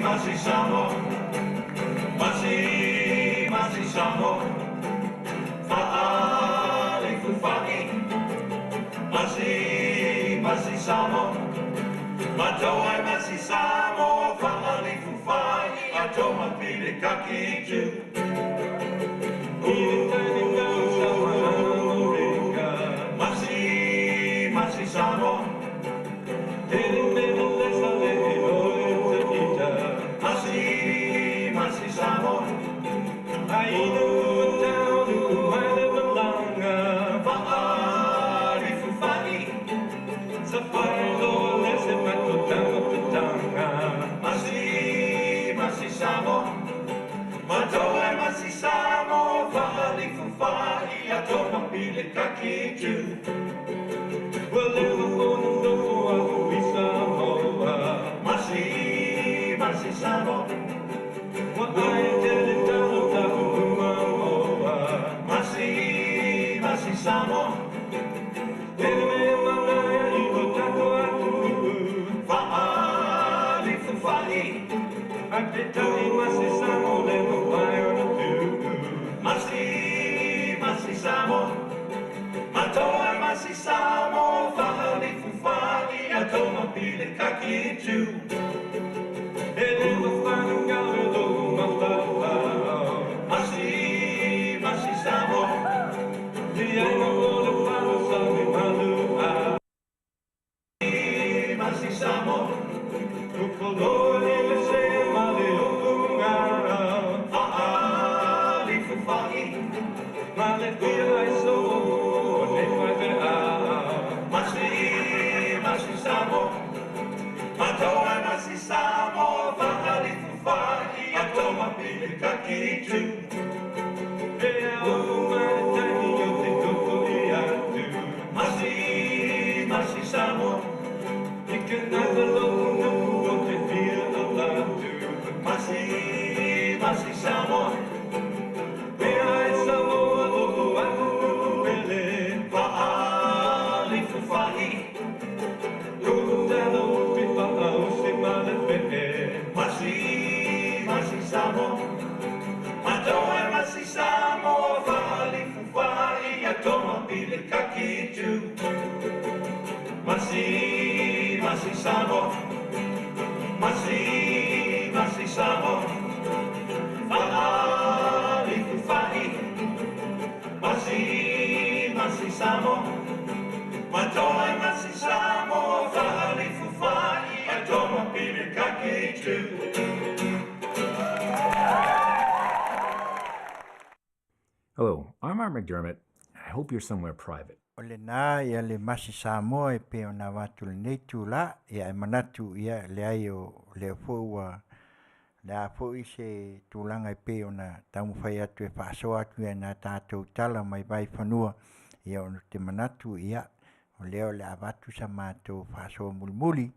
masi Samoa masi Samoa faale fufaki masi Samoa matawai masi Samoa faale fufaki atoma pile kaki tu masi Samoa masi Samoa I know down who I live longer faali fufani safari lese matutanga masi Samoa matoe masi Samoa faali fufani atoma pile kakitu well never know we Samoa masi Samoa what I did it down masi Samoa tai masi samo le no pai o tu. Masi, masi samo. Matoa masi samo, whahali fuwhani, a toma pile kaki tu. E le mawhanu ngāwe lo mawhaua. Masi, masi samo. Di aina o le whanu sa me manua. Masi samo. Tukoloi le se male o tunga. Whahali fuwhani, male pia ai so. Masi samo, matoa masi samo, whahali fuwhani, a toma pile kaki tu. E au mai tangi o te toko i atu. Masi samo, i ke nata loku nuku o te pia o latu. Masi samo, e ai Samoa loku atu pele, whahali fuwhani. Masi samo, matoa masi samo, whahali fuwhani, a toma pile kaki tu. Masi samo, masi samo, whahali fuwhani. Masi samo, matoa masi samo, whahali fuwhani, a toma pile kaki tu. Hello, I'm Art McDermott. I hope you're somewhere private. O le nā ia le masi Samoa e pe o nā watu le nei tūla, ia e manatu ia le ai o le fōua, le a fōi se tūlanga e pe o nā tamu whai atu e whaasoa atu ia nā tātou tala mai vai whanua, ia o te manatu ia, o leo le a watu sa mātou whaasoa mulimuli,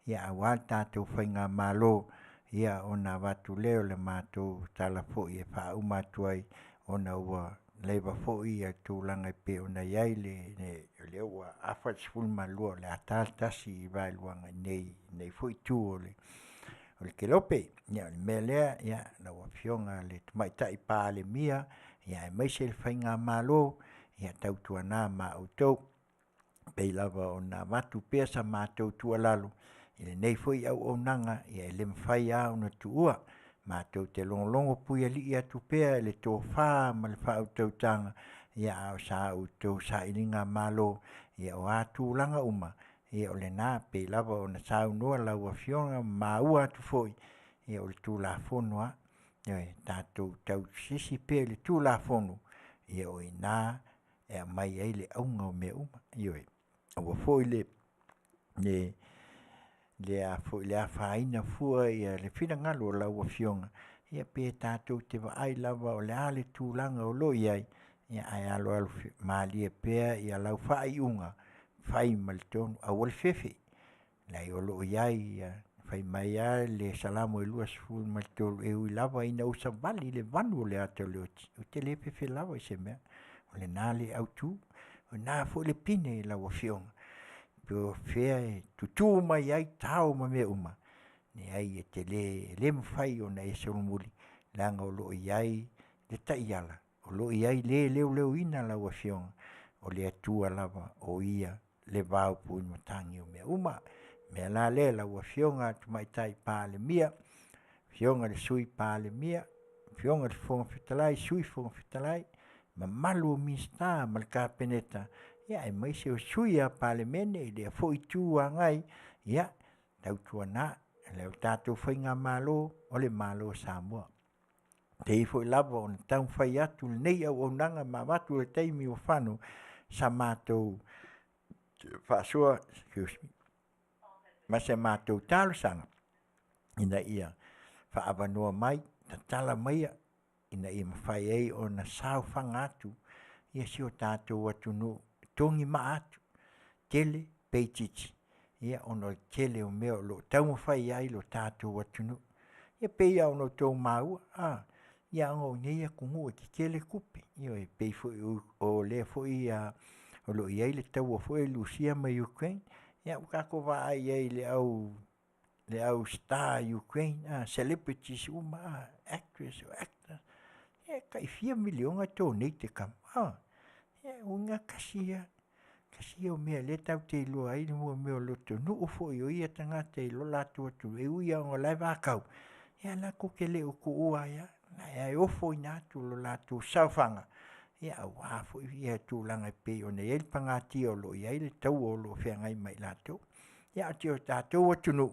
ia a wā tātou whai ngā mālo, ia o nā watu leo le mātou tala fōi e wha umatuai, o nā ua leiva fōi a tūlanga i pe o nā iai le ua awhat sfulma lua le atātasi i vai luanga nei fōi tū o le kelope, ia le mea lea, ia na ua Afioga le tumaitai pā le mia, ia e maise le whai ngā mālo, ia tautua nā mā autou, pei lava o nā watu pēr sa mātou tua lalo, i le nei fōi au o nanga, ia e le mwhai au na tuua, mātou te longolongo pui ali i atu pēr le tō whā ma le wha au tautanga, ia au sa au tau sa ilinga mālo, ia o atu langa uma, ia o le nā pei lava o na sau noa lau Afioga mā ua atu fōi, ia o le tū la whonua, ia e tātou tau sisi pēr le tū la whonu, ia o i nā, ia mai ei le aunga o mea uma, ia e, o fōi le a fo le a faina fua ia le fina ngalo la ua Afioga ia pe tātou te vaai lava o le ale tūlanga o lo iai ia ai alo malia pea ia lau fai unga fai maltonu a wale fefe lai o lo iai ia fai mai a le salamo e lua sful maltolu e ui lava ina usa vali le vanu o le ato le o te le fefe lava i se mea o le nale au tu o nā fo le pine la ua Afioga pio fea e tutu mai ai tau ma mea uma. Ni ai e te le mwhai o na e solomuli. Langa o lo iai le taiala. O lo iai le leo ina la ua Afioga. O le atua lava o ia le vau pui matangi o mea uma. Mea la le la ua Afioga tu mai tai pā le mia. Afioga le sui pā le mia. Afioga le fonga fitalai, sui fonga fitalai. Ma malu o minsta ma le kāpeneta. Ia e mai se o sui a palemene i le fo i tū a ngai, ia, tau tua nā, le o tātou whai ngā mālo, o le mālo Samoa. Te i fo i lava o na tau whai atu le nei au nanga ma watu le teimi o whanu, sa mātou whaasua, excuse me, ma se mātou tālo sanga, ina ia whaavanoa mai, ta tala maia, ina ia mawhai ei o na sao whanga atu, ia si o tātou atu no, tongi maatu, tele, peitichi. Ia ono tele o mea lo tau whai ai lo tātou watunu. Ia pei au no tau maua. Ia ango ngeia kungu e ki kele kupe. Ia e pei fo o le fo i o lo iai le tau o fo e Lucia mai Ukraine. Ia ukako wa ai le le au star Ukraine, celebrities uma, actress or actor. Kai 4 miliona tō nei te kam. Unga kasia o mea le tau te iloa ai ni mua mea loto nu o fo i o ia tangata i lo lato atu e uia o lai wakau. Ia la ko ke le o ko ua ia, na e ofo i natu lo lato saufanga. Ia au hafo i ia tūlanga i pe o ne el pangati o lo ia i le tau o lo whea ngai mai lato. Ia o te o tātou atu nu.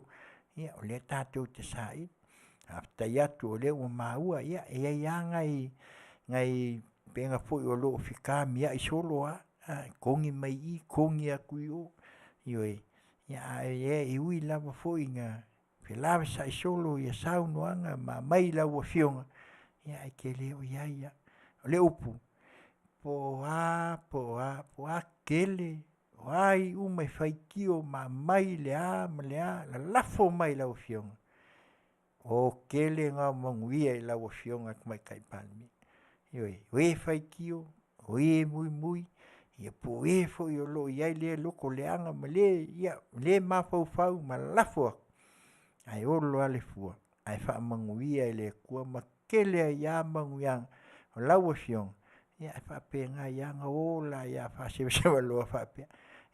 Ia o le tātou te sai. Haftai atu o le o maua ia e ia ngai penga foi o lo fika mia i solo kongi mai I kongi aku yo ioi ya e ui lava foi nga pe lava sa i solo ia sau noanga ma mai lava fionga ya ke le o ia le upu po a kele ai mai fai kio ma mai la lafo mai lava fionga o kele nga manguia I lava fionga mai kai palmi ioi we fai kio we mui ia po e fo yo lo ia le loko leanga ma le ma fau ma lafo ai o lo ale fua ai fa manguia le kua ma kele ia manguia o lawo fiong ia fa pe nga ia nga o la ia fa se lo fa pe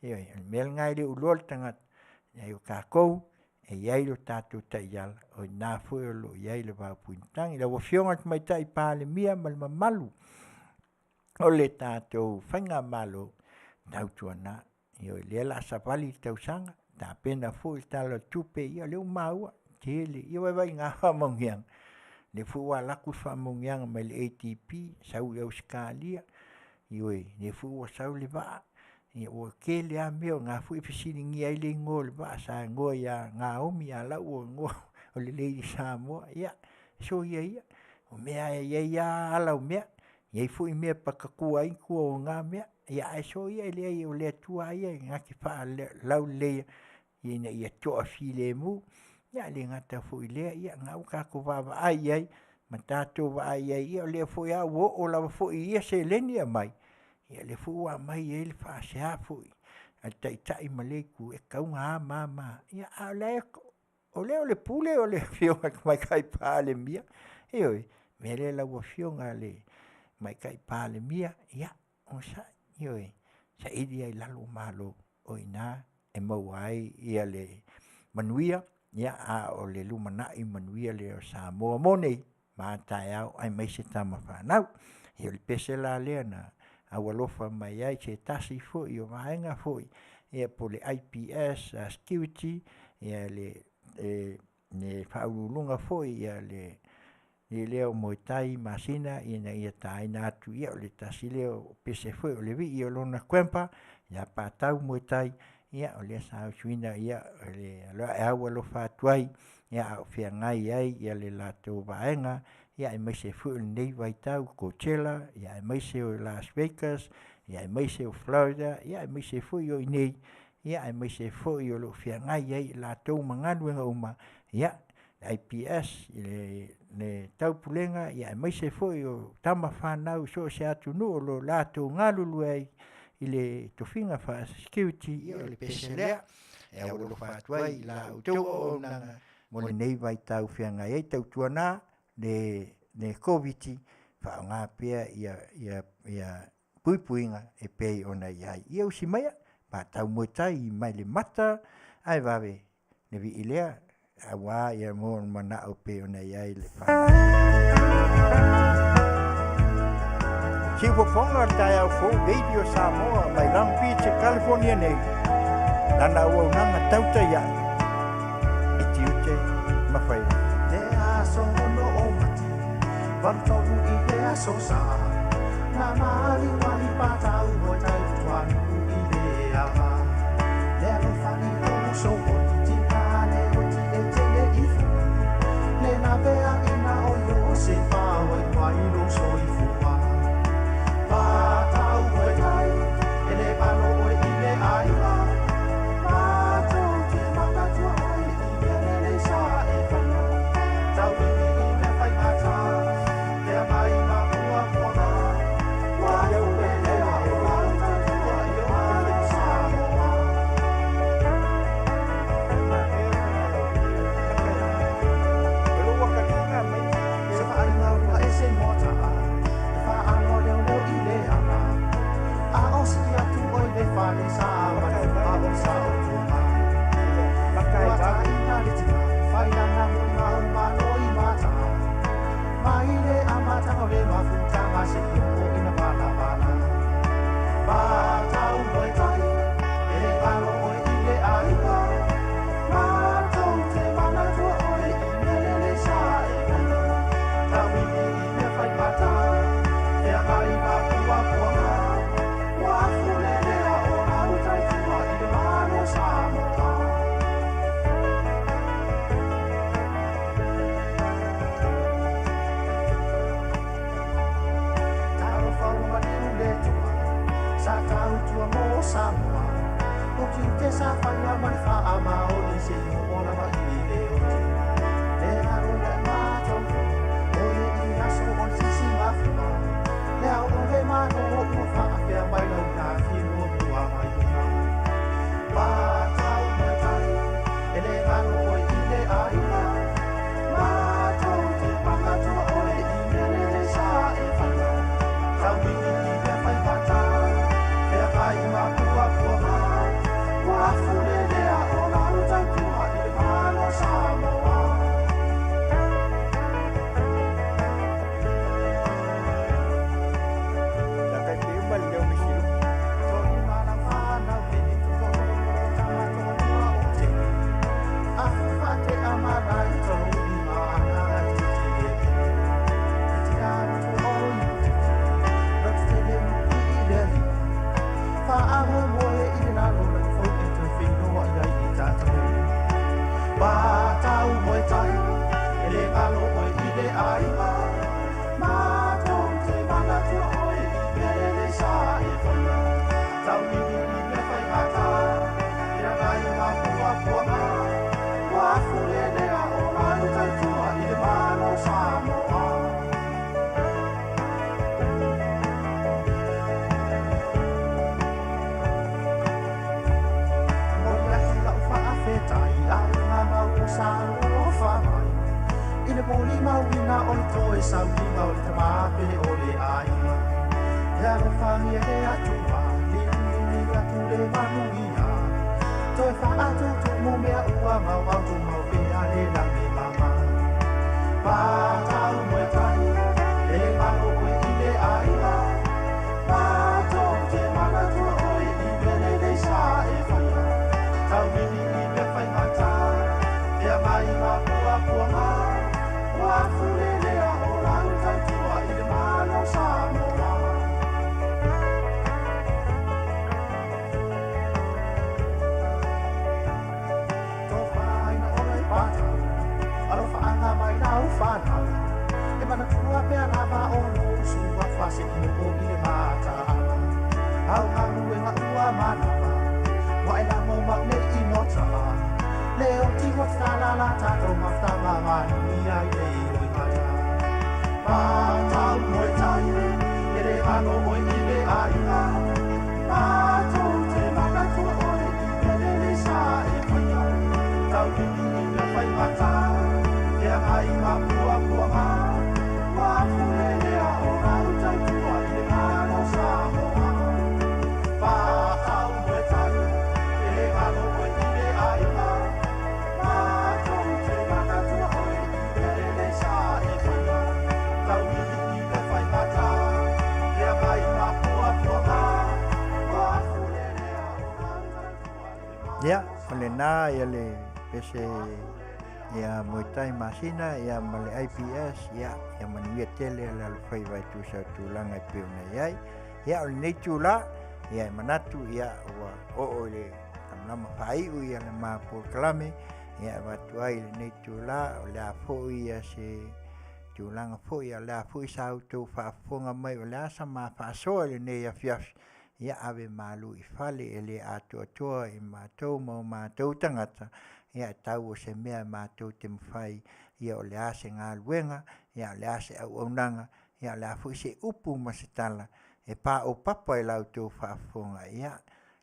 ia mel ngai le ulol tanga ia yo ka ko e ia lo tatu taial o na fo lo ia le va puntang la wo fiong at mai tai pa le mia mal malu o le tātou whainga malo tau tuana i le la sapali tau sanga ta pena fu tala tupe i le maua tele i vai ngā whamongiang le fuwa laku whamongiang mai le ATP sau i Australia i le fuwa sau le vaa i o ke le a meo ngā fu i fisiringi ai le ngō le vaa sa ngō ia ngā omi a lau o ngō o le Lady Samoa ia so ia o mea ia ala o mea Iai fu I mea pakakua I kua o ngā mea, ia ai so ia lea I o lea tua ia, ngā ki wha lau lea, ia toa fi le mu, ia le ngata fu I lea, ia ngā ukako wawa ai iai, ma tātou wa ai iai, ia o lea fu ia o lawa fu I ia se leni a mai, ia le fu wa mai ia le wha se ha fu I, a tai ma le ku e kaunga a mama, ia a lea, o lea o le pule o le fionga mai kai pā le mia, ioi, me le lawa fionga le, mai kai pale mia ia o sa ioi sa idia I lalo malo o ina e mau ai ia le Manuia ia a o le lumana I Manuia le o Samoa monei ma tai au ai mai se tama whanau ia le pesela lea na awalofa mai ai se tasi fo I o vaenga fo ia po le IPS security ia le whaulunga fo ia le leo moitai Masina ina ia taina atu ia o le tasi leo pese foi o le vi I o lona kwempa ia patau moitai ia o le sa suina ia o le awa lo fatuai ia o fia ngai ai ia le lato vaenga ia I maise foi o nei vaitau Coachella ia I maise o Las Vegas ia I maise o Florida ia I maise foi o nei ia I maise foi o lo fia ngai ai lato manganu nga uma ia IPS le tau pulenga ia mai se foi o tama whanau so se atu no lo lato ngalulu ai I le tofinga fa security ia le peselea e au lo whatuai la utau o nanga mo le nei vai tau whianga ai tau tuana le COVID wha ngā pia ia puipuinga e pei ona iai ia usi maia pa tau moitai mai le mata ai vawe ne vi ilea awa ia mo mana o pe ona ia le pa si Fofogaina tai au fo radio Samoa mai Long Beach California nei nana o nanga Tautai ia e Tiute ma Faiva le aso no o mati vanto I le aso sa na mali wali patau o tai tuanu I le ava le no fani no so na vea ina o yo se pa wai no so I fua pa tau e tai ele palo I le ai la pa tau te mata tua ai I le sa e fana tau I me fai mata te mai ma ua pona wa yo e le a o tua yo ai sa moa mai le amata o le mafuta masi o ina bala bala. Ba tau moi tai, e le alo o ile aiwa. Ma tau te mana tua o le imele le sa e mana. Tau ini ime fai mata, e a mai ma pua pua ma. Wa fule le a o la utai tua i le mano sa mota. Sa tau tua mo Samoa, o Tiute sa Faiva mai fa ama o ni se o na mai le o ti. Le aro le mato, o le i aso o sisi mafuna. Le au o le mato o fa afia mai na na fi o tua mai na. Ba tau mai tai, e le aro o i le aiva. Mato te panga tua o le i mele le sa e fana. Tau mini i me fai bata. Ai ma pua pua ma, wa fule le a o la uta tua i le mano Samoa. La kai te uma leo mishiro, toni mana mana vini tu toni mo tama tonua o te. Afate amana i toni mana i te e te. I te aru tu o i te, not te le mu i le li. Fa amo moe i le nano na fo e te whino wa iai i tātou. Ba tau moe tai, e le alo oe i le aiwa. Ma tau te mana tua oe i mele le sa e whaia. Tau nini i me whai mata, i a ngai ma pua pua ma. Wa fule lea o lanu tai tua i le mano Samoa. Ina poli mawina o le toe saulima o le tamape o le aima. Ia lo whangia he atua, lini atu le manuia. Toe wha atu tu mo mea ua mau autu mau pea le lange mama. Pa tau moe tai, e le mano oe i le aima. Pa tau te mana tua oe i mele le sa e whaia. Tau mini i me whai mata, ea mai ma pua pua ma. Wa fule lea o la uta tua i le mano Samoa. Tō whaina o lai pātau, alo whaanga mai nau whanau. E mana tua pia rama o losu a whase i le po i le mata. Au haru e ngā ua manama, wa e la mo magne i nota. Leo tiwa tala la tato maftama Manuia i le oi mata. Pa tau moe tai, e le ano oi i le aiva. Pa tau te mana tua oi i mele le sa e whaia. Tau nini i me whai mata, e a mai ma pua pua ma. Wa fule lea o la uta tua i le mano Samoa. Pa tau moe tai, e le ano oi i le aiva. Ya, ole na ya le pese ya moitai Masina ya male IPS ya Manuia Tele la Faiva tu sa tu langa peuna ya ole nei tu la ya manatu ya o le nama fai u ya le ma por klame ya watu ai le nei tu la ole a fo ya se tu langa fo ya la fo sa tu fa fonga mai ole sa ma fa so le nei Afiafi. Ia ave malu i fale ele atua i mātou mau mātou tangata. Ia tau o se mea mātou te mwhai. Ia o le ase ngā luenga, ia o le ase au aunanga, ia o le afu i se upu masitala. E pā o papa i lau tō whaafonga ia.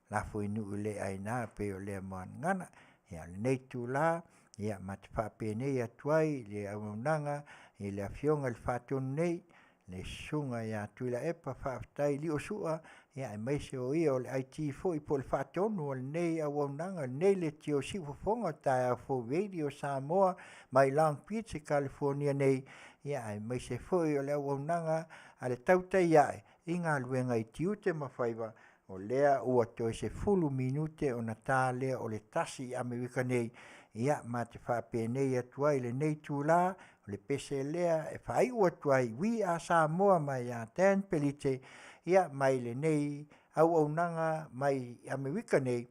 Lafu i nuu le aina pe o le moan ngana. Ia le neitu la, ia mate whapene ia tuai, le au aunanga, i le Afioga le whātonu nei. Le sunga ia tuila epa whaafitai li o sua. Ia e maise o ia o le IT fo i po le whaatonu o le nei a waunanga nei le tio si Fofogaina tae a fo radio Samoa mai Long Beach, California nei ia ai mai se foi o le auaunaga a le tautai aʻe i galuega i Tiute ma Faiva o lea ua toe se 10 minute ona tālea o le tasi i Amerika nei ia ma te whaapenei atu ai le nei tūlā o le pese lea e whaaiu atu ai wi a Samoa mai a ten pelite ia mai le nei auaunaga mai Amerika nei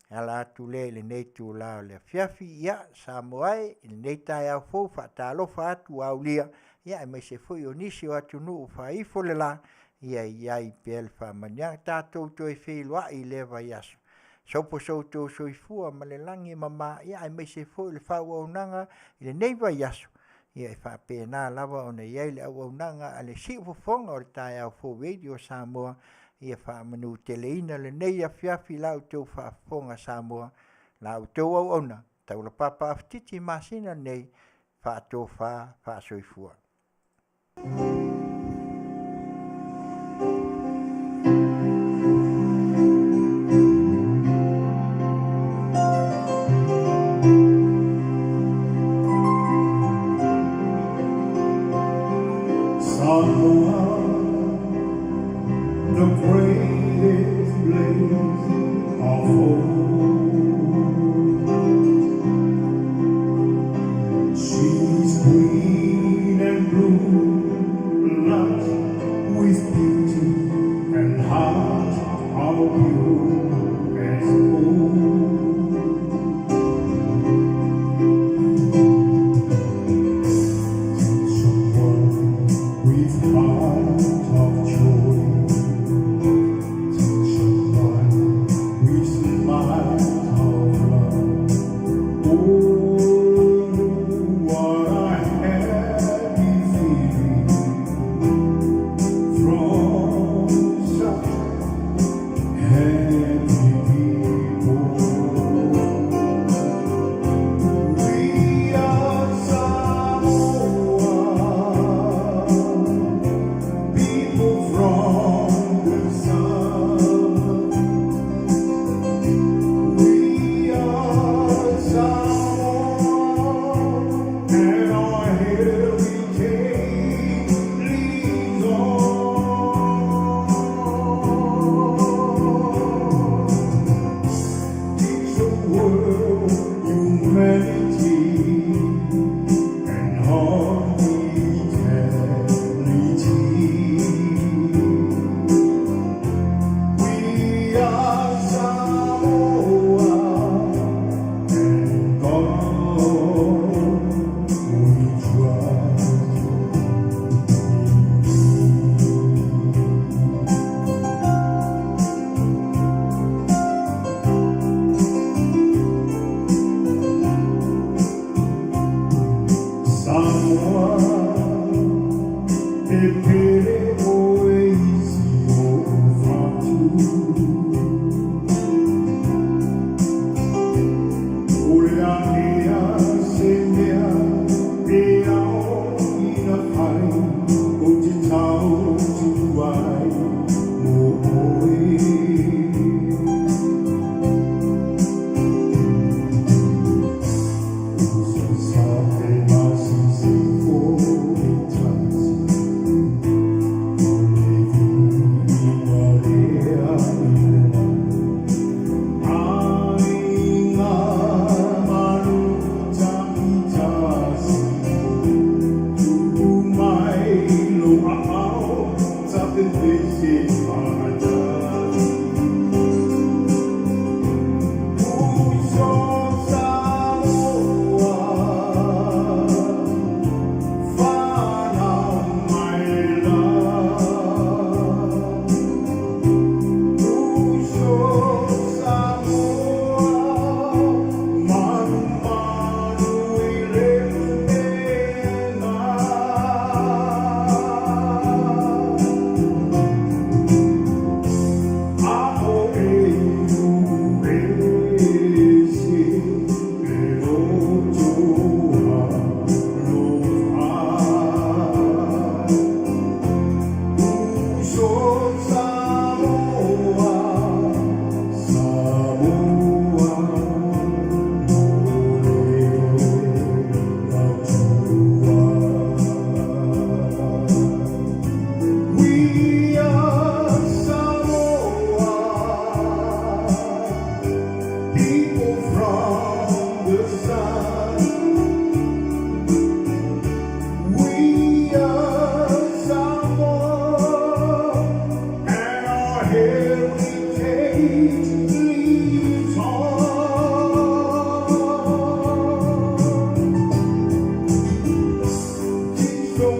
ala atu le nei tūlā o le Afiafi ia Samoa i le nei tae au fou whaatalofa atu aulia ia e mai se foi o nisi o atu nuu whaifo le la ia iai pea le whaamania tātou toi wheiloa i lewa iaso. Sopo soutou soifua ma le langi mama ia e mai se foi le whauaunanga i le neiwa iaso. Ia e whaapena lava o nei iai le auaunanga a le si ufofonga o le tae au fo radio Samoa ia whaamanu teleina le nei Afiafi lau tau whaafonga Samoa lau tau au ona. Taulapapa Afutiti Masina nei whaatofa whaasoifua. Samoa, the greatest place of all. She's green and blue, lush with beauty and heart how pure as gold.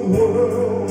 world.